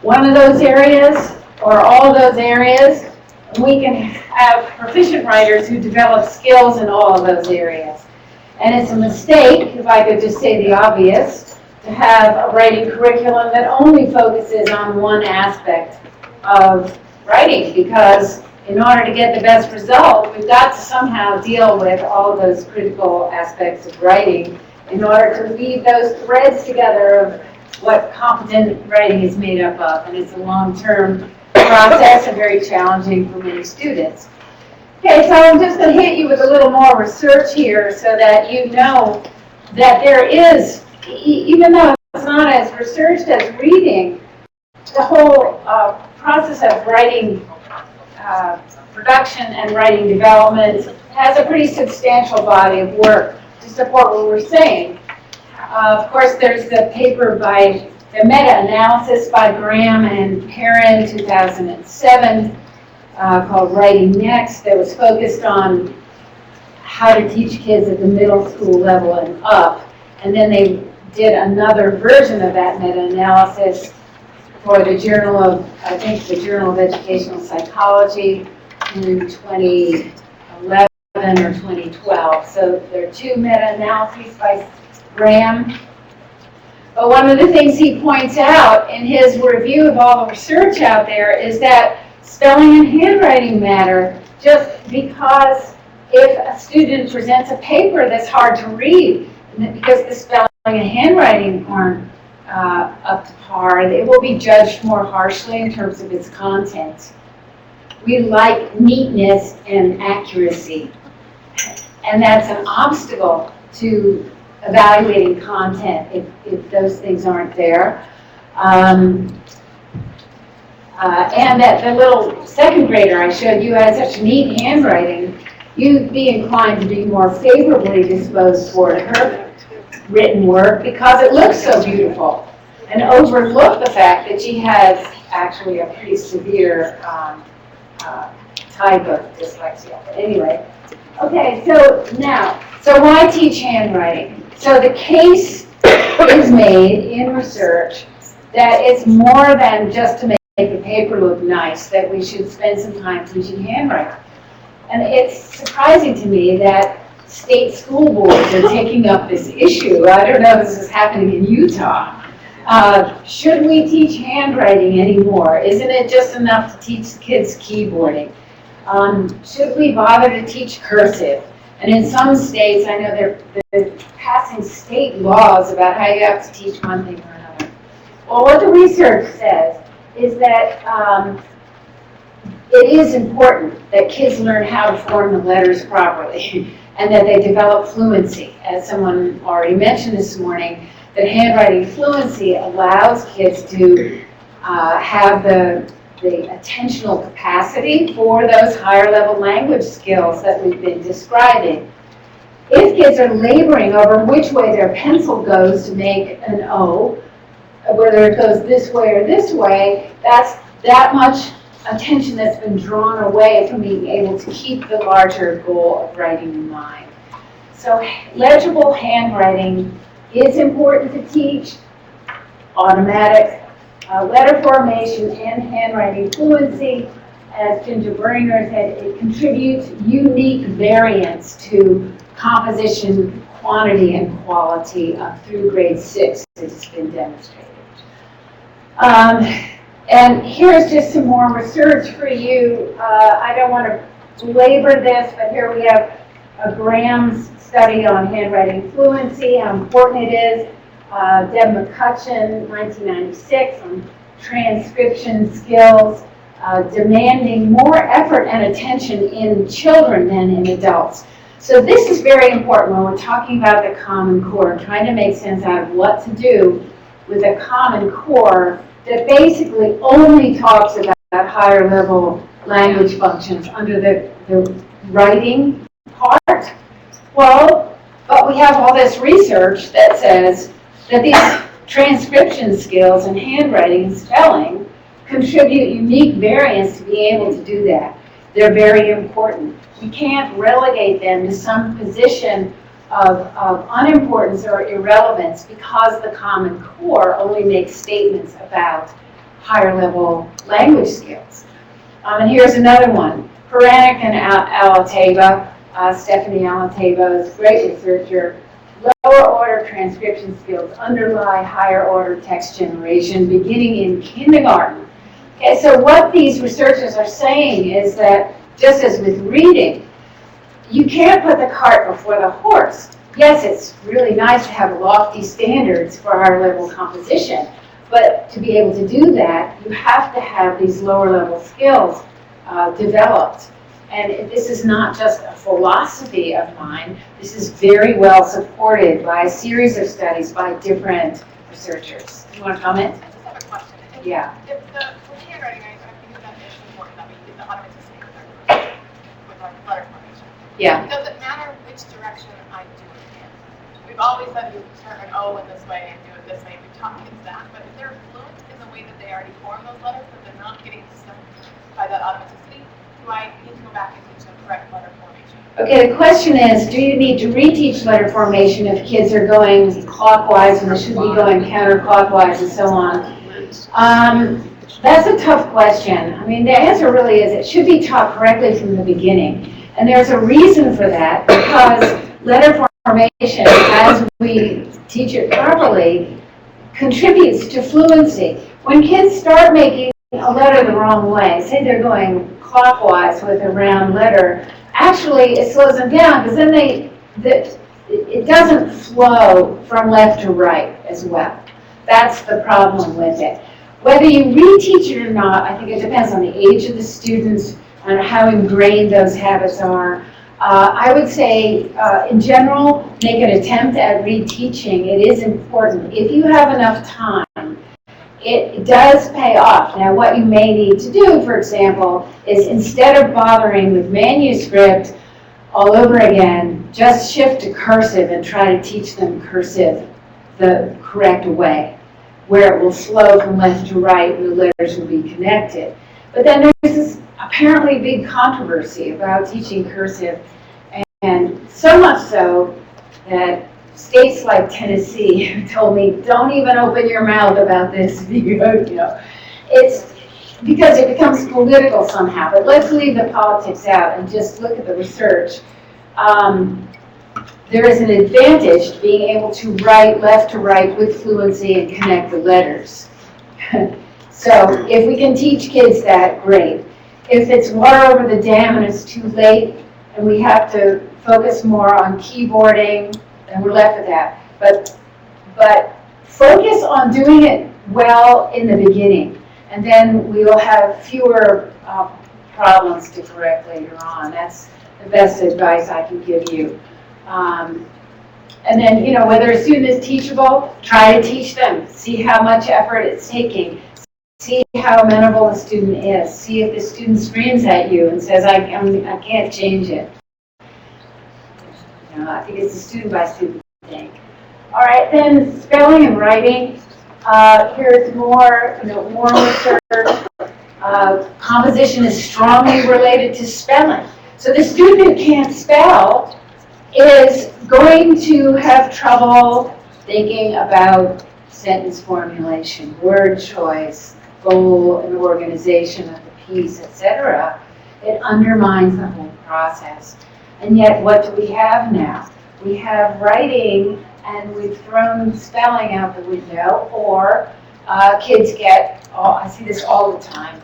one of those areas or all of those areas. We can have proficient writers who develop skills in all of those areas. And it's a mistake, if I could just say the obvious, to have a writing curriculum that only focuses on one aspect of writing, because in order to get the best result, we've got to somehow deal with all of those critical aspects of writing in order to weave those threads together of what competent writing is made up of. And it's a long-term process and very challenging for many students. Okay, so I'm just going to hit you with a little more research here so that you know that there is, even though it's not as researched as reading, the whole process of writing production and writing development has a pretty substantial body of work to support what we're saying. Of course, there's the paper by the meta-analysis by Graham and Perrin, 2007, called Writing Next, that was focused on how to teach kids at the middle school level and up. And then they did another version of that meta-analysis for the Journal of, I think, the Journal of Educational Psychology in 2011 or 2012. So there are two meta-analyses by Graham. But one of the things he points out in his review of all the research out there is that spelling and handwriting matter, just because if a student presents a paper that's hard to read, because the spelling and handwriting aren't up to par, it will be judged more harshly in terms of its content. We like neatness and accuracy, and that's an obstacle to evaluating content if those things aren't there. And that the little second grader I showed you had such neat handwriting, you'd be inclined to be more favorably disposed toward her written work because it looks so beautiful, and overlook the fact that she has actually a pretty severe type of dyslexia. But anyway, okay, so why teach handwriting? So the case is made in research that it's more than just to make the paper look nice, that we should spend some time teaching handwriting. And it's surprising to me that state school boards are taking up this issue. I don't know if this is happening in Utah. Should we teach handwriting anymore? Isn't it just enough to teach kids keyboarding? Should we bother to teach cursive? And in some states, I know they're passing state laws about how you have to teach one thing or another. Well, what the research says is that it is important that kids learn how to form the letters properly and that they develop fluency. As someone already mentioned this morning, that handwriting fluency allows kids to have the attentional capacity for those higher level language skills that we've been describing. If kids are laboring over which way their pencil goes to make an O, whether it goes this way or this way, that's that much attention that's been drawn away from being able to keep the larger goal of writing in mind. So legible handwriting is important to teach. Automatic letter formation and handwriting fluency, as Ginger Bringer said, it contributes unique variance to composition, quantity, and quality through grade 6. It's been demonstrated. And here's just some more research for you. I don't want to belabor this, but here we have a Graham's study on handwriting fluency, how important it is. Deb McCutcheon, 1996, on transcription skills, demanding more effort and attention in children than in adults. So this is very important when we're talking about the Common Core, trying to make sense out of what to do with a Common Core that basically only talks about higher level language functions under the writing part. Well, But we have all this research that says that these transcription skills and handwriting and spelling contribute unique variance to be able to do that. They're very important. We can't relegate them to some position of unimportance or irrelevance because the Common Core only makes statements about higher level language skills. And here's another one. Paranik and Alateva, Stephanie Alateva is a great researcher. Lower order transcription skills underlie higher order text generation beginning in kindergarten. Okay, so what these researchers are saying is that just as with reading, you can't put the cart before the horse. Yes, it's really nice to have lofty standards for higher level composition, but to be able to do that, you have to have these lower level skills developed. And this is not just a philosophy of mine. This is very well supported by a series of studies by different researchers. Do you want to comment? I just have a question. Yeah. If with handwriting, I think that it's important that we use the automaticity with our letter formation. Yeah. Does it matter which direction I do it in? We've always said you start an O in this way and do it this way. We've taught kids that, but if they're fluent in the way that they already form those letters, but they're not getting stuck by that automaticity, do I need to go back and teach them correct letter formation? Okay, the question is, do you need to reteach letter formation if kids are going clockwise and they should be going counterclockwise and so on? That's a tough question. I mean, the answer really is it should be taught correctly from the beginning. And there's a reason for that, because letter formation, as we teach it properly, contributes to fluency. When kids start making a letter the wrong way, say they're going clockwise with a round letter, actually it slows them down because then it doesn't flow from left to right as well. That's the problem with it. Whether you reteach it or not, I think it depends on the age of the students and how ingrained those habits are. I would say, in general, make an attempt at reteaching. It is important. If you have enough time, it does pay off. Now, what you may need to do, for example, is instead of bothering with manuscript all over again, just shift to cursive and try to teach them cursive the correct way, where it will flow from left to right and the letters will be connected. But then there's this apparently big controversy about teaching cursive, and so much so that states like Tennessee told me, don't even open your mouth about this, you know. It's because it becomes political somehow. But let's leave the politics out and just look at the research. There is an advantage to being able to write left to right with fluency and connect the letters. So if we can teach kids that, great. If it's water over the dam and it's too late and we have to focus more on keyboarding, then we're left with that. But focus on doing it well in the beginning, and then we will have fewer problems to correct later on. That's the best advice I can give you. And then, you know, whether a student is teachable, try to teach them. See how much effort it's taking. See how amenable the student is. See if the student screams at you and says, I can't change it. You know, I think it's a student by student thing. All right, then spelling and writing. Here's more, more research. Composition is strongly related to spelling. So the student who can't spell is going to have trouble thinking about sentence formulation, word choice, goal and organization of the piece, etc. It undermines the whole process. And yet, what do we have now? We have writing, and we've thrown spelling out the window, or kids get, I see this all the time,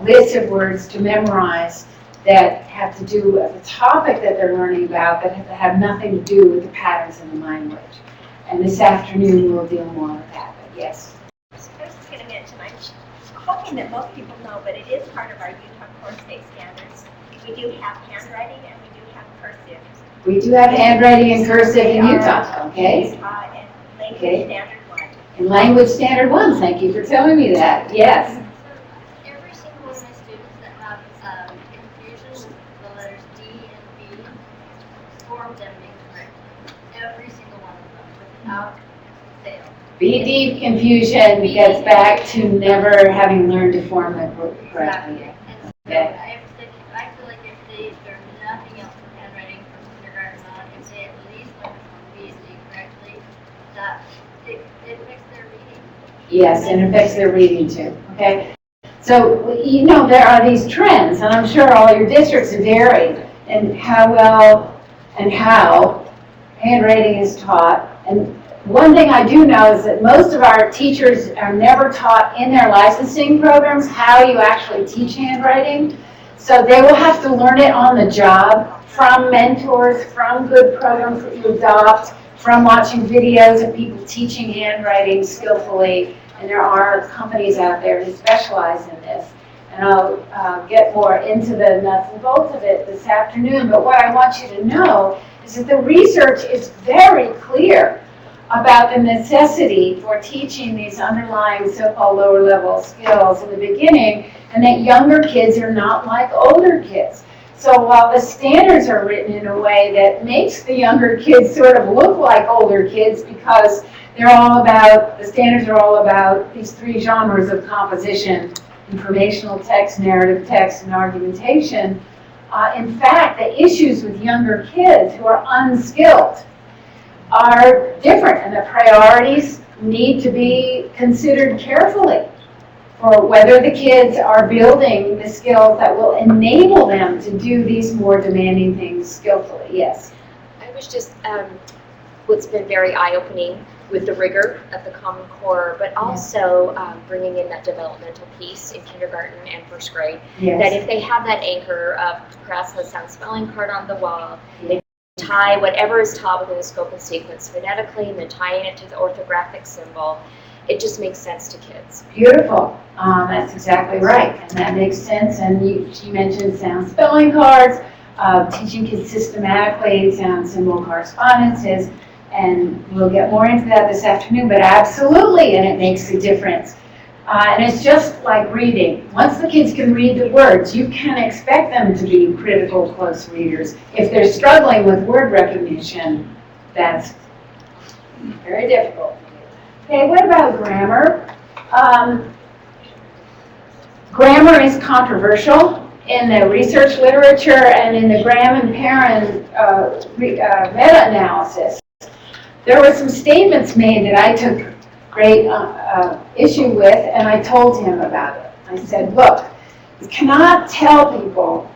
lists of words to memorize that have to do with the topic that they're learning about that have nothing to do with the patterns in the language. And this afternoon we'll deal more with that, but yes. I was just going to mention, I'm hoping that most people know, but it is part of our Utah Core State Standards. We do have handwriting and we do have cursive. We do have handwriting and cursive in Utah, okay? And language standard 1. In language standard 1, thank you for telling me that, yes. Every single one of my students that have confusion with the letters D and B form them incorrectly. every single one of them without fail. Be deep confusion gets back to never having learned to form the group correctly. And so Okay. I feel like if they learn nothing else from handwriting from kindergarten on, if they at least learn from B and D correctly, that it affects their reading. Yes, and it affects their reading too, okay? So, you know, there are these trends, and I'm sure all your districts vary in how well and how handwriting is taught. And one thing I do know is that most of our teachers are never taught in their licensing programs how you actually teach handwriting. So they will have to learn it on the job from mentors, from good programs that you adopt, from watching videos of people teaching handwriting skillfully. And there are companies out there who specialize in this. And I'll get more into the nuts and bolts of it this afternoon. But what I want you to know is that the research is very clear about the necessity for teaching these underlying so-called lower level skills in the beginning, and that younger kids are not like older kids. So while the standards are written in a way that makes the younger kids sort of look like older kids because they're all about, the standards are all about these three genres of composition: informational text, narrative text, and argumentation. In fact, the issues with younger kids who are unskilled are different, and the priorities need to be considered carefully for whether the kids are building the skills that will enable them to do these more demanding things skillfully. Yes? I was just, what's been very eye-opening with the rigor of the Common Core, but also bringing in that developmental piece in kindergarten and first grade. Yes. That if they have that anchor of perhaps a sound spelling card on the wall, they tie whatever is taught within the scope and sequence phonetically, and then tying it to the orthographic symbol, it just makes sense to kids. Beautiful. That's exactly right, and that makes sense. And she mentioned sound spelling cards, teaching kids systematically sound symbol correspondences, and we'll get more into that this afternoon, but absolutely, and it makes a difference. And it's just like reading. Once the kids can read the words, you can expect them to be critical, close readers. If they're struggling with word recognition, that's very difficult. Okay, what about grammar? Grammar is controversial in the research literature and in the Graham and Perrin meta-analysis. There were some statements made that I took great issue with, and I told him about it. I said, look, you cannot tell people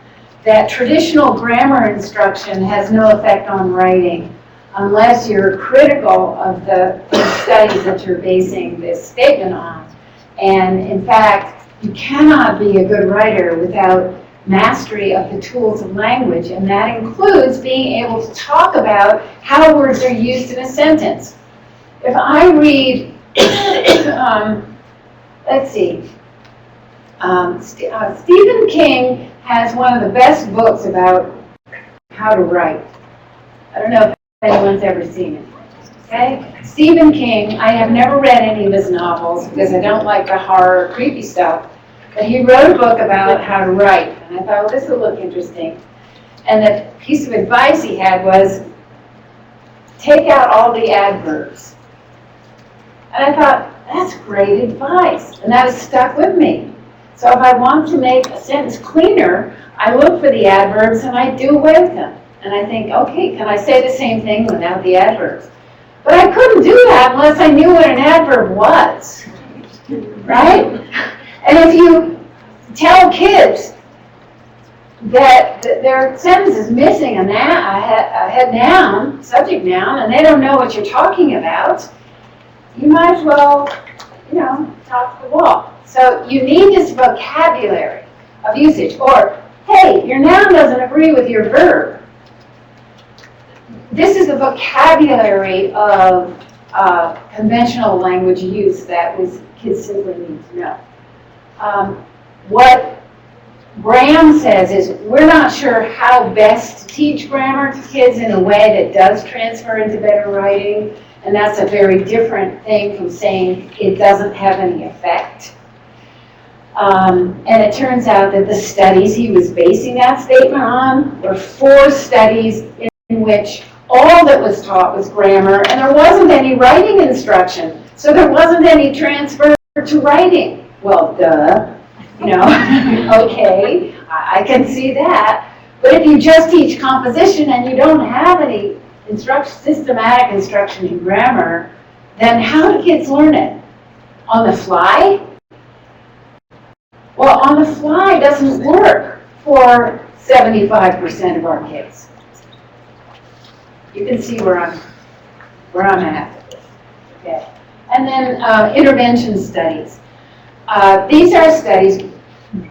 that traditional grammar instruction has no effect on writing unless you're critical of the studies that you're basing this statement on. And in fact, you cannot be a good writer without mastery of the tools of language, and that includes being able to talk about how words are used in a sentence. If I read, let's see, Stephen King has one of the best books about how to write. I don't know if anyone's ever seen it. Okay? Stephen King, I have never read any of his novels because I don't like the horror, creepy stuff. But he wrote a book about how to write, and I thought, well, this will look interesting. And the piece of advice he had was, take out all the adverbs. And I thought, that's great advice, and that has stuck with me. So if I want to make a sentence cleaner, I look for the adverbs and I do away with them. And I think, okay, can I say the same thing without the adverbs? But I couldn't do that unless I knew what an adverb was, right? And if you tell kids that their sentence is missing a head noun, subject noun, and they don't know what you're talking about, you might as well, talk to the wall. So you need this vocabulary of usage. Or, hey, your noun doesn't agree with your verb. This is the vocabulary of conventional language use that kids simply need to know. What Graham says is, we're not sure how best to teach grammar to kids in a way that does transfer into better writing, and that's a very different thing from saying it doesn't have any effect. And it turns out that the studies he was basing that statement on were 4 studies in which all that was taught was grammar, and there wasn't any writing instruction. So there wasn't any transfer to writing. Well, duh, you know, okay, I can see that. But if you just teach composition and you don't have any systematic instruction in grammar, then how do kids learn it? On the fly? Well, on the fly doesn't work for 75% of our kids. You can see where I'm at with this. Okay. And then intervention studies. These are studies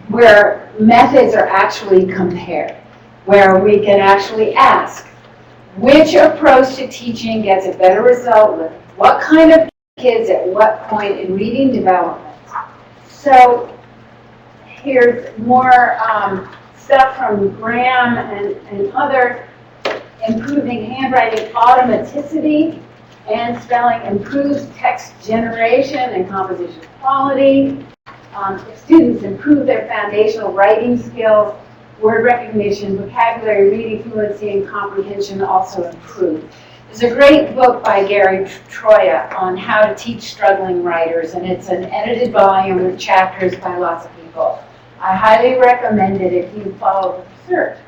where methods are actually compared, where we can actually ask which approach to teaching gets a better result with what kind of kids at what point in reading development. So here's more stuff from Graham and others. Improving handwriting automaticity and spelling improves text generation and composition quality. If students improve their foundational writing skills, word recognition, vocabulary, reading fluency, and comprehension also improve. There's a great book by Gary Troya on how to teach struggling writers, and it's an edited volume with chapters by lots of people. I highly recommend it if you follow the research.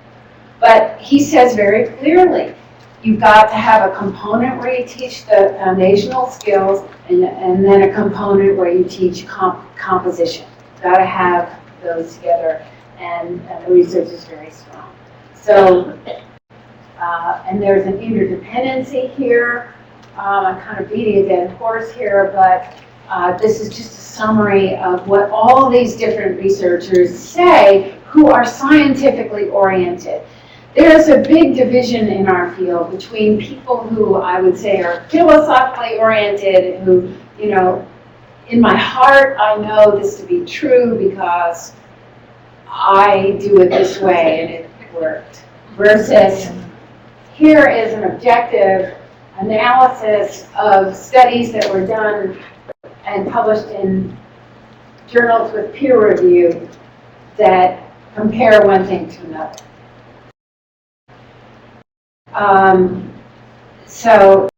But he says very clearly, you've got to have a component where you teach the foundational skills and then a component where you teach composition. You've got to have those together, and the research is very strong. So, and there's an interdependency here. I'm kind of beating a dead horse here, but this is just a summary of what all these different researchers say who are scientifically oriented. There's a big division in our field between people who I would say are philosophically oriented, who, you know, in my heart I know this to be true because I do it this way and it worked, versus here is an objective analysis of studies that were done and published in journals with peer review that compare one thing to another. So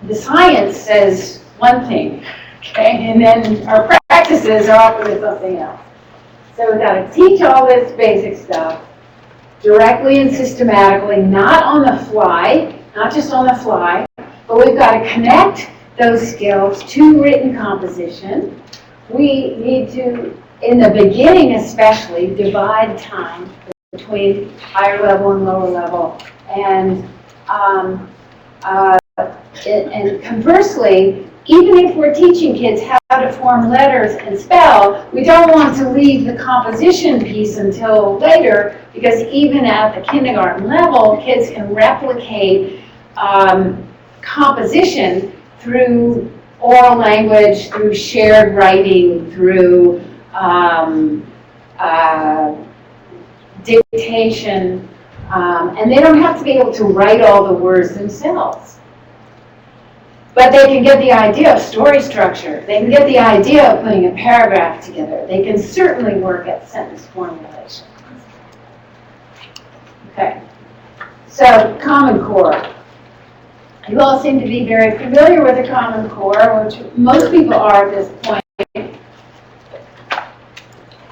the science says one thing, okay, and then our practices are often something else. So we've got to teach all this basic stuff directly and systematically, not on the fly, not just on the fly, but we've got to connect those skills to written composition. We need to, in the beginning especially, divide time between higher level and lower level, and conversely, even if we're teaching kids how to form letters and spell, we don't want to leave the composition piece until later, because even at the kindergarten level, kids can replicate composition through oral language, through shared writing, through dictation, and they don't have to be able to write all the words themselves. But they can get the idea of story structure. They can get the idea of putting a paragraph together. They can certainly work at sentence formulation. Okay, so Common Core. You all seem to be very familiar with the Common Core, which most people are at this point.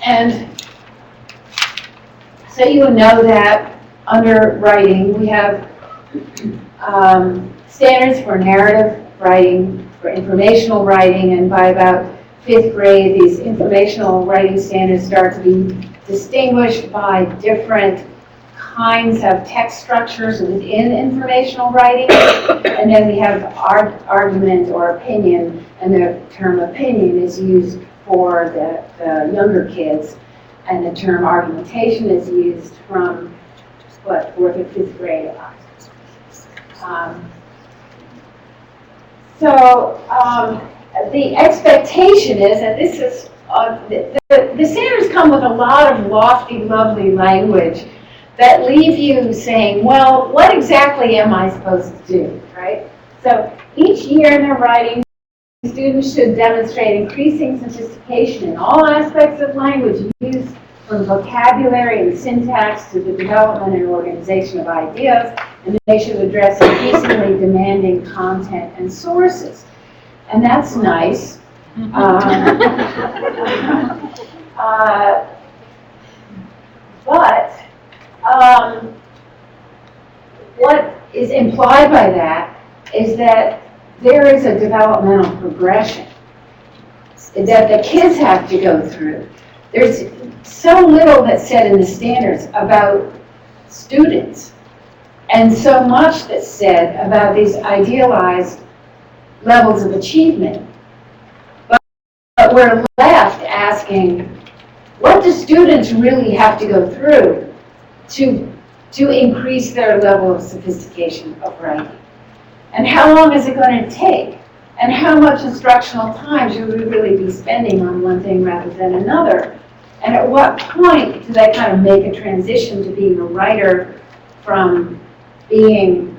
And so you know that under writing, we have standards for narrative writing, for informational writing, and by about 5th grade, these informational writing standards start to be distinguished by different kinds of text structures within informational writing. And then we have argument or opinion, and the term opinion is used for the younger kids, and the term argumentation is used from, 4th or 5th grade. The expectation is, and this is, the standards come with a lot of lofty, lovely language that leave you saying, well, what exactly am I supposed to do, right? So each year in their writing, students should demonstrate increasing sophistication in all aspects of language use, from vocabulary and syntax to the development and organization of ideas, and they should address increasingly demanding content and sources. And that's nice. But what is implied by that is that there is a developmental progression that the kids have to go through. There's so little that's said in the standards about students, and so much that's said about these idealized levels of achievement. But we're left asking, what do students really have to go through to increase their level of sophistication of writing? And how long is it going to take? And how much instructional time should we really be spending on one thing rather than another? And at what point do they kind of make a transition to being a writer from being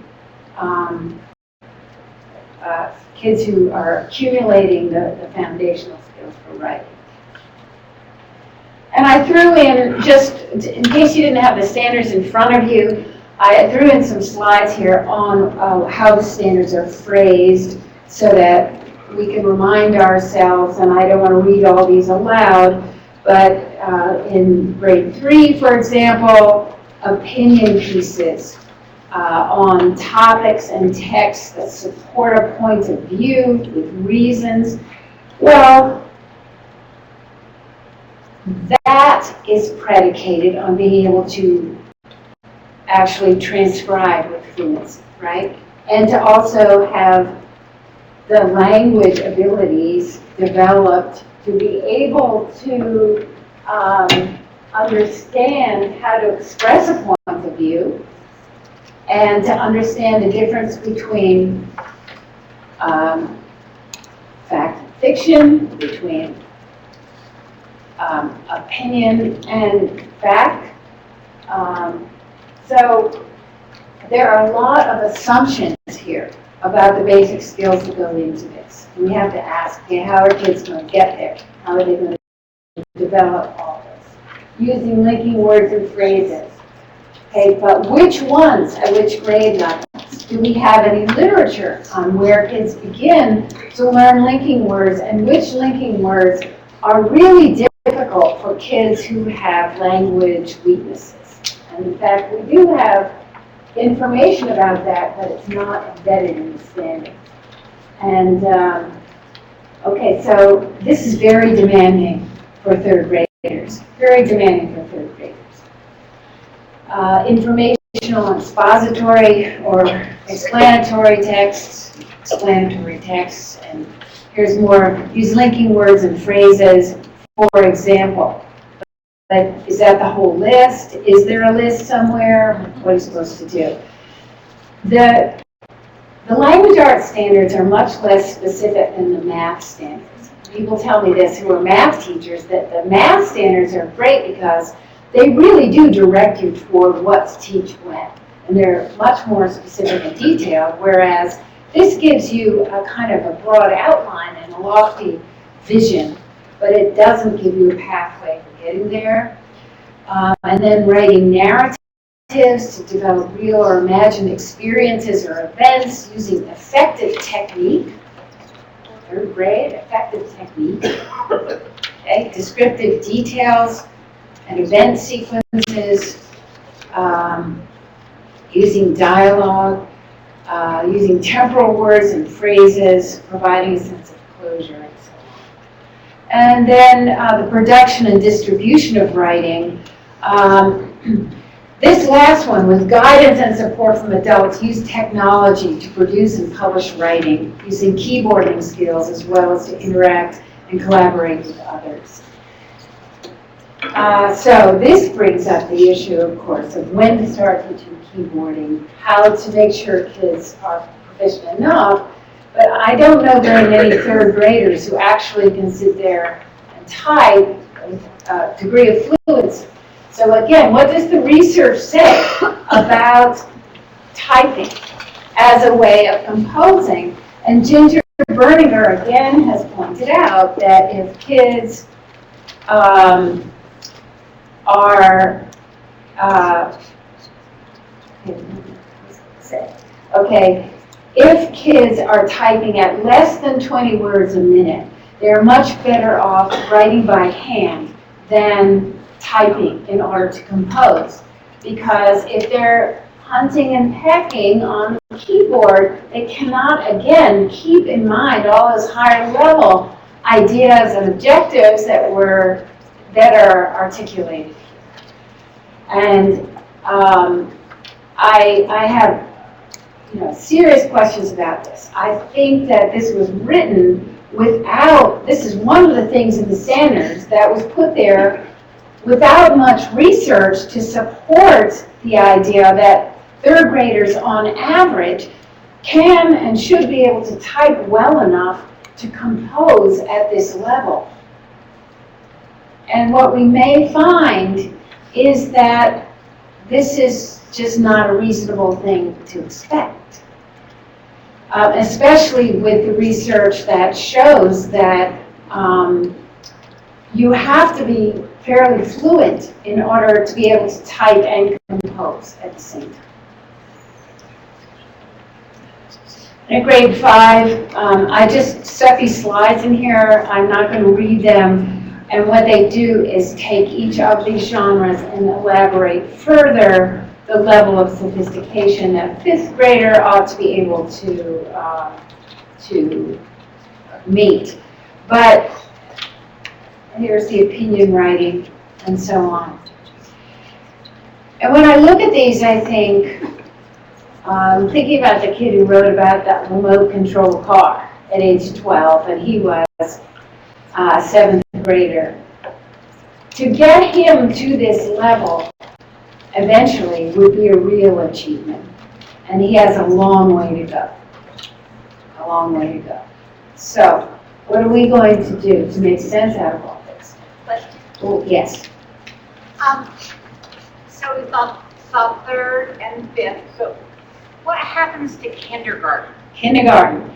kids who are accumulating the foundational skills for writing? And I threw in, just in case you didn't have the standards in front of you, I threw in some slides here on how the standards are phrased so that we can remind ourselves, and I don't want to read all these aloud, but in grade 3, for example, opinion pieces on topics and texts that support a point of view with reasons. Well, that is predicated on being able to actually transcribe with fluency, right? And to also have the language abilities developed to be able to understand how to express a point of view and to understand the difference between fact and fiction, between opinion and fact. So there are a lot of assumptions here about the basic skills that go into this. We have to ask, okay, how are kids going to get there? How are they going to develop all this? Using linking words and phrases. Okay, but which ones at which grade levels? Do we have any literature on where kids begin to learn linking words, and which linking words are really difficult for kids who have language weaknesses? And in fact, we do have information about that, but it's not embedded in the standards. And okay, so this is very demanding for third graders. Very demanding for third graders. Informational and expository or explanatory texts, and here's more, use linking words and phrases, for example. But is that the whole list? Is there a list somewhere? What are you supposed to do? The language arts standards are much less specific than the math standards. People tell me this who are math teachers, that the math standards are great because they really do direct you toward what to teach when. And they're much more specific and detailed, whereas this gives you a kind of a broad outline and a lofty vision, but it doesn't give you a pathway for getting there. And then writing narratives to develop real or imagined experiences or events using effective technique. Third grade, effective technique. Okay, descriptive details and event sequences, using dialogue, using temporal words and phrases, providing a sense of closure, and so on. And then the production and distribution of writing. This last one, with guidance and support from adults, use technology to produce and publish writing, using keyboarding skills as well as to interact and collaborate with others. So this brings up the issue, of course, of when to start teaching keyboarding, how to make sure kids are proficient enough. But I don't know very many third graders who actually can sit there and type with a degree of fluency. So again, what does the research say about typing as a way of composing? And Ginger Berninger again has pointed out that if kids say. Okay, if kids are typing at less than 20 words a minute, they're much better off writing by hand than typing in order to compose. Because if they're hunting and pecking on the keyboard, they cannot, again, keep in mind all those higher level ideas and objectives that are articulated. And I have serious questions about this. I think that this was written without, this is one of the things in the standards that was put there without much research to support the idea that third graders on average can and should be able to type well enough to compose at this level. And what we may find is that this is just not a reasonable thing to expect. Especially with the research that shows that you have to be fairly fluent in order to be able to type and compose at the same time. In grade 5, I just stuck these slides in here. I'm not going to read them. And what they do is take each of these genres and elaborate further the level of sophistication that a 5th grader ought to be able to meet. But here's the opinion writing and so on. And when I look at these, I think, thinking about the kid who wrote about that remote control car at age 12, and he was a 7th grader. To get him to this level eventually would be a real achievement. And he has a long way to go. A long way to go. So, what are we going to do to make sense out of all this? Oh, yes. So we thought 3rd and 5th. So what happens to kindergarten? Kindergarten.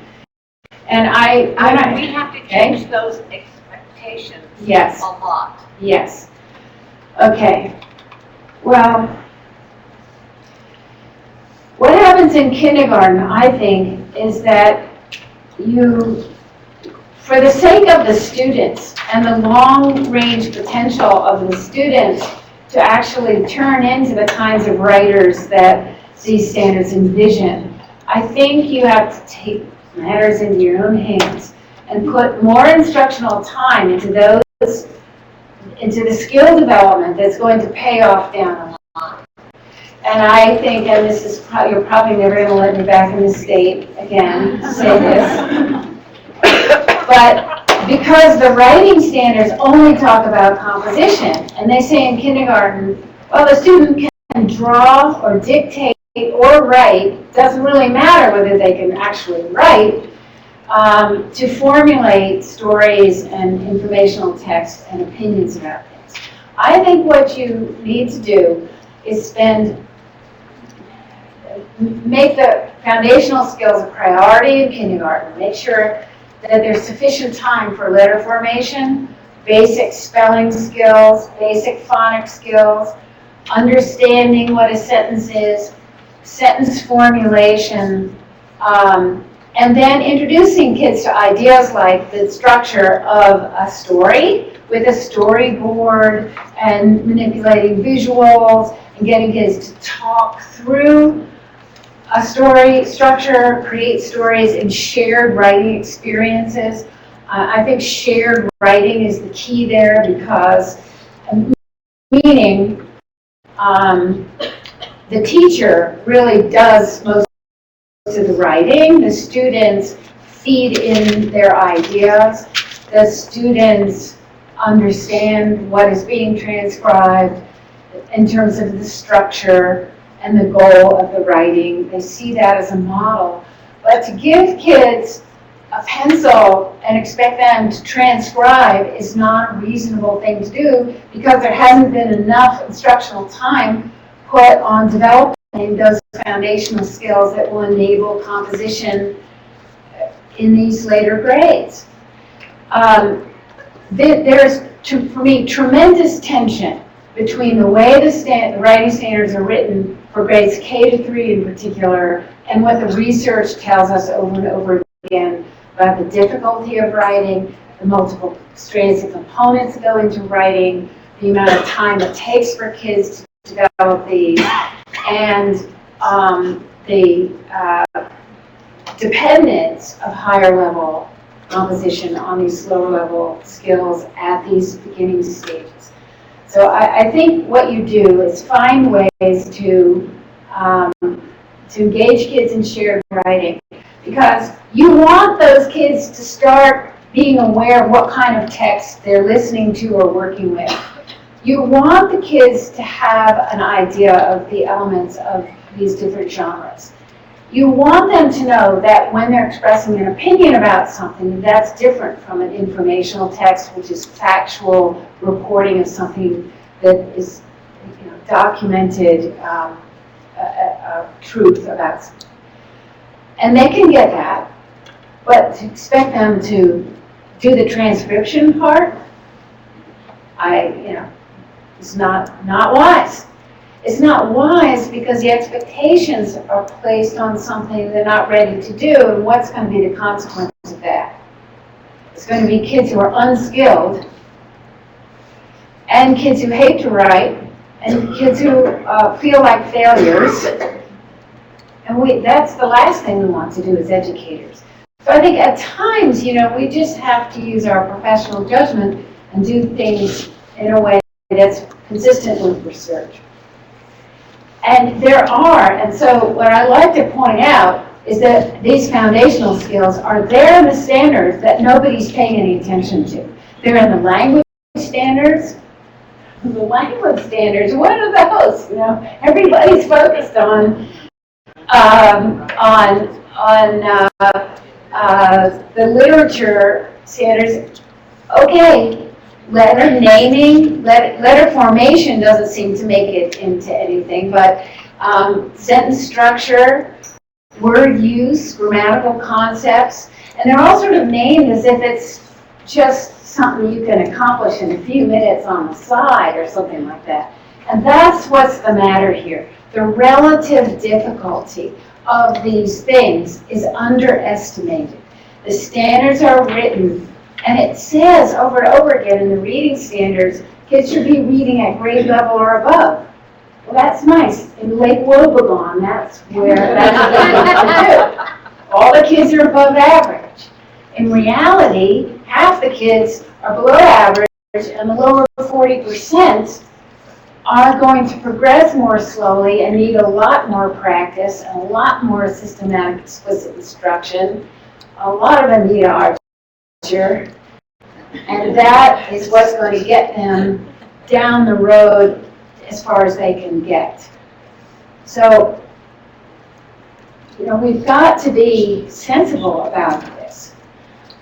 And we have to change those expectations yes. a lot. Yes. Okay. Well, what happens in kindergarten, I think, is that you, for the sake of the students and the long-range potential of the students to actually turn into the kinds of writers that these standards envision, I think you have to take matters into your own hands and put more instructional time into the skill development that's going to pay off down the line. And I think, and this is you're probably never going to let me back in this state again, say this, but because the writing standards only talk about composition, and they say in kindergarten, well, the student can draw or dictate or write, doesn't really matter whether they can actually write, to formulate stories and informational text and opinions about things. I think what you need to do is make the foundational skills a priority in kindergarten. Make sure that there's sufficient time for letter formation, basic spelling skills, basic phonics skills, understanding what a sentence is, sentence formulation, and then introducing kids to ideas like the structure of a story with a storyboard and manipulating visuals and getting kids to talk through a story structure, create stories in shared writing experiences. I think shared writing is the key there because, meaning the teacher really does most of the writing. The students feed in their ideas. The students understand what is being transcribed in terms of the structure and the goal of the writing. They see that as a model. But to give kids a pencil and expect them to transcribe is not a reasonable thing to do because there hasn't been enough instructional time put on developing those foundational skills that will enable composition in these later grades. There's, for me, tremendous tension between the way the writing standards are written for grades K to 3 in particular and what the research tells us over and over again about the difficulty of writing, the multiple strands and components that go into writing, the amount of time it takes for kids to develop these, and the dependence of higher level composition on these lower level skills at these beginning stages. So I think what you do is find ways to engage kids in shared writing, because you want those kids to start being aware of what kind of text they're listening to or working with. You want the kids to have an idea of the elements of these different genres. You want them to know that when they're expressing an opinion about something, that's different from an informational text, which is factual reporting of something that is, you know, documented truth about something. And they can get that, but to expect them to do the transcription part, it's not wise. It's not wise because the expectations are placed on something they're not ready to do, and what's going to be the consequence of that? It's going to be kids who are unskilled, and kids who hate to write, and kids who feel like failures. And that's the last thing we want to do as educators. So I think at times, we just have to use our professional judgment and do things in a way that's consistent with research. And so what I like to point out is that these foundational skills are there in the standards that nobody's paying any attention to. They're in the language standards. The language standards, what are those? Everybody's focused on the literature standards. Okay, letter naming, letter formation doesn't seem to make it into anything, but sentence structure, word use, grammatical concepts, and they're all sort of named as if it's just something you can accomplish in a few minutes on the side or something like that. And that's what's the matter here. The relative difficulty of these things is underestimated. The standards are written, and it says over and over again in the reading standards, kids should be reading at grade level or above. Well, that's nice. In Lake Wobegon, that's what they do. All the kids are above average. In reality, half the kids are below average, and the lower 40% are going to progress more slowly and need a lot more practice and a lot more systematic explicit instruction. A lot of them need an archer, and that is what's going to get them down the road as far as they can get. So, we've got to be sensible about this.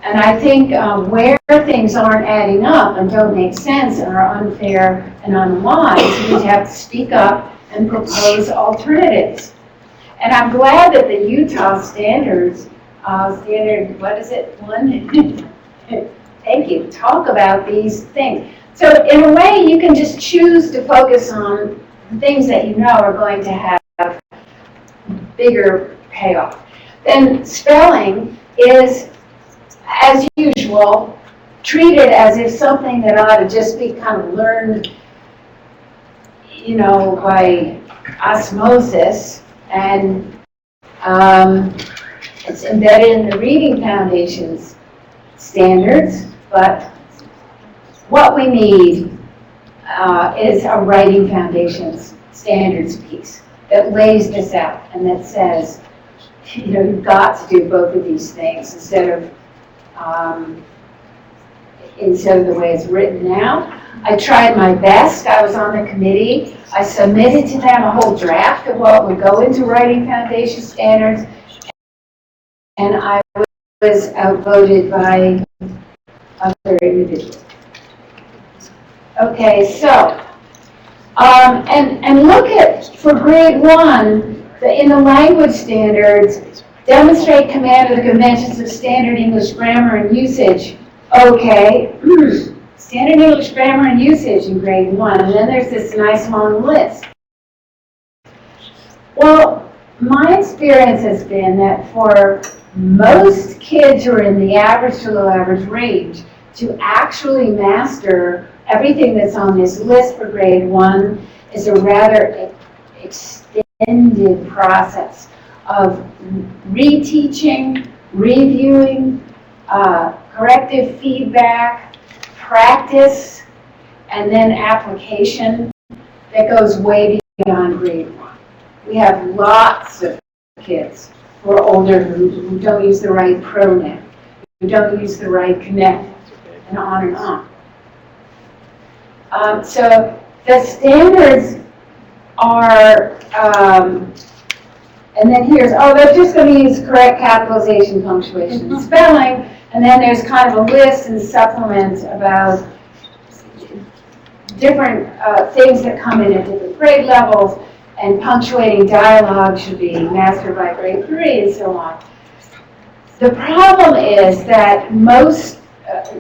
And I think where things aren't adding up and don't make sense and are unfair and unwise, we have to speak up and propose alternatives. And I'm glad that the Utah standards, what is it, 1? Thank you, talk about these things. So in a way, you can just choose to focus on the things that you know are going to have bigger payoff. Then spelling is, as usual, treated as if something that ought to just be kind of learned, by osmosis, and it's embedded in the Reading Foundation's standards, but what we need is a Writing Foundation's standards piece that lays this out and that says, you've got to do both of these things instead of the way it's written now. I tried my best. I was on the committee. I submitted to them a whole draft of what would go into Writing Foundation standards, and I was outvoted by other individuals. Okay, so, and look at, for grade 1, in the language standards, demonstrate command of the conventions of standard English grammar and usage. Okay, standard English grammar and usage in grade 1, and then there's this nice long list. Well, My experience has been that for most kids who are in the average to low average range, to actually master everything that's on this list for grade 1 is a rather extended process of reteaching, reviewing, corrective feedback, practice, and then application that goes way beyond grade 1. We have lots of kids who are older who don't use the right pronoun, who don't use the right connect, and on and on. So the standards are, and then here's, they're just going to use correct capitalization, punctuation, and spelling, and then there's kind of a list and supplement about different things that come in at different grade levels, and punctuating dialogue should be mastered by grade 3, and so on. The problem is that most, at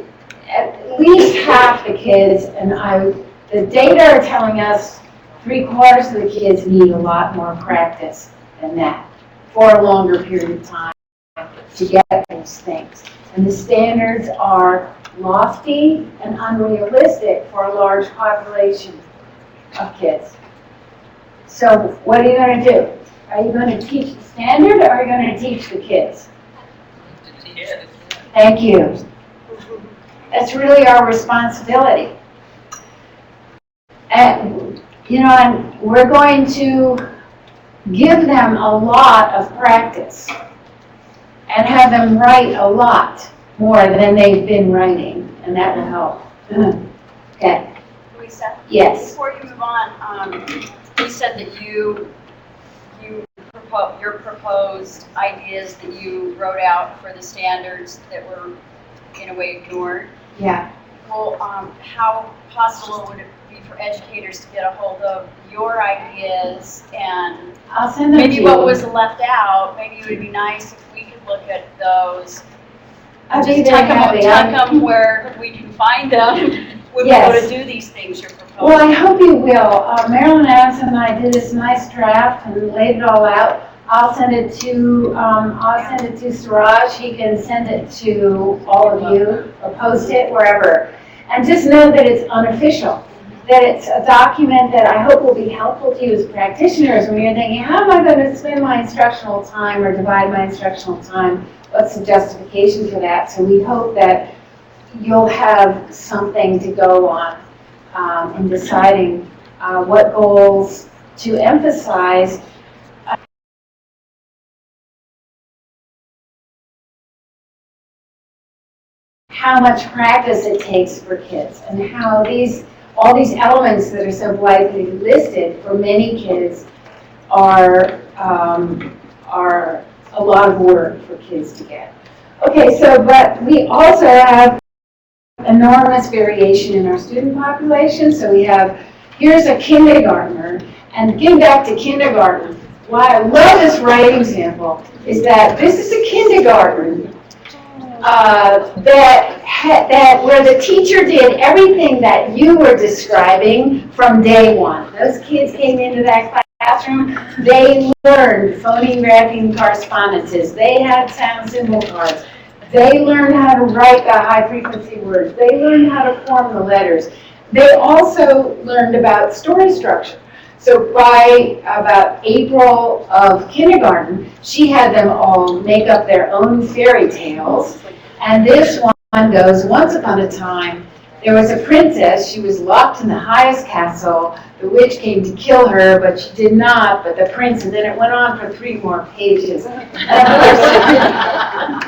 least half the kids, and the data are telling us 3/4 of the kids need a lot more practice than that for a longer period of time to get those things. And the standards are lofty and unrealistic for a large population of kids. So what are you going to do? Are you going to teach the standard, or are you going to teach the kids? Thank you. That's really our responsibility. And, and we're going to give them a lot of practice and have them write a lot more than they've been writing, and that will help. Okay. Louisa? Yes. Before you move on, you said that your proposed ideas that you wrote out for the standards that were in a way ignored. Yeah. Well, how possible would it be for educators to get a hold of your ideas and I'll send them maybe to what you. was left out? Maybe it would be nice if we could look at those. I'd be Just very tuck happy. them where we can find them when Yes. we go to do these things you're proposing. Well, I hope you will. Marilyn Adamson and I did this nice draft and laid it all out. I'll send it to Suraj. He can send it to all of you or post it wherever. And just know that it's unofficial, that it's a document that I hope will be helpful to you as practitioners when you're thinking, how am I going to spend my instructional time or divide my instructional time? What's the justification for that? So we hope that you'll have something to go on in deciding what goals to emphasize. How much practice it takes for kids, and how all these elements that are so blithely listed for many kids are a lot of work for kids to get. Okay, but we also have enormous variation in our student population. So here's a kindergartner, and getting back to kindergarten, why I love this writing example is that this is a kindergarten where the teacher did everything that you were describing from day one. Those kids came into that classroom, they learned phoneme wrapping correspondences, they had sound symbol cards, they learned how to write the high-frequency words, they learned how to form the letters. They also learned about story structure. So by about April of kindergarten, she had them all make up their own fairy tales. And this one goes, once upon a time, there was a princess. She was locked in the highest castle. The witch came to kill her, but she did not, but the prince, and then it went on for 3 more pages. And of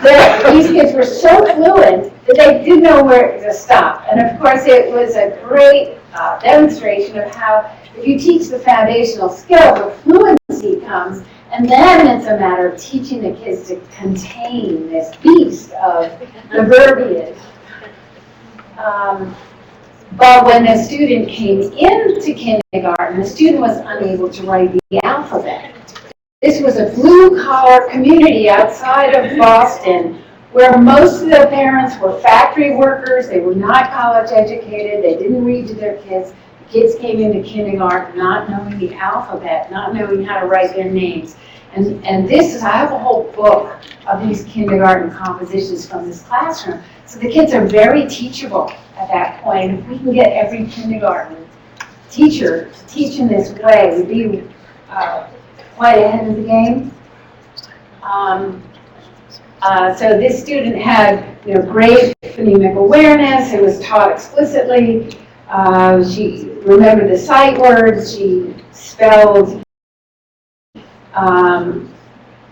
course, these kids were so fluent that they didn't know where to stop. And of course, it was a great demonstration of how, if you teach the foundational skills, the fluency comes, and then it's a matter of teaching the kids to contain this beast of the verbiage. But when the student came into kindergarten, the student was unable to write the alphabet. This was a blue-collar community outside of Boston where most of the parents were factory workers. They were not college educated. They didn't read to their kids. The kids came into kindergarten not knowing the alphabet, not knowing how to write their names. And this is, I have a whole book of these kindergarten compositions from this classroom. So the kids are very teachable at that point. If we can get every kindergarten teacher to teach in this way, we'd be quite ahead of the game. So this student had, great phonemic awareness. It was taught explicitly. She remembered the sight words. She spelled some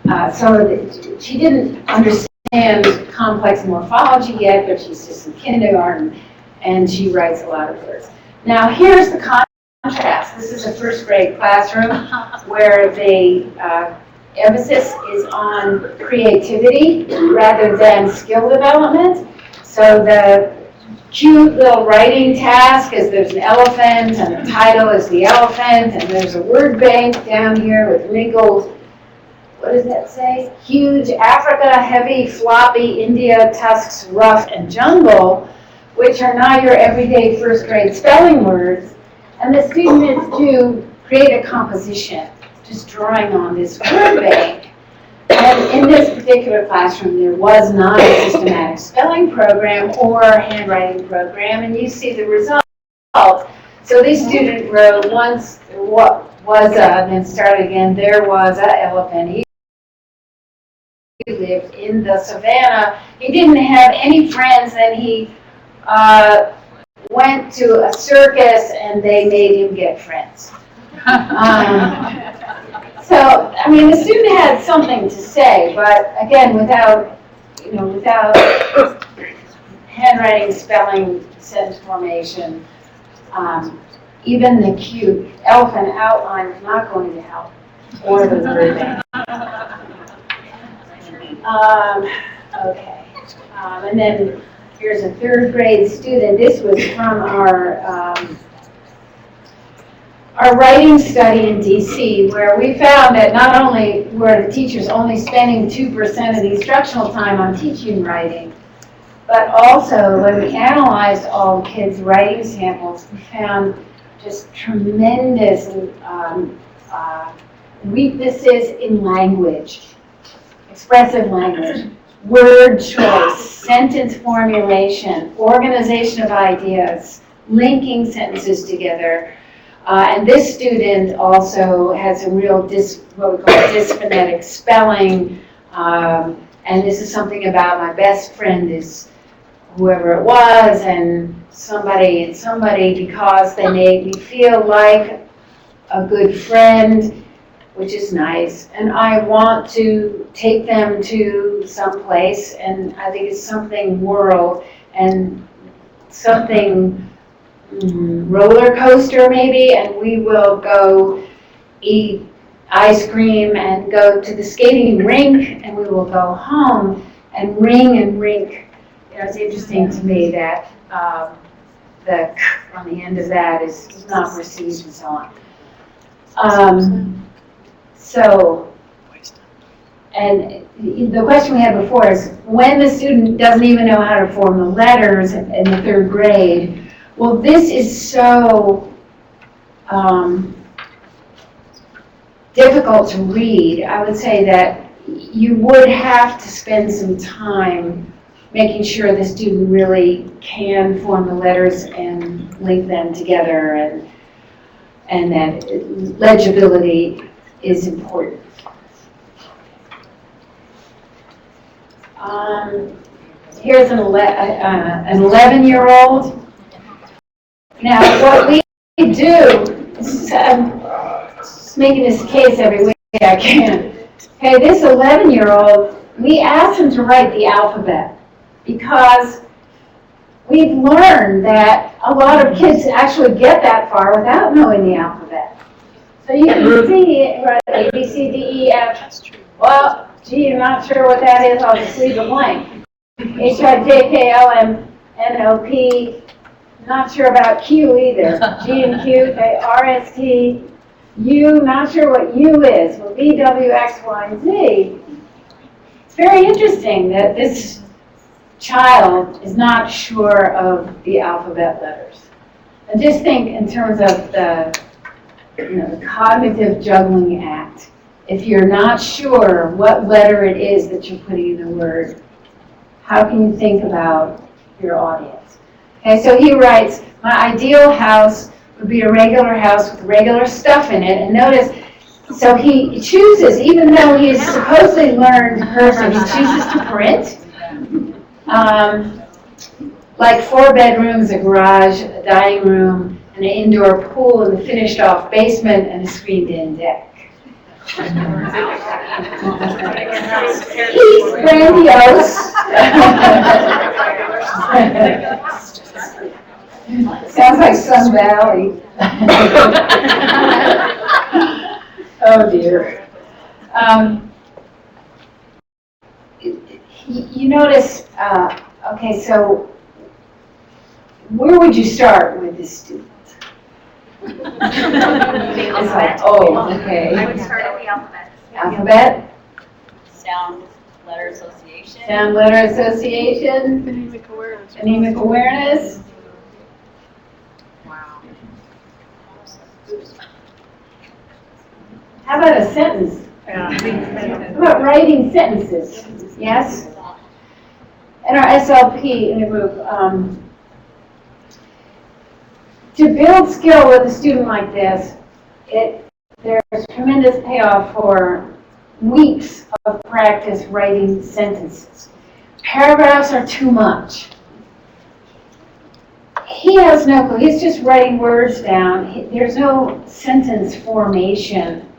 of the. She didn't understand complex morphology yet, but she's just in kindergarten, and she writes a lot of words. Now here's the contrast. This is a first grade classroom where the emphasis is on creativity rather than skill development. So the cute little writing task is there's an elephant, and the title is the elephant, and there's a word bank down here with wrinkled, what does that say? Huge, Africa, heavy, floppy, India, tusks, rough, and jungle, which are not your everyday first grade spelling words. And the student is to create a composition, just drawing on this word bank. And in this particular classroom, there was not a systematic spelling program or handwriting program, and you see the result. So this student wrote once, what was a, and then start again, there was an elephant. He lived in the savannah. He didn't have any friends, and he went to a circus, and they made him get friends. So, I mean, the student had something to say, but again, without handwriting, spelling, sentence formation, even the cute elephant outline is not going to help, or the word bank. Okay, and then here's a third grade student. This was from our writing study in DC, where we found that not only were the teachers only spending 2% of the instructional time on teaching writing, but also when we analyzed all the kids' writing samples, we found just tremendous weaknesses in language, expressive language, word choice, sentence formulation, organization of ideas, linking sentences together. And this student also has some real what we call dysphonetic spelling. And this is something about my best friend is whoever it was, and somebody because they made me feel like a good friend, which is nice. And I want to take them to some place, and I think it's something world and something roller coaster maybe, and we will go eat ice cream and go to the skating rink, and we will go home and ring and rink. It's interesting to me that the k on the end of that is not received and so on. And the question we had before is, when the student doesn't even know how to form the letters in the third grade, well, this is so difficult to read. I would say that you would have to spend some time making sure the student really can form the letters and link them together, and that legibility is important. Here's an 11-year-old. Now, what we do is just making this case every way I can. Okay, this 11-year-old, we asked him to write the alphabet because we've learned that a lot of kids actually get that far without knowing the alphabet. So you can see A, B, C, D, E, F. Well, gee, I'm not sure what that is. I'll just leave it blank. H, I, J, K, L, M, N, O, P. Not sure about Q either. G and Q, okay, R, S, T. U, not sure what U is. Well, V, W, X, Y, and Z. It's very interesting that this child is not sure of the alphabet letters. And just think in terms of the cognitive juggling act if you're not sure what letter it is that you're putting in the word, how can you think about your audience? Okay, so he writes, my ideal house would be a regular house with regular stuff in it. And notice, so he chooses, even though he's a supposedly learned person, he chooses to print. Like 4 bedrooms, a garage, a dining room, an indoor pool, and a finished off basement, and a screened-in deck. He's grandiose. Sounds like Sun Valley. Oh dear. You notice, okay, so where would you start with this student? It's like, oh, okay. I would start at the alphabet. Alphabet? Sound, letter association. Sound, letter association. Phonemic awareness. Phonemic awareness. Wow. How about a sentence? How about writing sentences? Yes? And our SLP in the group, to build skill with a student like this, there's tremendous payoff for weeks of practice writing sentences. Paragraphs are too much. He has no clue. He's just writing words down. There's no sentence formation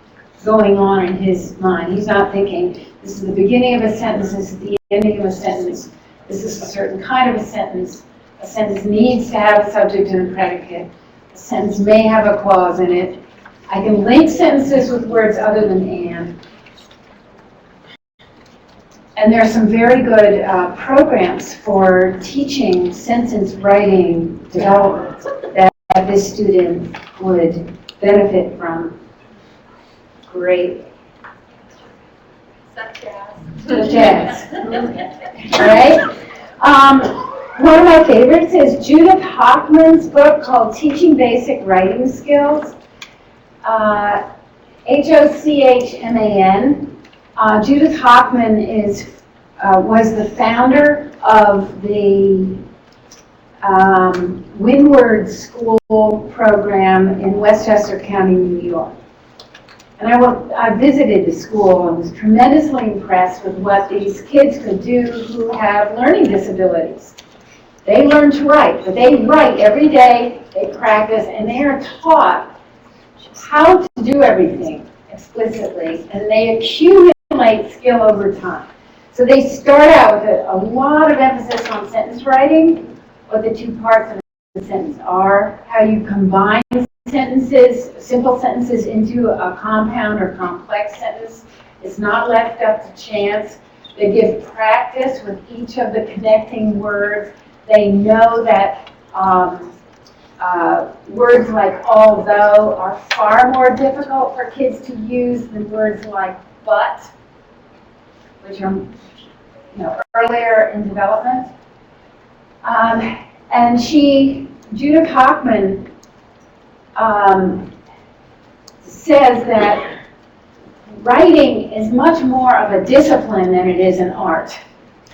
going on in his mind. He's not thinking, this is the beginning of a sentence, this is the ending of a sentence, this is a certain kind of a sentence. A sentence needs to have a subject and a predicate. A sentence may have a clause in it. I can link sentences with words other than and. And there are some very good programs for teaching sentence writing development that this student would benefit from. Great. Such as. All right. One of my favorites is Judith Hochman's book called Teaching Basic Writing Skills. Hochman. Judith Hochman was the founder of the Windward School program in Westchester County, New York. And I visited the school and was tremendously impressed with what these kids could do who have learning disabilities. They learn to write, but they write every day, they practice, and they are taught how to do everything explicitly, and they accumulate skill over time. So they start out with a lot of emphasis on sentence writing, what the two parts of the sentence are, how you combine sentences, simple sentences into a compound or complex sentence. It's not left up to chance. They give practice with each of the connecting words. They know that words like although are far more difficult for kids to use than words like but, which are earlier in development. And Judith Hochman, says that writing is much more of a discipline than it is an art,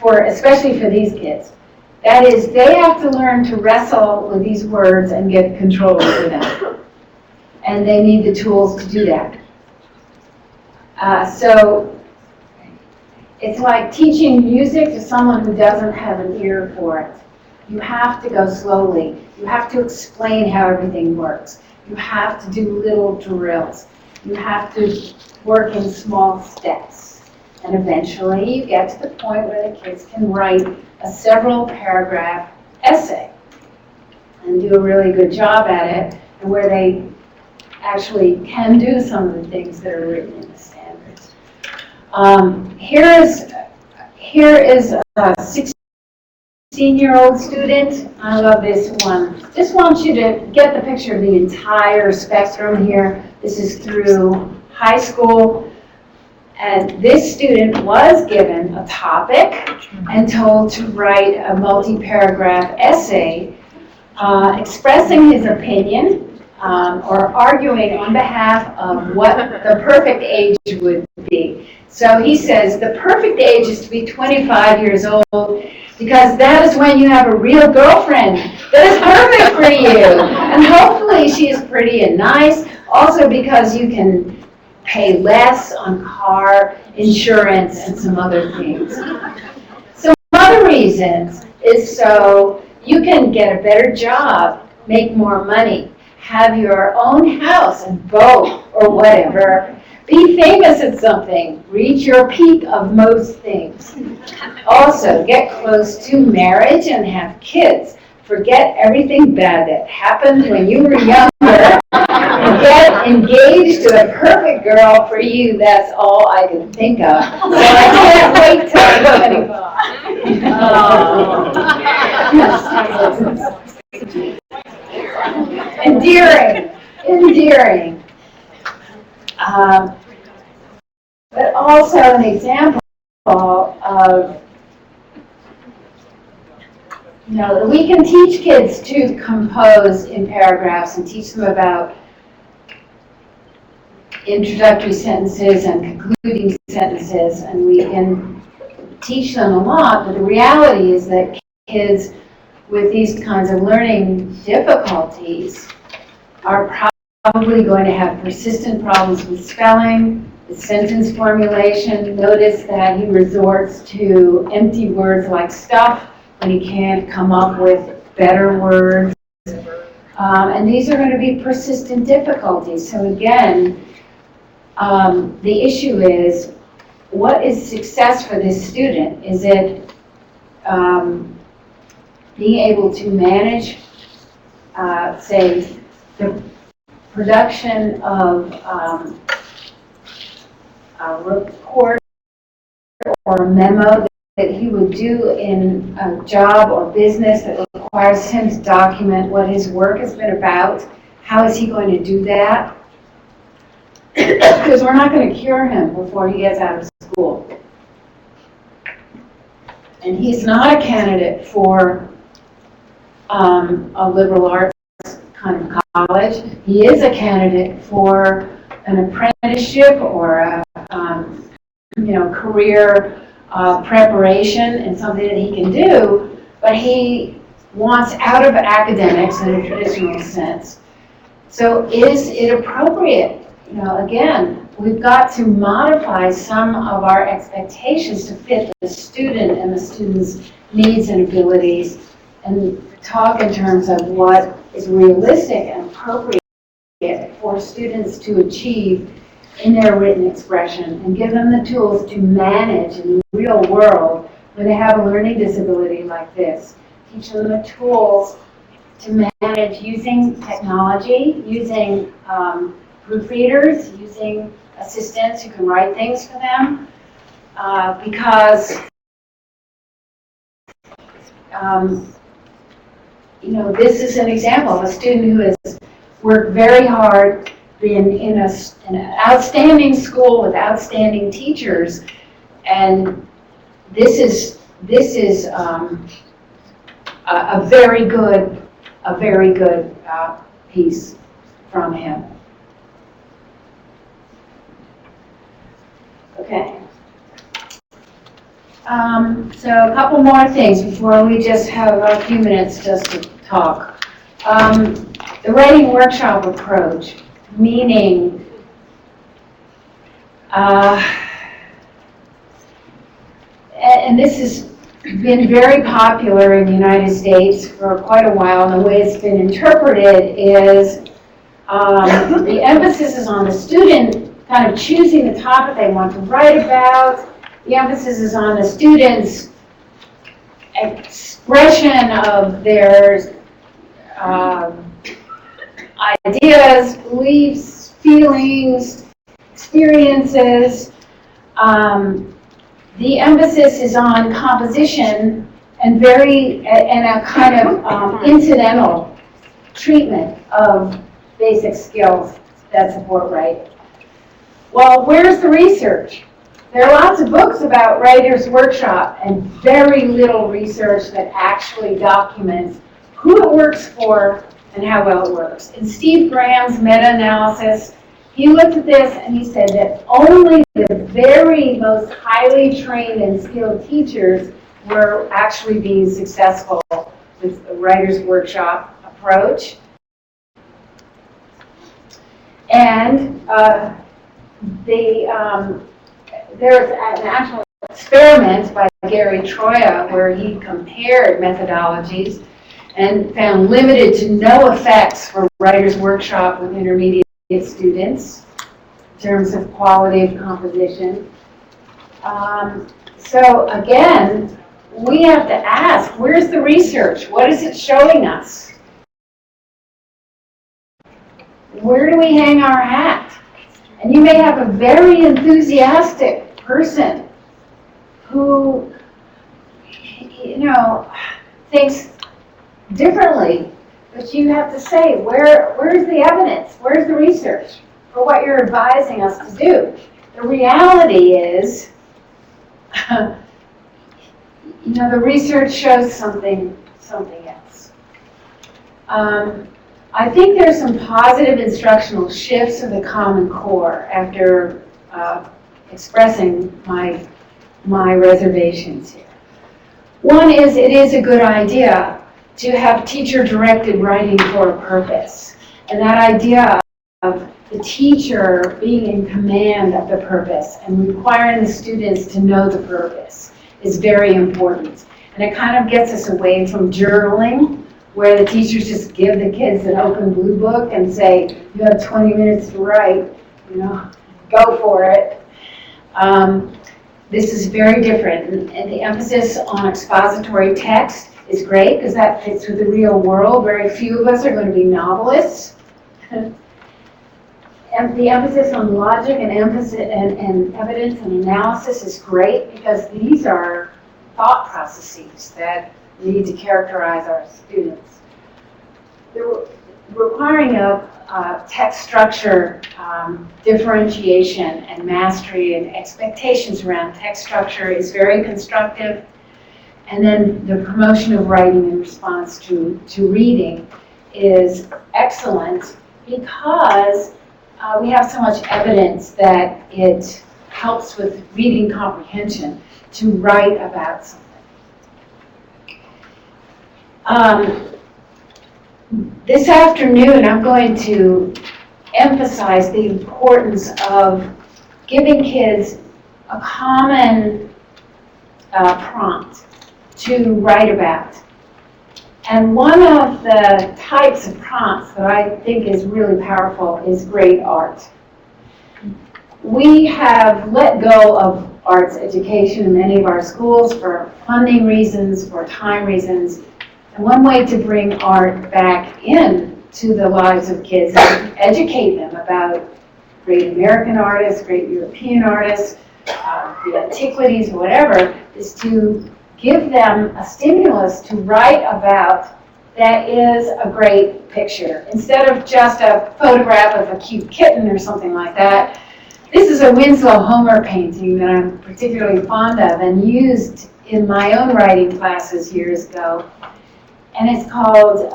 especially for these kids. That is, they have to learn to wrestle with these words and get control over them. And they need the tools to do that. So it's like teaching music to someone who doesn't have an ear for it. You have to go slowly. You have to explain how everything works. You have to do little drills. You have to work in small steps. And eventually you get to the point where the kids can write a several paragraph essay and do a really good job at it, and where they actually can do some of the things that are written in the standards. Here is a 16-year-old student. I love this one. Just want you to get the picture of the entire spectrum here. This is through high school. And this student was given a topic and told to write a multi-paragraph essay expressing his opinion or arguing on behalf of what the perfect age would be. So he says the perfect age is to be 25 years old because that is when you have a real girlfriend that is perfect for you. And hopefully she is pretty and nice. Also because you can pay less on car insurance and some other things. Some other reasons is so you can get a better job, make more money, have your own house and boat or whatever, be famous at something, reach your peak of most things. Also, get close to marriage and have kids. Forget everything bad that happened when you were younger. Get engaged to a perfect girl for you. That's all I can think of. So I can't wait till I'm 25. Endearing. But also an example of, that we can teach kids to compose in paragraphs and teach them about introductory sentences and concluding sentences, and we can teach them a lot, but the reality is that kids with these kinds of learning difficulties are probably going to have persistent problems with spelling, with sentence formulation. Notice that he resorts to empty words like stuff when he can't come up with better words. And these are going to be persistent difficulties. So again, the issue is, what is success for this student? Is it being able to manage, say, the production of a report or a memo that he would do in a job or business that requires him to document what his work has been about? How is he going to do that? Because we're not going to cure him before he gets out of school. And he's not a candidate for a liberal arts kind of college. He is a candidate for an apprenticeship or a career preparation and something that he can do, but he wants out of academics in a traditional sense. So is it appropriate? Again, we've got to modify some of our expectations to fit the student and the student's needs and abilities, and talk in terms of what is realistic and appropriate for students to achieve in their written expression, and give them the tools to manage in the real world when they have a learning disability like this. Teach them the tools to manage using technology, using proofreaders, using assistants who can write things for them, because this is an example of a student who has worked very hard, been in an outstanding school with outstanding teachers, and this is a very good piece from him. Okay. So a couple more things before we just have a few minutes just to talk. The writing workshop approach, meaning and this has been very popular in the United States for quite a while, and the way it's been interpreted is the emphasis is on the student kind of choosing the topic they want to write about. The emphasis is on the student's expression of their ideas, beliefs, feelings, experiences. The emphasis is on composition and a kind of incidental treatment of basic skills that support writing. Well, where's the research? There are lots of books about Writer's Workshop and very little research that actually documents who it works for, and how well it works. In Steve Graham's meta-analysis, he looked at this and he said that only the very most highly trained and skilled teachers were actually being successful with the writer's workshop approach. And there's an actual experiment by Gary Troya where he compared methodologies and found limited to no effects for writer's workshop with intermediate students in terms of quality of composition. So again, we have to ask, where's the research? What is it showing us? Where do we hang our hat? And you may have a very enthusiastic person who, thinks differently, but you have to say, where's the evidence? Where's the research for what you're advising us to do? The reality is, the research shows something else. I think there's some positive instructional shifts of the Common Core after expressing my reservations here. One is, it is a good idea to have teacher-directed writing for a purpose. And that idea of the teacher being in command of the purpose and requiring the students to know the purpose is very important. And it kind of gets us away from journaling, where the teachers just give the kids an open blue book and say, you have 20 minutes to write, go for it. This is very different, and the emphasis on expository text is great because that fits with the real world. Very few of us are going to be novelists. And the emphasis on logic and evidence and analysis is great because these are thought processes that we need to characterize our students. The requiring of text structure, differentiation and mastery and expectations around text structure is very constructive. And then the promotion of writing in response to reading is excellent because we have so much evidence that it helps with reading comprehension to write about something. This afternoon, I'm going to emphasize the importance of giving kids a common prompt to write about. And one of the types of prompts that I think is really powerful is great art. We have let go of arts education in many of our schools for funding reasons, for time reasons. And one way to bring art back into the lives of kids and educate them about great American artists, great European artists, the antiquities, or whatever, is to give them a stimulus to write about that is a great picture. Instead of just a photograph of a cute kitten or something like that, this is a Winslow Homer painting that I'm particularly fond of and used in my own writing classes years ago. And it's called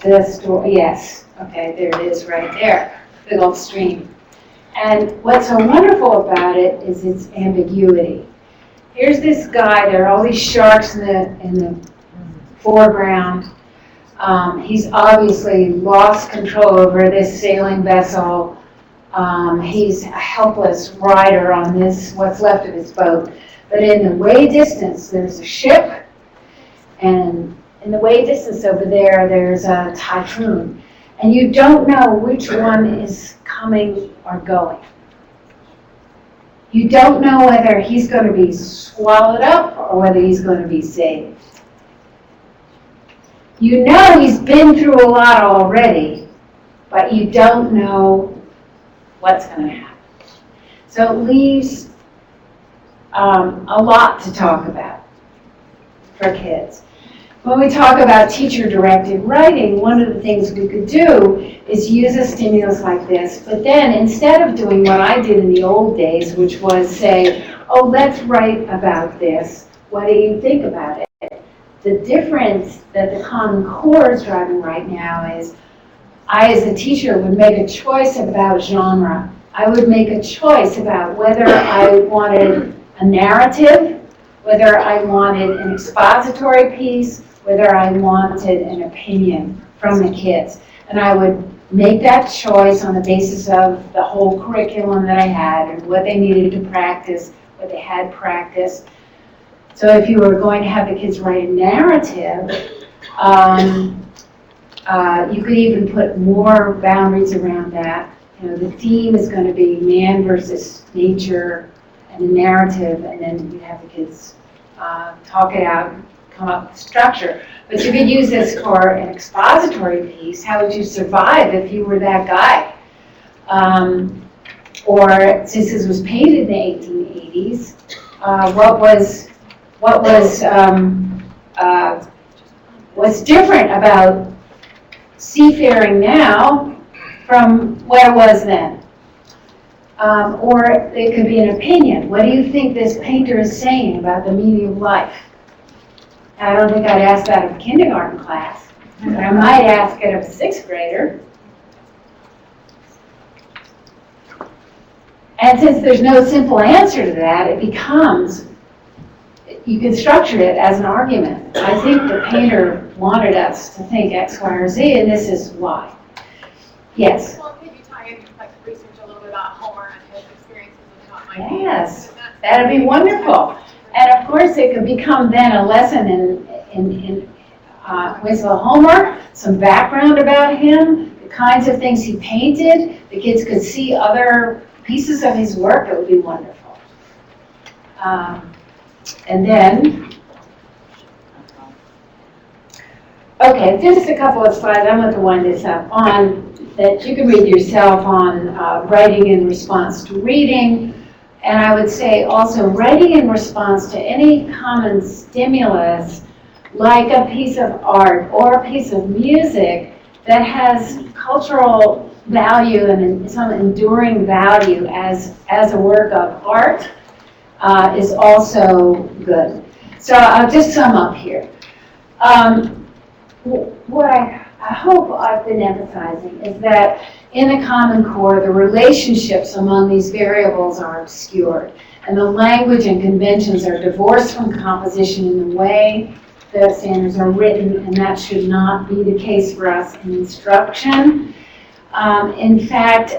The Story, yes, okay, there it is right there, the Gulf Stream. And what's so wonderful about it is its ambiguity. Here's this guy, there are all these sharks in the foreground. He's obviously lost control over this sailing vessel. He's a helpless rider on this, what's left of his boat. But in the way distance, there's a ship, and in the way distance over there, there's a typhoon. And you don't know which one is coming or going. You don't know whether he's going to be swallowed up or whether he's going to be saved. You know he's been through a lot already, but you don't know what's going to happen. So it leaves a lot to talk about for kids. When we talk about teacher-directed writing, one of the things we could do is use a stimulus like this, but then instead of doing what I did in the old days, which was say, oh, let's write about this, what do you think about it? the difference that the Common Core is driving right now is I, as a teacher, would make a choice about genre. I would make a choice about whether I wanted a narrative, whether I wanted an expository piece, whether I wanted an opinion from the kids. And I would make that choice on the basis of the whole curriculum that I had and what they needed to practice, what they had practiced. So if you were going to have the kids write a narrative, you could even put more boundaries around that. You know, the theme is going to be man versus nature and the narrative, and then you have the kids talk it out, come up with structure. But you could use this for an expository piece. How would you survive if you were that guy? Or since this was painted in the 1880s, what's different about seafaring now from what it was then? Or it could be an opinion. What do you think this painter is saying about the meaning of life? I don't think I'd ask that of a kindergarten class, but I might ask it of a 6th grader. And since there's no simple answer to that, it becomes, you can structure it as an argument. I think the painter wanted us to think X, Y, or Z, and this is why. Yes? Well, maybe tie in like research a little bit about Homer and his experiences and how it might be. Yes, that'd be wonderful. And of course, it could become then a lesson in Winslow Homer, some background about him, the kinds of things he painted. The kids could see other pieces of his work. It would be wonderful. And then, okay, just a couple of slides. I'm going to wind this up on that you can read yourself on writing in response to reading. And I would say also writing in response to any common stimulus, like a piece of art or a piece of music that has cultural value and some enduring value as a work of art, is also good. So I'll just sum up here. What I hope I've been emphasizing is that in the Common Core, the relationships among these variables are obscured, and the language and conventions are divorced from composition in the way the standards are written, and that should not be the case for us in instruction. In fact,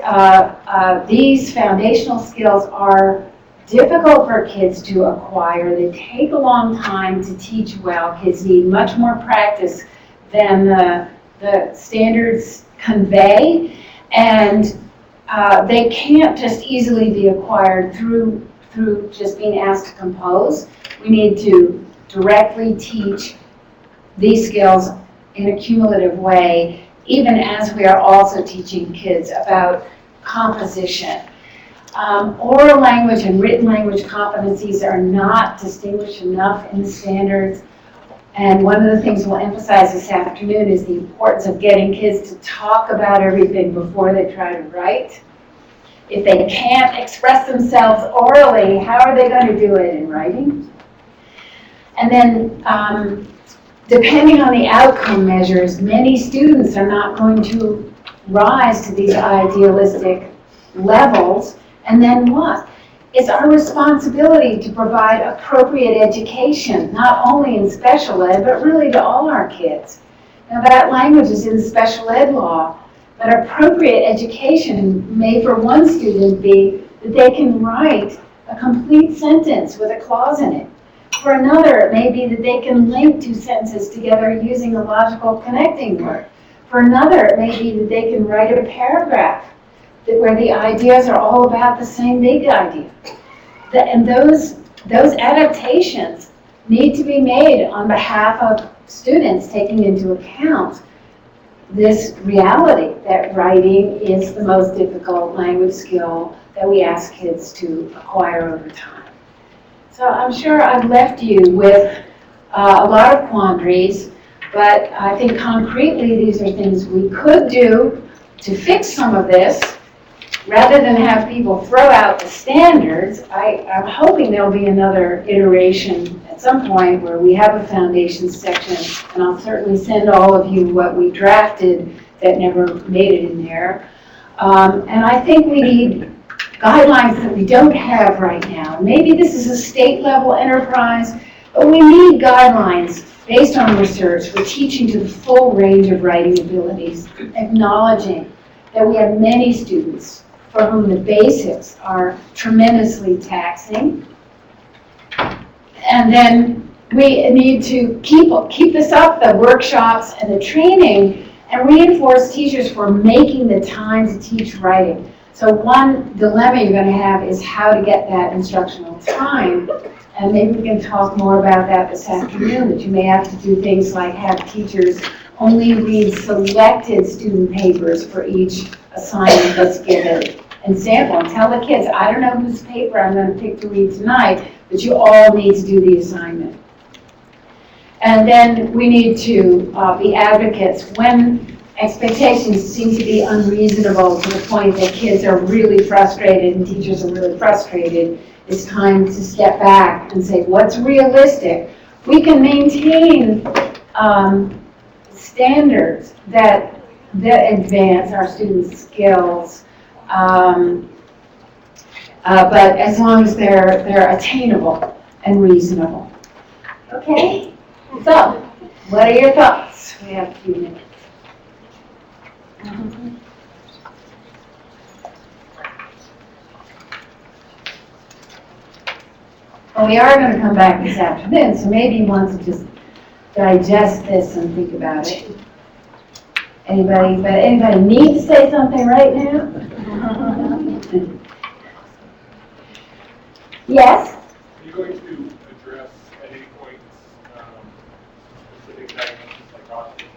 these foundational skills are difficult for kids to acquire. They take a long time to teach well. Kids need much more practice than the standards convey, and they can't just easily be acquired through just being asked to compose. We need to directly teach these skills in a cumulative way, even as we are also teaching kids about composition. Oral language and written language competencies are not distinguished enough in the standards. And one of the things we'll emphasize this afternoon is the importance of getting kids to talk about everything before they try to write. If they can't express themselves orally, how are they going to do it in writing? And then, depending on the outcome measures, many students are not going to rise to these idealistic levels. And then what? It's our responsibility to provide appropriate education, not only in special ed, but really to all our kids. Now that language is in special ed law, but appropriate education may for one student be that they can write a complete sentence with a clause in it. For another, it may be that they can link two sentences together using a logical connecting word. For another, it may be that they can write a paragraph where the ideas are all about the same big idea. And those adaptations need to be made on behalf of students, taking into account this reality that writing is the most difficult language skill that we ask kids to acquire over time. So I'm sure I've left you with a lot of quandaries, but I think concretely these are things we could do to fix some of this. rather than have people throw out the standards, I'm hoping there'll be another iteration at some point where we have a foundations section, and I'll certainly send all of you what we drafted that never made it in there. And I think we need guidelines that we don't have right now. Maybe this is a state level enterprise, but we need guidelines based on research for teaching to the full range of writing abilities, acknowledging that we have many students for whom the basics are tremendously taxing. And then we need to keep this up, the workshops and the training, and reinforce teachers for making the time to teach writing. So one dilemma you're going to have is how to get that instructional time. And maybe we can talk more about that this afternoon, that you may have to do things like have teachers only read selected student papers for each assignment that's given and sample and tell the kids, I don't know whose paper I'm going to pick to read tonight, but you all need to do the assignment. And then we need to be advocates when expectations seem to be unreasonable to the point that kids are really frustrated and teachers are really frustrated. It's time to step back and say, what's realistic? We can maintain standards that advance our students' skills, but as long as they're attainable and reasonable. Okay? So, what are your thoughts? We have a few minutes. Well, we are going to come back this afternoon, so maybe you want to just digest this and think about it. Anybody need to say something right now? Yes? Are you going to address at any point specific diagnoses like autism?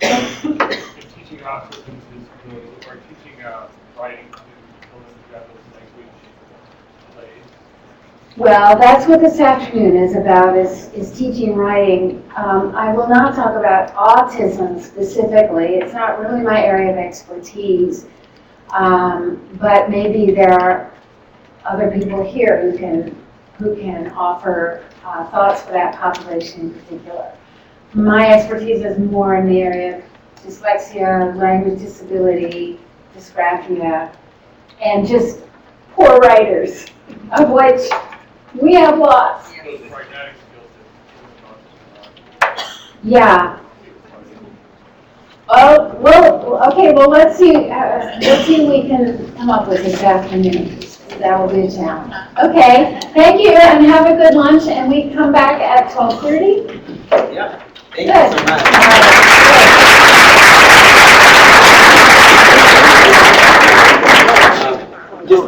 If teaching autism is good, or teaching writing to children who have those language delays? Well, that's what this afternoon is about, is teaching writing. I will not talk about autism specifically. It's not really my area of expertise. But maybe there are other people here who can offer thoughts for that population in particular. My expertise is more in the area of dyslexia, language disability, dysgraphia, and just poor writers, of which we have lots. Yeah. Oh, well, okay, well, let's see what we can come up with this afternoon. That will be a challenge. Okay, thank you, and have a good lunch, and we come back at 12:30? Yeah, thank you so much.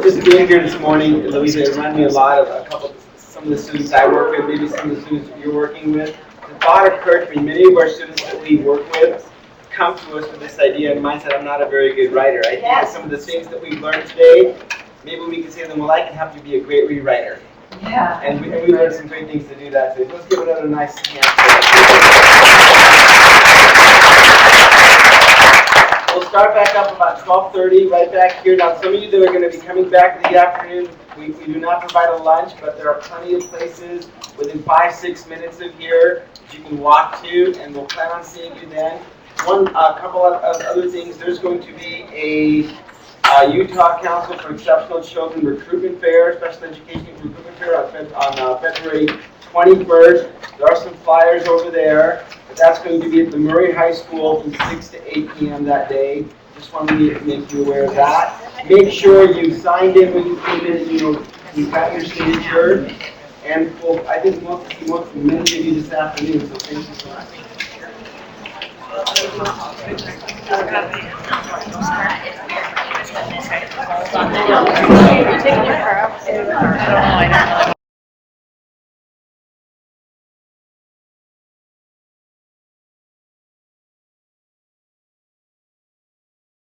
Just being here this morning, Louisa, it reminded me a lot of some of the students I work with, maybe some of the students you're working with. The thought occurred to me, many of our students that we work with come to us with this idea and mindset, I'm not a very good writer. I think some of the things that we've learned today, maybe we can say to them, well, I can help you be a great rewriter. Yeah. And we learned some great things to do that. So let's give another nice hand. We'll start back up about 12:30, right back here. Now, some of you that are going to be coming back in the afternoon, we do not provide a lunch, but there are plenty of places within 5-6 minutes of here that you can walk to, and we'll plan on seeing you then. A couple of other things. There's going to be a Utah Council for Exceptional Children recruitment fair, special education recruitment fair on February 21st. There are some flyers over there, but that's going to be at the Murray High School from 6 to 8 p.m. that day. Just wanted to make you aware of that. Make sure you signed in when you came in, you've got your signature. And I think we want to see many of you this afternoon, so thank you so much. You're taking your car out? I don't know.